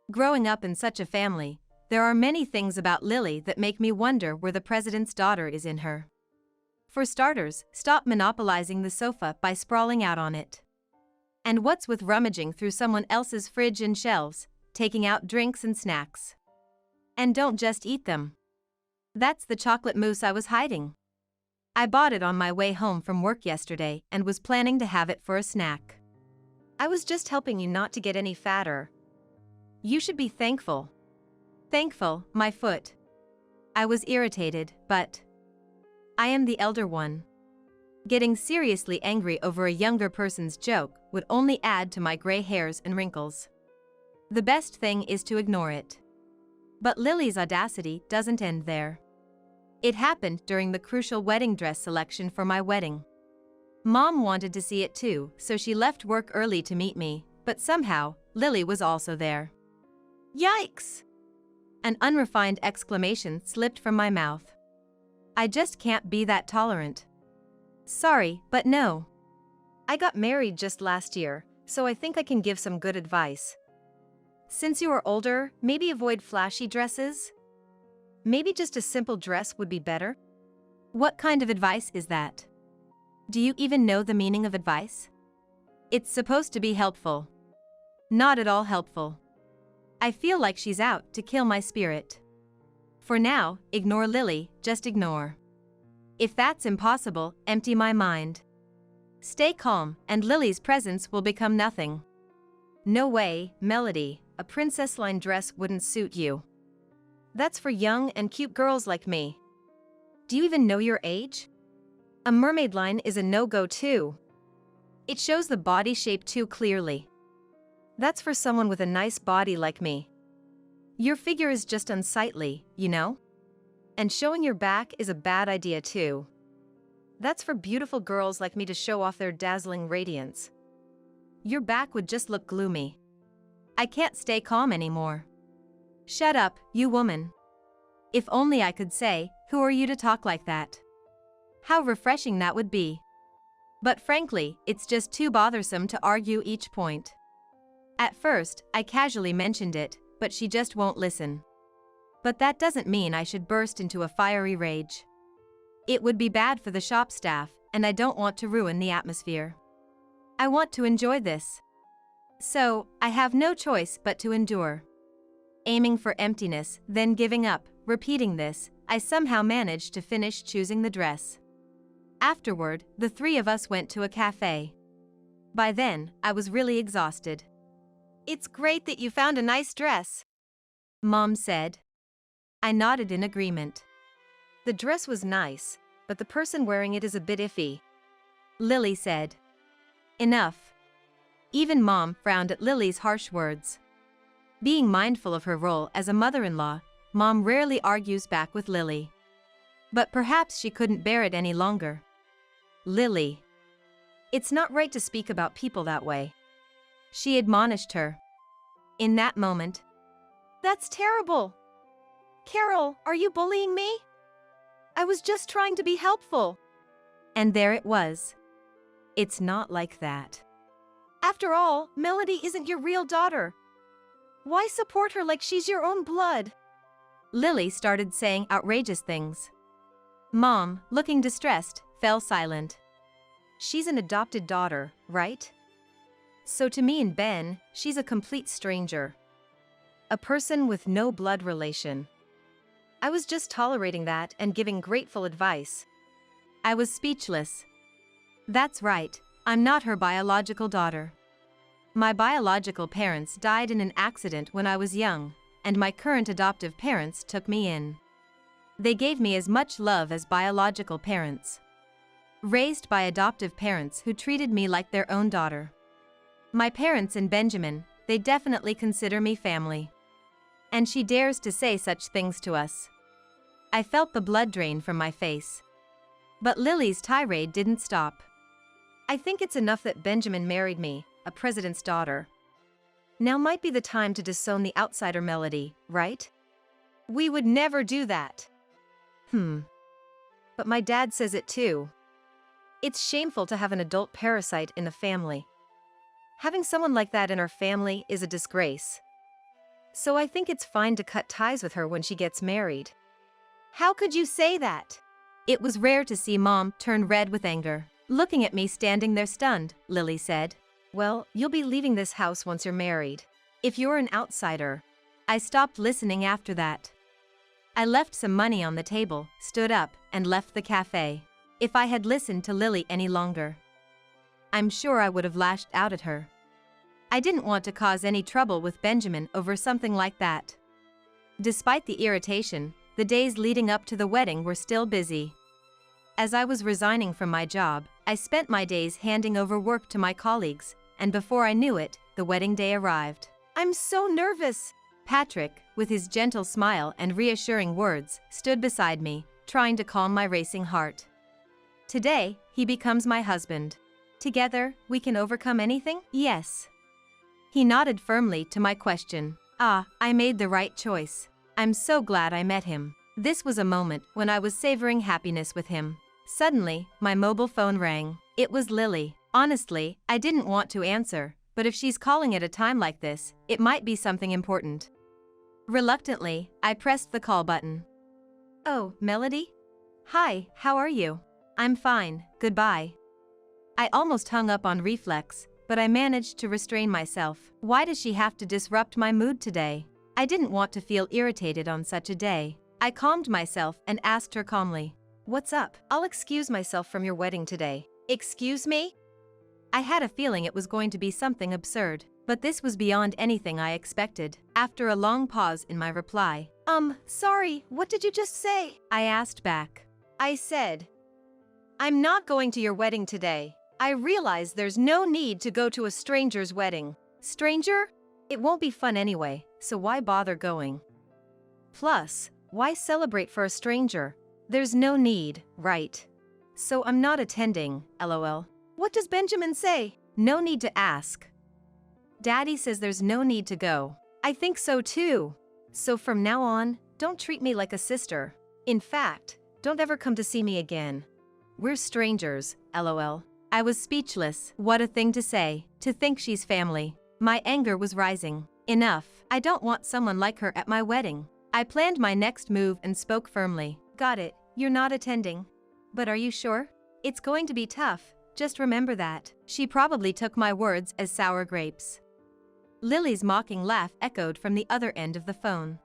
[SPEAKER 1] Growing up in such a family, there are many things about Lily that make me wonder where the president's daughter is in her. For starters, stop monopolizing the sofa by sprawling out on it. And what's with rummaging through someone else's fridge and shelves, taking out drinks and snacks? And don't just eat them. That's the chocolate mousse I was hiding. I bought it on my way home from work yesterday and was planning to have it for a snack.
[SPEAKER 2] I was just helping you not to get any fatter.
[SPEAKER 1] You should be thankful. Thankful, my foot. I was irritated, but I am the elder one. Getting seriously angry over a younger person's joke would only add to my gray hairs and wrinkles. The best thing is to ignore it. But Lily's audacity doesn't end there. It happened during the crucial wedding dress selection for my wedding. Mom wanted to see it too, so she left work early to meet me, but somehow, Lily was also there.
[SPEAKER 2] Yikes!
[SPEAKER 1] An unrefined exclamation slipped from my mouth. I just can't be that tolerant. Sorry, but no.
[SPEAKER 2] I got married just last year, so I think I can give some good advice. Since you are older, maybe avoid flashy dresses? Maybe just a simple dress would be better?
[SPEAKER 1] What kind of advice is that? Do you even know the meaning of advice? It's supposed to be helpful. Not at all helpful. I feel like she's out to kill my spirit. For now, ignore Lily, just ignore. If that's impossible, empty my mind. Stay calm, and Lily's presence will become nothing.
[SPEAKER 2] No way, Melody, a princess line dress wouldn't suit you. That's for young and cute girls like me. Do you even know your age? A mermaid line is a no-go too. It shows the body shape too clearly. That's for someone with a nice body like me. Your figure is just unsightly, you know? And showing your back is a bad idea too. That's for beautiful girls like me to show off their dazzling radiance. Your back would just look gloomy.
[SPEAKER 1] I can't stay calm anymore. Shut up, you woman. If only I could say, who are you to talk like that? How refreshing that would be. But frankly, it's just too bothersome to argue each point. At first, I casually mentioned it, but she just won't listen. But that doesn't mean I should burst into a fiery rage. It would be bad for the shop staff, and I don't want to ruin the atmosphere. I want to enjoy this. So, I have no choice but to endure. Aiming for emptiness, then giving up, repeating this, I somehow managed to finish choosing the dress. Afterward, the three of us went to a cafe. By then, I was really exhausted.
[SPEAKER 2] It's great that you found a nice dress,
[SPEAKER 1] Mom said. I nodded in agreement.
[SPEAKER 2] The dress was nice, but the person wearing it is a bit iffy,
[SPEAKER 1] Lily said. Enough. Even Mom frowned at Lily's harsh words. Being mindful of her role as a mother-in-law, Mom rarely argues back with Lily. But perhaps she couldn't bear it any longer. Lily.
[SPEAKER 2] It's not right to speak about people that way,
[SPEAKER 1] she admonished her. In that moment,
[SPEAKER 2] that's terrible. Carol, are you bullying me? I was just trying to be helpful.
[SPEAKER 1] And there it was. It's not like that.
[SPEAKER 2] After all, Melody isn't your real daughter. Why support her like she's your own blood?
[SPEAKER 1] Lily started saying outrageous things. Mom, looking distressed, fell silent.
[SPEAKER 2] She's an adopted daughter, right? So to me and Ben, she's a complete stranger. A person with no blood relation. I was just tolerating that and giving grateful advice.
[SPEAKER 1] I was speechless. That's right, I'm not her biological daughter. My biological parents died in an accident when I was young, and my current adoptive parents took me in. They gave me as much love as biological parents. Raised by adoptive parents who treated me like their own daughter. My parents and Benjamin, they definitely consider me family. And she dares to say such things to us. I felt the blood drain from my face. But Lily's tirade didn't stop.
[SPEAKER 2] I think it's enough that Benjamin married me, a president's daughter. Now might be the time to disown the outsider Melody, right? We would never do that. But my dad says it too. It's shameful to have an adult parasite in the family. Having someone like that in our family is a disgrace. So I think it's fine to cut ties with her when she gets married. How could you say that?
[SPEAKER 1] It was rare to see Mom turn red with anger. Looking at me standing there stunned, Lily said,
[SPEAKER 2] "Well, you'll be leaving this house once you're married. If you're an outsider."
[SPEAKER 1] I stopped listening after that. I left some money on the table, stood up, and left the cafe. If I had listened to Lily any longer, I'm sure I would have lashed out at her. I didn't want to cause any trouble with Benjamin over something like that. Despite the irritation, the days leading up to the wedding were still busy. As I was resigning from my job, I spent my days handing over work to my colleagues, and before I knew it, the wedding day arrived.
[SPEAKER 2] "I'm so nervous."
[SPEAKER 1] Patrick, with his gentle smile and reassuring words, stood beside me, trying to calm my racing heart. Today, he becomes my husband. Together, we can overcome anything? Yes. He nodded firmly to my question. I made the right choice. I'm so glad I met him. This was a moment when I was savoring happiness with him. Suddenly, my mobile phone rang. It was Lily. Honestly, I didn't want to answer, but if she's calling at a time like this, it might be something important. Reluctantly, I pressed the call button. "Oh, Melody? Hi, how are you?" "I'm fine, goodbye." I almost hung up on reflex, but I managed to restrain myself. Why does she have to disrupt my mood today? I didn't want to feel irritated on such a day. I calmed myself and asked her calmly, "What's up?"
[SPEAKER 2] "I'll excuse myself from your wedding today." "Excuse me?"
[SPEAKER 1] I had a feeling it was going to be something absurd, but this was beyond anything I expected. After a long pause in my reply,
[SPEAKER 2] Sorry, what did you just say?"
[SPEAKER 1] I asked back.
[SPEAKER 2] "I said, I'm not going to your wedding today. I realize there's no need to go to a stranger's wedding."
[SPEAKER 1] "Stranger? It won't be fun anyway, so why bother going? Plus, why celebrate for a stranger? There's no need, right? So I'm not attending, lol.
[SPEAKER 2] "What does Benjamin say?"
[SPEAKER 1] No need to ask. Daddy says there's no need to go. I think so too. So from now on, don't treat me like a sister. In fact, don't ever come to see me again. We're strangers, lol. I was speechless. What a thing to say, to think she's family. My anger was rising. Enough. I don't want someone like her at my wedding. I planned my next move and spoke firmly. "Got it, you're not attending. But are you sure? It's going to be tough, just remember that." She probably took my words as sour grapes. Lily's mocking laugh echoed from the other end of the phone.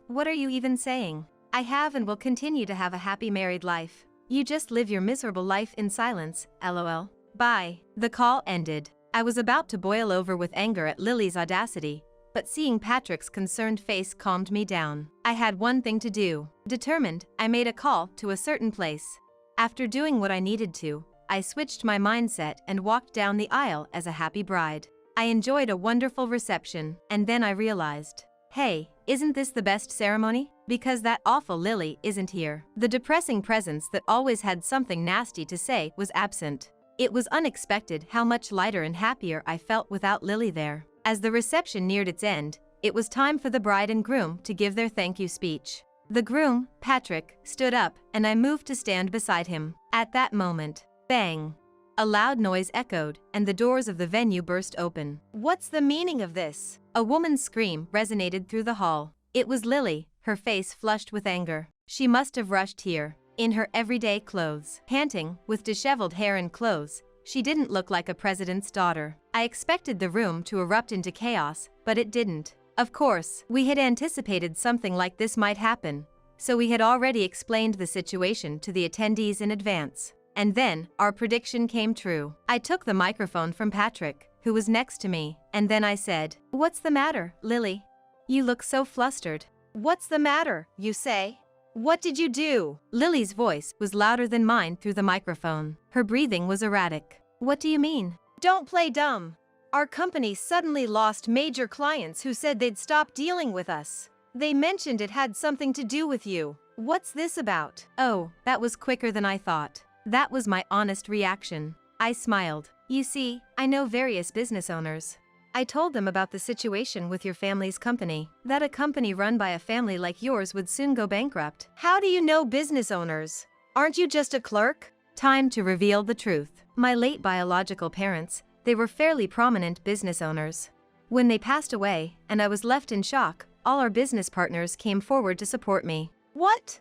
[SPEAKER 1] What are you even saying? I have and will continue to have a happy married life. You just live your miserable life in silence, lol. Bye. The call ended. I was about to boil over with anger at Lily's audacity, but seeing Patrick's concerned face calmed me down. I had one thing to do. Determined, I made a call to a certain place. After doing what I needed to, I switched my mindset and walked down the aisle as a happy bride. I enjoyed a wonderful reception, and then I realized, hey, isn't this the best ceremony? Because that awful Lily isn't here. The depressing presence that always had something nasty to say was absent. It was unexpected how much lighter and happier I felt without Lily there. As the reception neared its end, it was time for the bride and groom to give their thank you speech. The groom, Patrick, stood up, and I moved to stand beside him. At that moment, bang! A loud noise echoed, and the doors of the venue burst open.
[SPEAKER 2] "What's the meaning of this?"
[SPEAKER 1] A woman's scream resonated through the hall. It was Lily, her face flushed with anger. She must have rushed here, in her everyday clothes. Panting, with disheveled hair and clothes, she didn't look like a president's daughter. I expected the room to erupt into chaos, but it didn't. Of course, we had anticipated something like this might happen, so we had already explained the situation to the attendees in advance. And then, our prediction came true. I took the microphone from Patrick, who was next to me, and then I said, "What's the matter, Lily? You look so flustered."
[SPEAKER 2] "What's the matter, you say? What did you do?"
[SPEAKER 1] Lily's voice was louder than mine through the microphone. Her breathing was erratic. "What do you mean?"
[SPEAKER 2] "Don't play dumb. Our company suddenly lost major clients who said they'd stop dealing with us. They mentioned it had something to do with you. What's this about?"
[SPEAKER 1] Oh, that was quicker than I thought. That was my honest reaction. I smiled. "You see, I know various business owners. I told them about the situation with your family's company, that a company run by a family like yours would soon go bankrupt."
[SPEAKER 2] "How do you know business owners? Aren't you just a clerk?"
[SPEAKER 1] Time to reveal the truth. My late biological parents, they were fairly prominent business owners. When they passed away, and I was left in shock, all our business partners came forward to support me.
[SPEAKER 2] "What?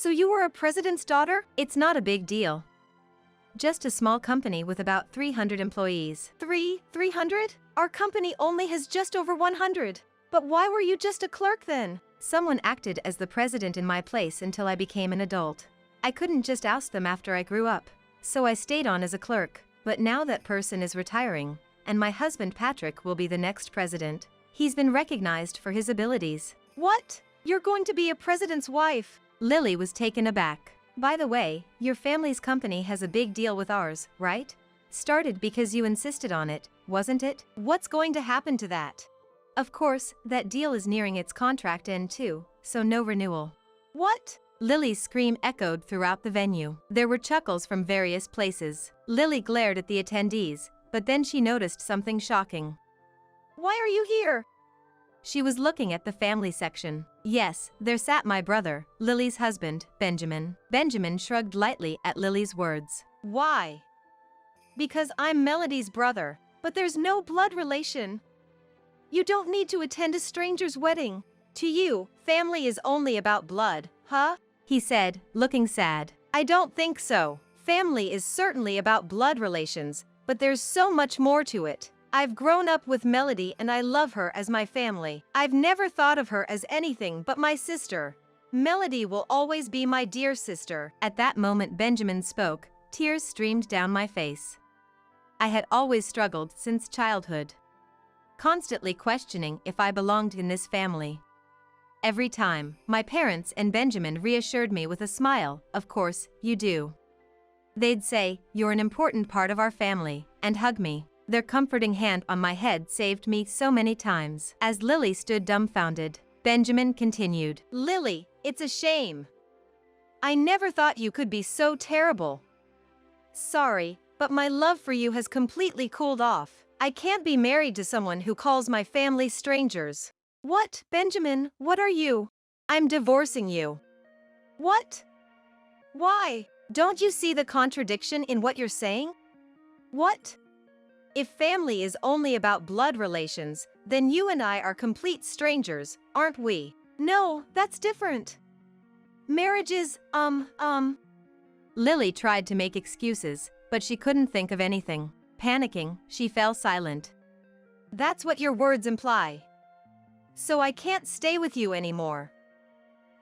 [SPEAKER 2] So you were a president's daughter?
[SPEAKER 1] It's not a big deal. Just a small company with about 300 employees.
[SPEAKER 2] 300? Our company only has just over 100. But why were you just a clerk then?
[SPEAKER 1] Someone acted as the president in my place until I became an adult. I couldn't just oust them after I grew up, so I stayed on as a clerk. But now that person is retiring, and my husband Patrick will be the next president. He's been recognized for his abilities.
[SPEAKER 2] What? You're going to be a president's wife?
[SPEAKER 1] Lily was taken aback. By the way, your family's company has a big deal with ours, right? Started because you insisted on it, wasn't it?
[SPEAKER 2] What's going to happen to that?
[SPEAKER 1] Of course, that deal is nearing its contract end too, so no renewal.
[SPEAKER 2] What?
[SPEAKER 1] Lily's scream echoed throughout the venue. There were chuckles from various places. Lily glared at the attendees, but then she noticed something shocking.
[SPEAKER 2] Why are you here?
[SPEAKER 1] She was looking at the family section. Yes, there sat my brother, Lily's husband, Benjamin. Benjamin shrugged lightly at Lily's words.
[SPEAKER 2] Why? Because I'm Melody's brother, but there's no blood relation. You don't need to attend a stranger's wedding. To you, family is only about blood, huh?
[SPEAKER 1] He said, looking sad.
[SPEAKER 2] I don't think so. Family is certainly about blood relations, but there's so much more to it. I've grown up with Melody and I love her as my family. I've never thought of her as anything but my sister. Melody will always be my dear sister.
[SPEAKER 1] At that moment Benjamin spoke, tears streamed down my face. I had always struggled since childhood, constantly questioning if I belonged in this family. Every time, my parents and Benjamin reassured me with a smile, of course, you do. They'd say, you're an important part of our family, and hug me. Their comforting hand on my head saved me so many times. As Lily stood dumbfounded, Benjamin continued.
[SPEAKER 2] Lily, it's a shame. I never thought you could be so terrible. Sorry, but my love for you has completely cooled off. I can't be married to someone who calls my family strangers. What, Benjamin, what are you? I'm divorcing you. What? Why? Don't you see the contradiction in what you're saying? What? If family is only about blood relations, then you and I are complete strangers, aren't we? No, that's different. Marriage is,
[SPEAKER 1] Lily tried to make excuses, but she couldn't think of anything. Panicking, she fell silent.
[SPEAKER 2] That's what your words imply. So I can't stay with you anymore.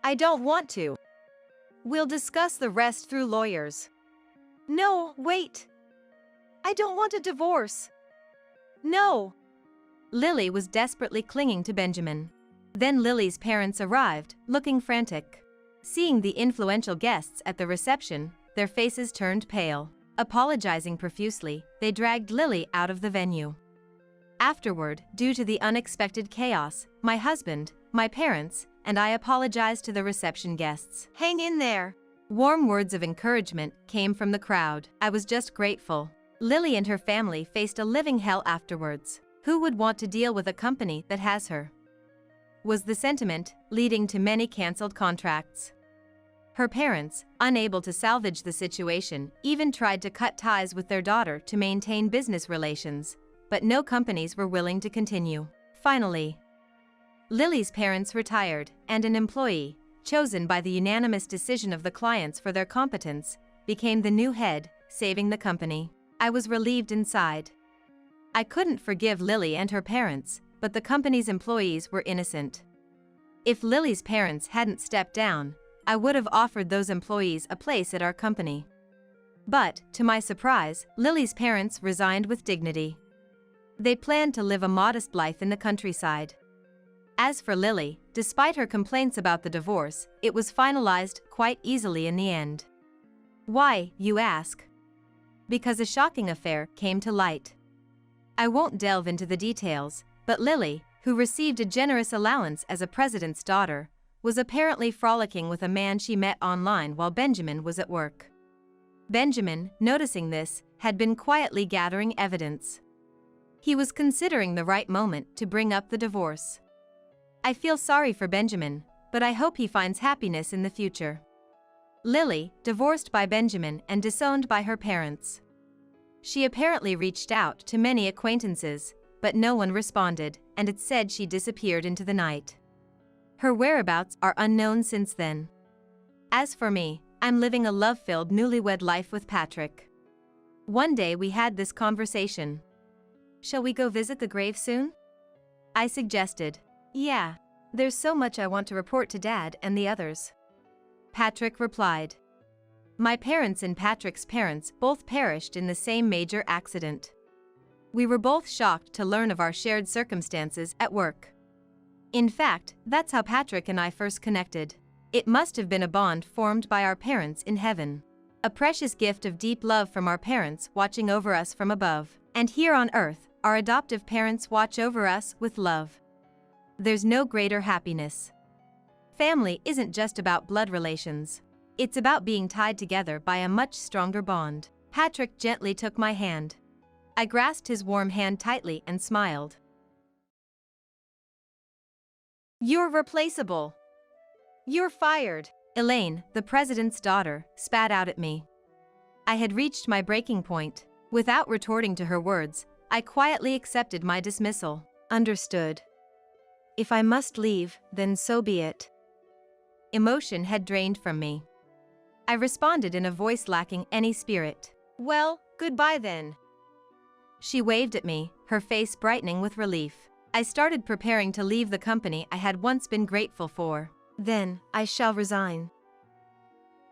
[SPEAKER 2] I don't want to. We'll discuss the rest through lawyers. No, wait. I don't want a divorce. No.
[SPEAKER 1] Lily was desperately clinging to Benjamin. Then Lily's parents arrived, looking frantic. Seeing the influential guests at the reception, their faces turned pale. Apologizing profusely, they dragged Lily out of the venue. Afterward, due to the unexpected chaos, my husband, my parents, and I apologized to the reception guests.
[SPEAKER 2] Hang in there.
[SPEAKER 1] Warm words of encouragement came from the crowd. I was just grateful. Lily and her family faced a living hell afterwards. Who would want to deal with a company that has her? Was the sentiment, leading to many canceled contracts. Her parents, unable to salvage the situation, even tried to cut ties with their daughter to maintain business relations, but no companies were willing to continue. Finally, Lily's parents retired, and an employee, chosen by the unanimous decision of the clients for their competence, became the new head, saving the company. I was relieved inside. I couldn't forgive Lily and her parents, but the company's employees were innocent. If Lily's parents hadn't stepped down, I would have offered those employees a place at our company. But, to my surprise, Lily's parents resigned with dignity. They planned to live a modest life in the countryside. As for Lily, despite her complaints about the divorce, it was finalized quite easily in the end. Why, you ask? Because a shocking affair came to light. I won't delve into the details, but Lily, who received a generous allowance as a president's daughter, was apparently frolicking with a man she met online while Benjamin was at work. Benjamin, noticing this, had been quietly gathering evidence. He was considering the right moment to bring up the divorce. I feel sorry for Benjamin, but I hope he finds happiness in the future. Lily, divorced by Benjamin and disowned by her parents. She apparently reached out to many acquaintances, but no one responded, and it said she disappeared into the night. Her whereabouts are unknown since then. As for me, I'm living a love-filled newlywed life with Patrick. One day we had this conversation. Shall we go visit the grave soon? I suggested. Yeah. There's so much I want to report to Dad and the others. Patrick replied. My parents and Patrick's parents both perished in the same major accident. We were both shocked to learn of our shared circumstances at work. In fact, that's how Patrick and I first connected. It must have been a bond formed by our parents in heaven. A precious gift of deep love from our parents watching over us from above. And here on earth, our adoptive parents watch over us with love. There's no greater happiness. Family isn't just about blood relations. It's about being tied together by a much stronger bond. Patrick gently took my hand. I grasped his warm hand tightly and smiled.
[SPEAKER 2] You're replaceable. You're fired.
[SPEAKER 1] Elaine, the president's daughter, spat out at me. I had reached my breaking point. Without retorting to her words, I quietly accepted my dismissal.
[SPEAKER 2] Understood. If I must leave, then so be it.
[SPEAKER 1] Emotion had drained from me. I responded in a voice lacking any spirit.
[SPEAKER 2] Well, goodbye then.
[SPEAKER 1] She waved at me, her face brightening with relief. I started preparing to leave the company I had once been grateful for.
[SPEAKER 2] Then, I shall resign.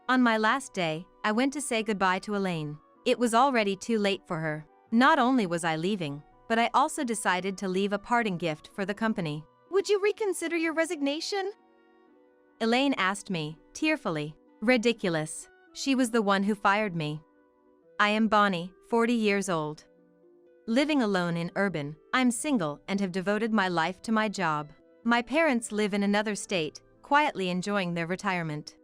[SPEAKER 1] On my last day, I went to say goodbye to Elaine. It was already too late for her. Not only was I leaving, but I also decided to leave a parting gift for the company.
[SPEAKER 2] Would you reconsider your resignation?
[SPEAKER 1] Elaine asked me, tearfully. Ridiculous. She was the one who fired me. I am Bonnie, 40 years old. Living alone in urban, I'm single and have devoted my life to my job. My parents live in another state, quietly enjoying their retirement.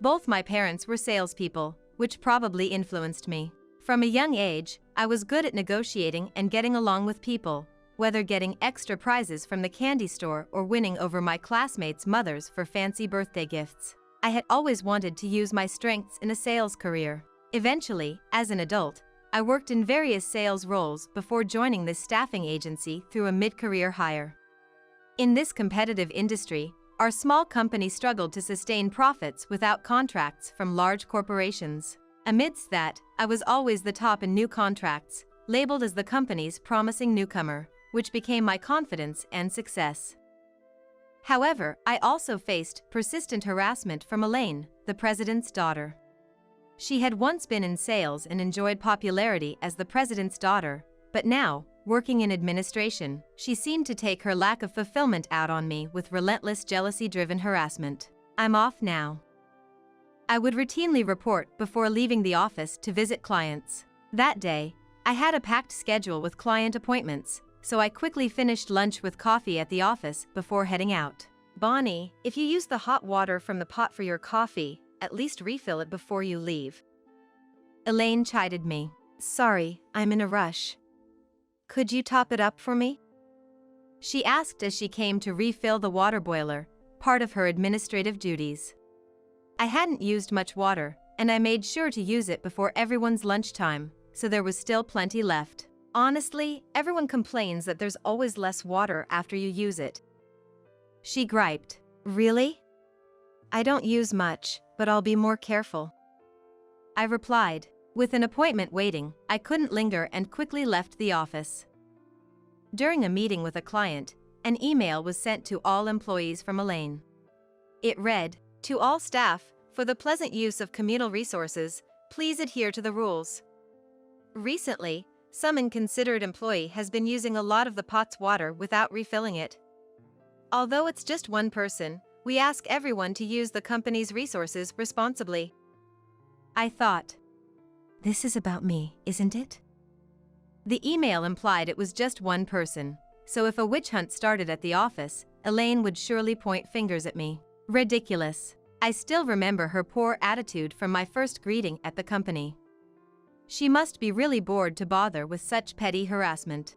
[SPEAKER 1] Both my parents were salespeople, which probably influenced me. From a young age, I was good at negotiating and getting along with people, whether getting extra prizes from the candy store or winning over my classmates' mothers for fancy birthday gifts. I had always wanted to use my strengths in a sales career. Eventually, as an adult, I worked in various sales roles before joining this staffing agency through a mid-career hire. In this competitive industry, our small company struggled to sustain profits without contracts from large corporations. Amidst that, I was always the top in new contracts, labeled as the company's promising newcomer, which became my confidence and success. However, I also faced persistent harassment from Elaine, the president's daughter. She had once been in sales and enjoyed popularity as the president's daughter, but now, working in administration, she seemed to take her lack of fulfillment out on me with relentless jealousy-driven harassment. I'm off now. I would routinely report before leaving the office to visit clients. That day, I had a packed schedule with client appointments, so I quickly finished lunch with coffee at the office before heading out.
[SPEAKER 2] Bonnie, if you use the hot water from the pot for your coffee, at least refill it before you leave.
[SPEAKER 1] Elaine chided me.
[SPEAKER 2] Sorry, I'm in a rush. Could you top it up for me?
[SPEAKER 1] She asked as she came to refill the water boiler, part of her administrative duties. I hadn't used much water, and I made sure to use it before everyone's lunchtime, so there was still plenty left.
[SPEAKER 2] Honestly, everyone complains that there's always less water after you use it.
[SPEAKER 1] She griped.
[SPEAKER 2] Really? I don't use much, but I'll be more careful.
[SPEAKER 1] I replied. With an appointment waiting, I couldn't linger and quickly left the office. During a meeting with a client, an email was sent to all employees from Elaine. It read,
[SPEAKER 2] "To all staff, for the pleasant use of communal resources, please adhere to the rules. Recently, some inconsiderate employee has been using a lot of the pot's water without refilling it. Although it's just one person, we ask everyone to use the company's resources responsibly."
[SPEAKER 1] I thought, this is about me, isn't it? The email implied it was just one person, so if a witch hunt started at the office, Elaine would surely point fingers at me. Ridiculous. I still remember her poor attitude from my first greeting at the company. She must be really bored to bother with such petty harassment.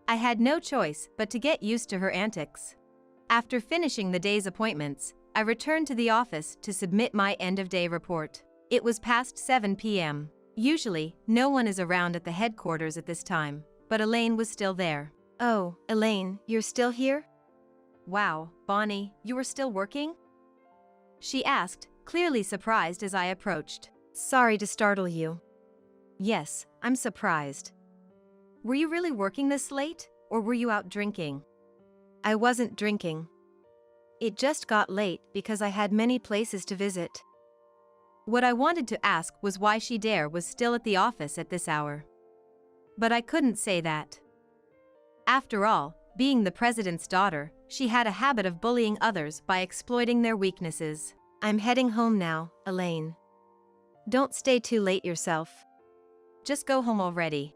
[SPEAKER 1] I had no choice but to get used to her antics. After finishing the day's appointments, I returned to the office to submit my end-of-day report. It was past 7 p.m. Usually, no one is around at the headquarters at this time, but Elaine was still there.
[SPEAKER 2] Oh, Elaine, you're still here?
[SPEAKER 1] Wow, Bonnie, you are still working? She asked, clearly surprised as I approached.
[SPEAKER 2] Sorry to startle you.
[SPEAKER 1] Yes, I'm surprised. Were you really working this late, or were you out drinking?
[SPEAKER 2] I wasn't drinking. It just got late because I had many places to visit.
[SPEAKER 1] What I wanted to ask was why she was still at the office at this hour. But I couldn't say that. After all, being the president's daughter, she had a habit of bullying others by exploiting their weaknesses.
[SPEAKER 2] I'm heading home now, Elaine. Don't stay too late yourself.
[SPEAKER 1] Just go home already.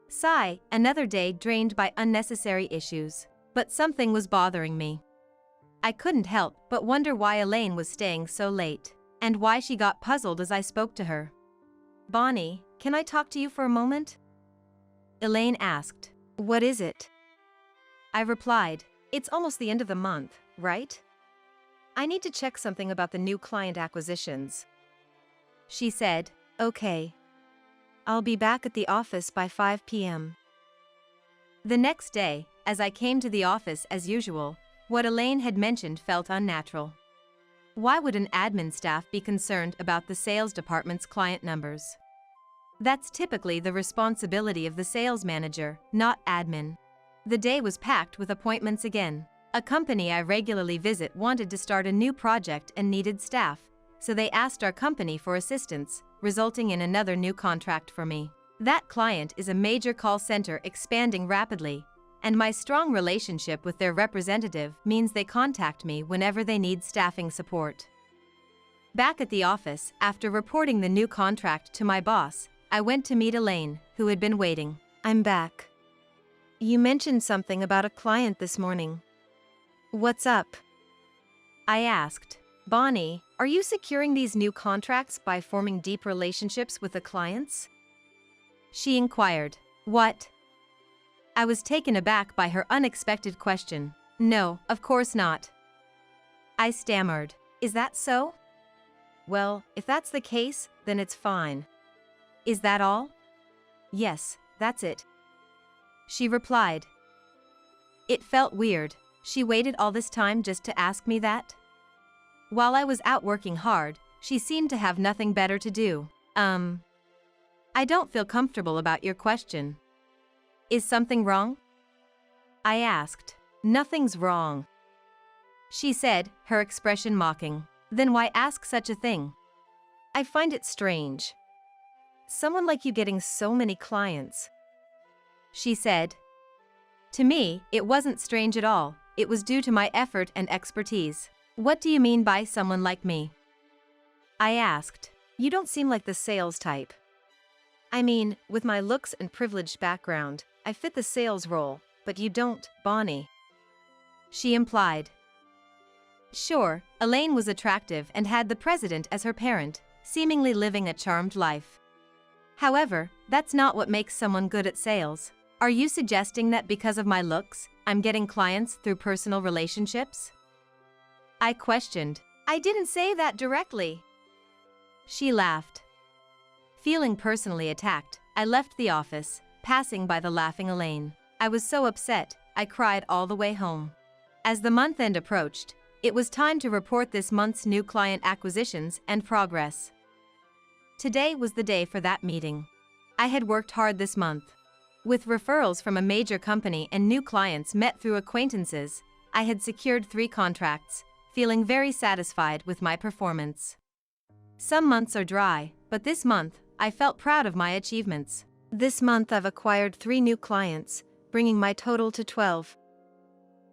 [SPEAKER 1] Sigh, another day drained by unnecessary issues. But something was bothering me. I couldn't help but wonder why Elaine was staying so late, and why she got puzzled as I spoke to her.
[SPEAKER 2] Bonnie, can I talk to you for a moment?
[SPEAKER 1] Elaine asked.
[SPEAKER 2] What is it?
[SPEAKER 1] I replied.
[SPEAKER 2] It's almost the end of the month, right? I need to check something about the new client acquisitions.
[SPEAKER 1] She said.
[SPEAKER 2] Okay. I'll be back at the office by 5 p.m.
[SPEAKER 1] The next day, as I came to the office as usual, what Elaine had mentioned felt unnatural. Why would an admin staff be concerned about the sales department's client numbers? That's typically the responsibility of the sales manager, not admin. The day was packed with appointments again. A company I regularly visit wanted to start a new project and needed staff, so they asked our company for assistance, resulting in another new contract for me. That client is a major call center expanding rapidly, and my strong relationship with their representative means they contact me whenever they need staffing support. Back at the office, after reporting the new contract to my boss, I went to meet Elaine, who had been waiting.
[SPEAKER 2] I'm back. You mentioned something about a client this morning. What's up?
[SPEAKER 1] I asked.
[SPEAKER 2] Bonnie, are you securing these new contracts by forming deep relationships with the clients?
[SPEAKER 1] She inquired. What? I was taken aback by her unexpected question. No, of course not. I stammered. Is that so?
[SPEAKER 2] Well, if that's the case, then it's fine.
[SPEAKER 1] Is that all?
[SPEAKER 2] Yes, that's it.
[SPEAKER 1] She replied. It felt weird. She waited all this time just to ask me that? While I was out working hard, she seemed to have nothing better to do. I don't feel comfortable about your question. Is something wrong? I asked.
[SPEAKER 2] Nothing's wrong.
[SPEAKER 1] She said, her expression mocking. Then why ask such a thing?
[SPEAKER 2] I find it strange. Someone like you getting so many clients.
[SPEAKER 1] She said. To me, it wasn't strange at all. It was due to my effort and expertise. What do you mean by someone like me? I asked.
[SPEAKER 2] You don't seem like the sales type. I mean, with my looks and privileged background, I fit the sales role, but you don't, Bonnie.
[SPEAKER 1] She implied. Sure, Elaine was attractive and had the president as her parent, seemingly living a charmed life. However, that's not what makes someone good at sales. Are you suggesting that because of my looks, I'm getting clients through personal relationships? I questioned.
[SPEAKER 2] I didn't say that directly.
[SPEAKER 1] She laughed. Feeling personally attacked, I left the office, passing by the laughing Elaine. I was so upset, I cried all the way home. As the month end approached, it was time to report this month's new client acquisitions and progress. Today was the day for that meeting. I had worked hard this month. With referrals from a major company and new clients met through acquaintances, I had secured 3 contracts, feeling very satisfied with my performance. Some months are dry, but this month, I felt proud of my achievements.
[SPEAKER 2] This month I've acquired 3 new clients, bringing my total to 12.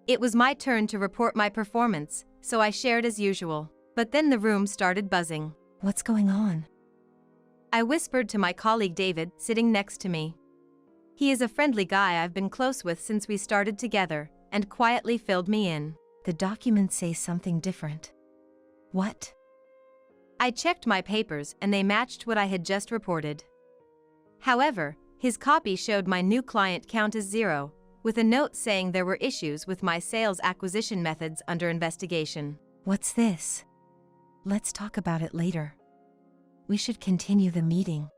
[SPEAKER 1] It was my turn to report my performance, so I shared as usual. But then the room started buzzing.
[SPEAKER 2] What's going on?
[SPEAKER 1] I whispered to my colleague David, sitting next to me. He is a friendly guy I've been close with since we started together, and quietly filled me in.
[SPEAKER 2] The documents say something different. What?
[SPEAKER 1] I checked my papers and they matched what I had just reported. However, his copy showed my new client count as 0, with a note saying there were issues with my sales acquisition methods under investigation.
[SPEAKER 2] What's this? Let's talk about it later. We should continue the meeting.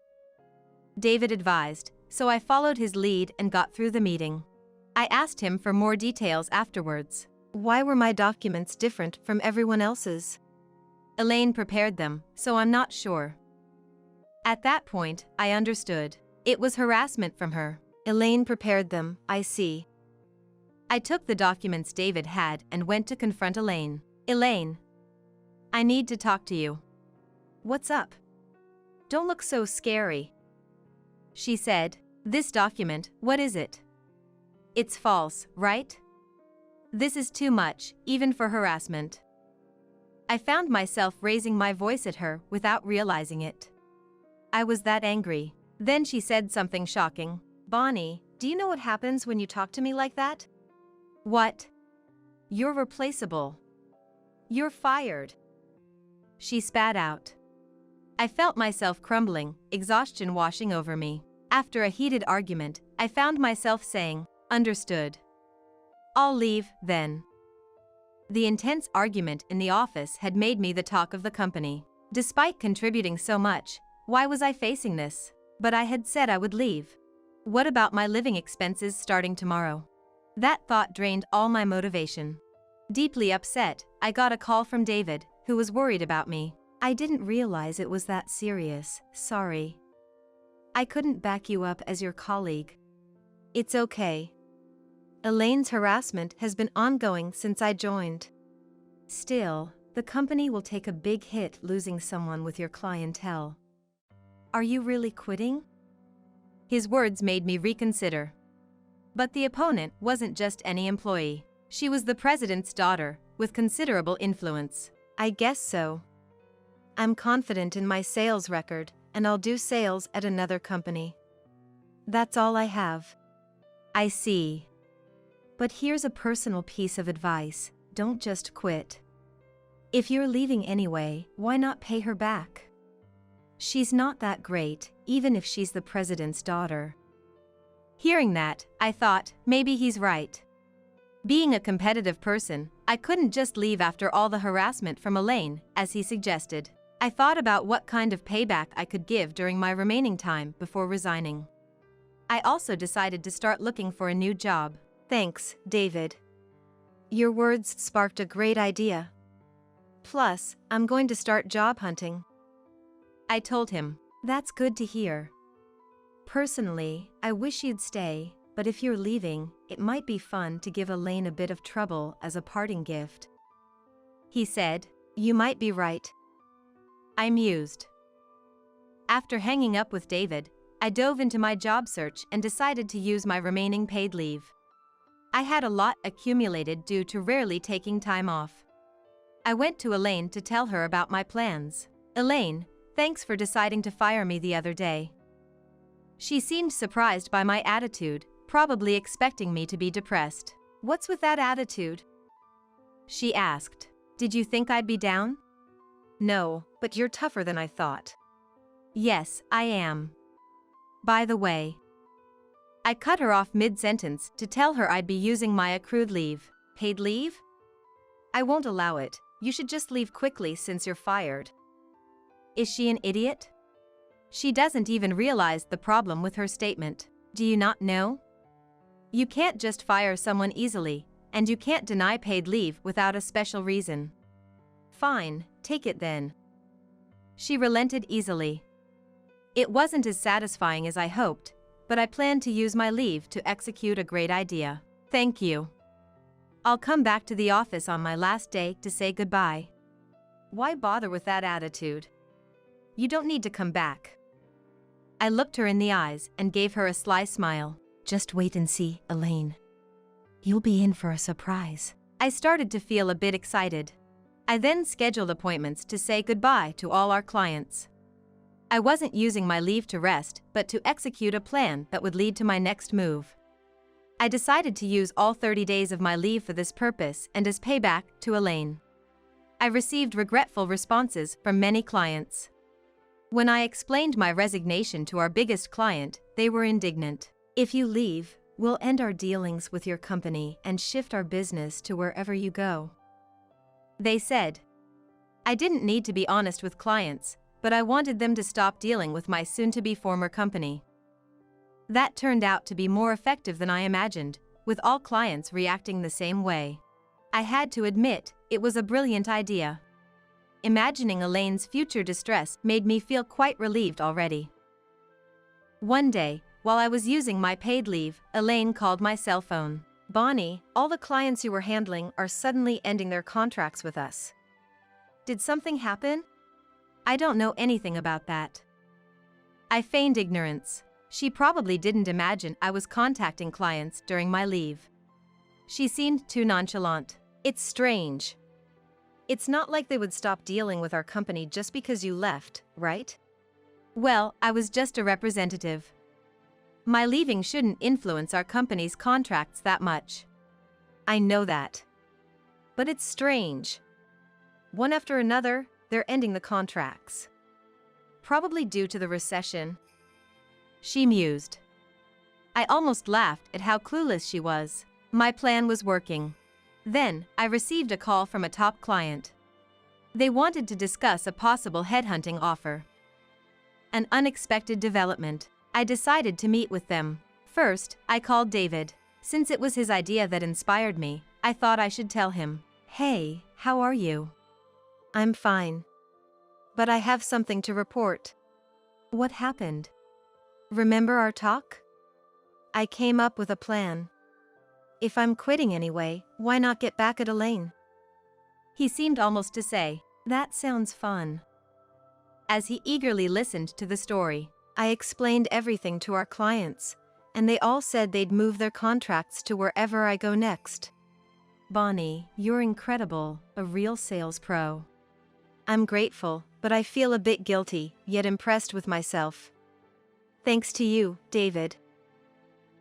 [SPEAKER 1] David advised, so I followed his lead and got through the meeting. I asked him for more details afterwards.
[SPEAKER 2] Why were my documents different from everyone else's?
[SPEAKER 1] Elaine prepared them, so I'm not sure. At that point, I understood. It was harassment from her.
[SPEAKER 2] Elaine prepared them, I see.
[SPEAKER 1] I took the documents David had and went to confront Elaine. Elaine, I need to talk to you.
[SPEAKER 2] What's up? Don't look so scary.
[SPEAKER 1] She said, this document, what is it? It's false, right? This is too much, even for harassment. I found myself raising my voice at her without realizing it. I was that angry. Then she said something shocking.
[SPEAKER 2] Bonnie, do you know what happens when you talk to me like that?
[SPEAKER 1] What?
[SPEAKER 2] You're replaceable. You're fired.
[SPEAKER 1] She spat out. I felt myself crumbling, exhaustion washing over me. After a heated argument, I found myself saying, understood. I'll leave, then. The intense argument in the office had made me the talk of the company. Despite contributing so much, why was I facing this? But I had said I would leave. What about my living expenses starting tomorrow? That thought drained all my motivation. Deeply upset, I got a call from David, who was worried about me.
[SPEAKER 2] I didn't realize it was that serious, sorry. I couldn't back you up as your colleague. It's okay. Elaine's harassment has been ongoing since I joined. Still, the company will take a big hit losing someone with your clientele. Are you really quitting?
[SPEAKER 1] His words made me reconsider. But the opponent wasn't just any employee. She was the president's daughter, with considerable influence.
[SPEAKER 2] I guess so. I'm confident in my sales record, and I'll do sales at another company. That's all I have.
[SPEAKER 1] I see.
[SPEAKER 2] But here's a personal piece of advice: don't just quit. If you're leaving anyway, why not pay her back? She's not that great, even if she's the president's daughter.
[SPEAKER 1] Hearing that, I thought, maybe he's right. Being a competitive person, I couldn't just leave after all the harassment from Elaine, as he suggested. I thought about what kind of payback I could give during my remaining time before resigning. I also decided to start looking for a new job.
[SPEAKER 2] Thanks, David. Your words sparked a great idea. Plus, I'm going to start job hunting.
[SPEAKER 1] I told him.
[SPEAKER 2] That's good to hear. Personally, I wish you'd stay, but if you're leaving, it might be fun to give Elaine a bit of trouble as a parting gift.
[SPEAKER 1] He said,
[SPEAKER 2] you might be right.
[SPEAKER 1] I mused. After hanging up with David, I dove into my job search and decided to use my remaining paid leave. I had a lot accumulated due to rarely taking time off. I went to Elaine to tell her about my plans. Elaine, thanks for deciding to fire me the other day. She seemed surprised by my attitude, probably expecting me to be depressed.
[SPEAKER 2] What's with that attitude?
[SPEAKER 1] She asked. Did you think I'd be down?
[SPEAKER 2] No, but you're tougher than I thought.
[SPEAKER 1] Yes, I am. By the way. I cut her off mid-sentence to tell her I'd be using my accrued leave.
[SPEAKER 2] Paid leave? I won't allow it. You should just leave quickly since you're fired.
[SPEAKER 1] Is she an idiot? She doesn't even realize the problem with her statement. Do you not know? You can't just fire someone easily, and you can't deny paid leave without a special reason.
[SPEAKER 2] Fine, take it then.
[SPEAKER 1] She relented easily. It wasn't as satisfying as I hoped, but I planned to use my leave to execute a great idea. Thank you. I'll come back to the office on my last day to say goodbye.
[SPEAKER 2] Why bother with that attitude? You don't need to come back.
[SPEAKER 1] I looked her in the eyes and gave her a sly smile.
[SPEAKER 2] Just wait and see, Elaine. You'll be in for a surprise.
[SPEAKER 1] I started to feel a bit excited. I then scheduled appointments to say goodbye to all our clients. I wasn't using my leave to rest, but to execute a plan that would lead to my next move. I decided to use all 30 days of my leave for this purpose and as payback to Elaine. I received regretful responses from many clients. When I explained my resignation to our biggest client, they were indignant.
[SPEAKER 2] If you leave, we'll end our dealings with your company and shift our business to wherever you go.
[SPEAKER 1] They said. I didn't need to be honest with clients, but I wanted them to stop dealing with my soon-to-be former company. That turned out to be more effective than I imagined, with all clients reacting the same way. I had to admit, it was a brilliant idea. Imagining Elaine's future distress made me feel quite relieved already. One day, while I was using my paid leave, Elaine called my cell phone.
[SPEAKER 2] Bonnie, all the clients you were handling are suddenly ending their contracts with us. Did something happen?
[SPEAKER 1] I don't know anything about that. I feigned ignorance. She probably didn't imagine I was contacting clients during my leave. She seemed too nonchalant.
[SPEAKER 2] It's strange. It's not like they would stop dealing with our company just because you left, right?
[SPEAKER 1] Well, I was just a representative. My leaving shouldn't influence our company's contracts that much.
[SPEAKER 2] I know that. But it's strange. One after another, they're ending the contracts. Probably due to the recession.
[SPEAKER 1] She mused. I almost laughed at how clueless she was. My plan was working. Then, I received a call from a top client. They wanted to discuss a possible headhunting offer. An unexpected development. I decided to meet with them. First, I called David. Since it was his idea that inspired me, I thought I should tell him. Hey, how are you?
[SPEAKER 2] I'm fine. But I have something to report.
[SPEAKER 1] What happened?
[SPEAKER 2] Remember our talk? I came up with a plan. If I'm quitting anyway, why not get back at Elaine?
[SPEAKER 1] He seemed almost to say, that sounds fun. As he eagerly listened to the story,
[SPEAKER 2] I explained everything to our clients, and they all said they'd move their contracts to wherever I go next.
[SPEAKER 1] Bonnie, you're incredible, a real sales pro.
[SPEAKER 2] I'm grateful, but I feel a bit guilty, yet impressed with myself. Thanks to you, David.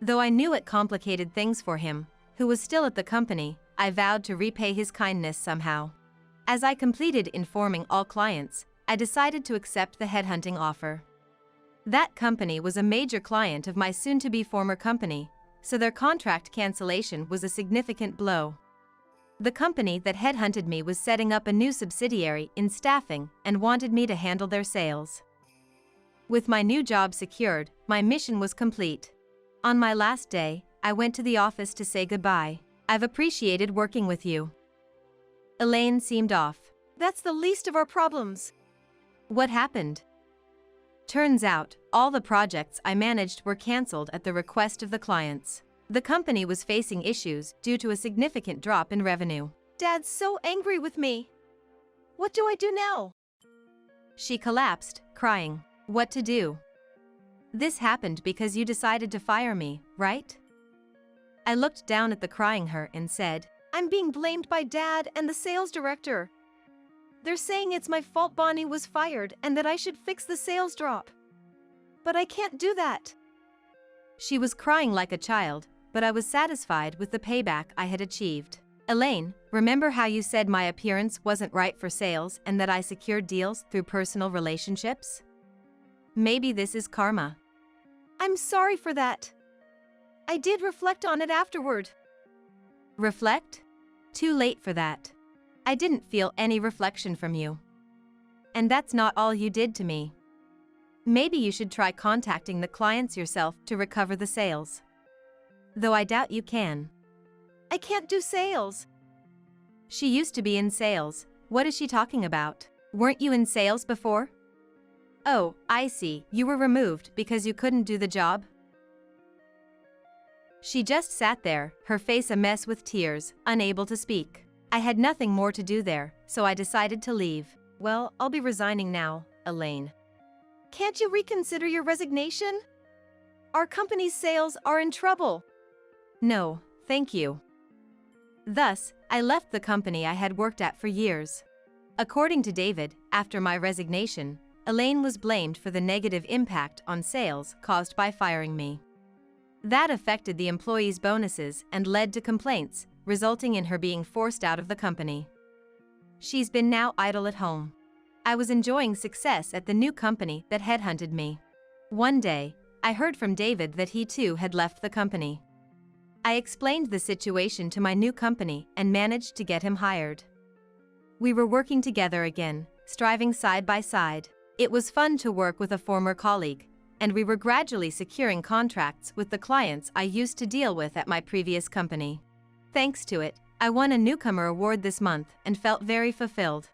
[SPEAKER 1] Though I knew it complicated things for him, who was still at the company, I vowed to repay his kindness somehow. As I completed informing all clients, I decided to accept the headhunting offer. That company was a major client of my soon-to-be former company, so their contract cancellation was a significant blow. The company that headhunted me was setting up a new subsidiary in staffing and wanted me to handle their sales. With my new job secured, my mission was complete. On my last day, I went to the office to say goodbye. I've appreciated working with you. Elaine seemed off.
[SPEAKER 2] That's the least of our problems.
[SPEAKER 1] What happened? Turns out, all the projects I managed were cancelled at the request of the clients. The company was facing issues due to a significant drop in revenue.
[SPEAKER 2] Dad's so angry with me. What do I do now?
[SPEAKER 1] She collapsed, crying. What to do? This happened because you decided to fire me, right? I looked down at the crying her and said,
[SPEAKER 2] I'm being blamed by Dad and the sales director. They're saying it's my fault Bonnie was fired and that I should fix the sales drop. But I can't do that.
[SPEAKER 1] She was crying like a child, but I was satisfied with the payback I had achieved. Elaine, remember how you said my appearance wasn't right for sales and that I secured deals through personal relationships? Maybe this is karma.
[SPEAKER 2] I'm sorry for that. I did reflect on it afterward.
[SPEAKER 1] Reflect? Too late for that. I didn't feel any reflection from you. And that's not all you did to me. Maybe you should try contacting the clients yourself to recover the sales. Though I doubt you can.
[SPEAKER 2] I can't do sales.
[SPEAKER 1] She used to be in sales. What is she talking about? Weren't you in sales before? Oh, I see, you were removed because you couldn't do the job? She just sat there, her face a mess with tears, unable to speak. I had nothing more to do there, so I decided to leave.
[SPEAKER 2] Well, I'll be resigning now, Elaine. Can't you reconsider your resignation? Our company's sales are in trouble.
[SPEAKER 1] No, thank you. Thus, I left the company I had worked at for years. According to David, after my resignation, Elaine was blamed for the negative impact on sales caused by firing me. That affected the employees' bonuses and led to complaints, resulting in her being forced out of the company. She's been now idle at home. I was enjoying success at the new company that headhunted me. One day, I heard from David that he too had left the company. I explained the situation to my new company and managed to get him hired. We were working together again, striving side by side. It was fun to work with a former colleague, and we were gradually securing contracts with the clients I used to deal with at my previous company. Thanks to it, I won a newcomer award this month and felt very fulfilled.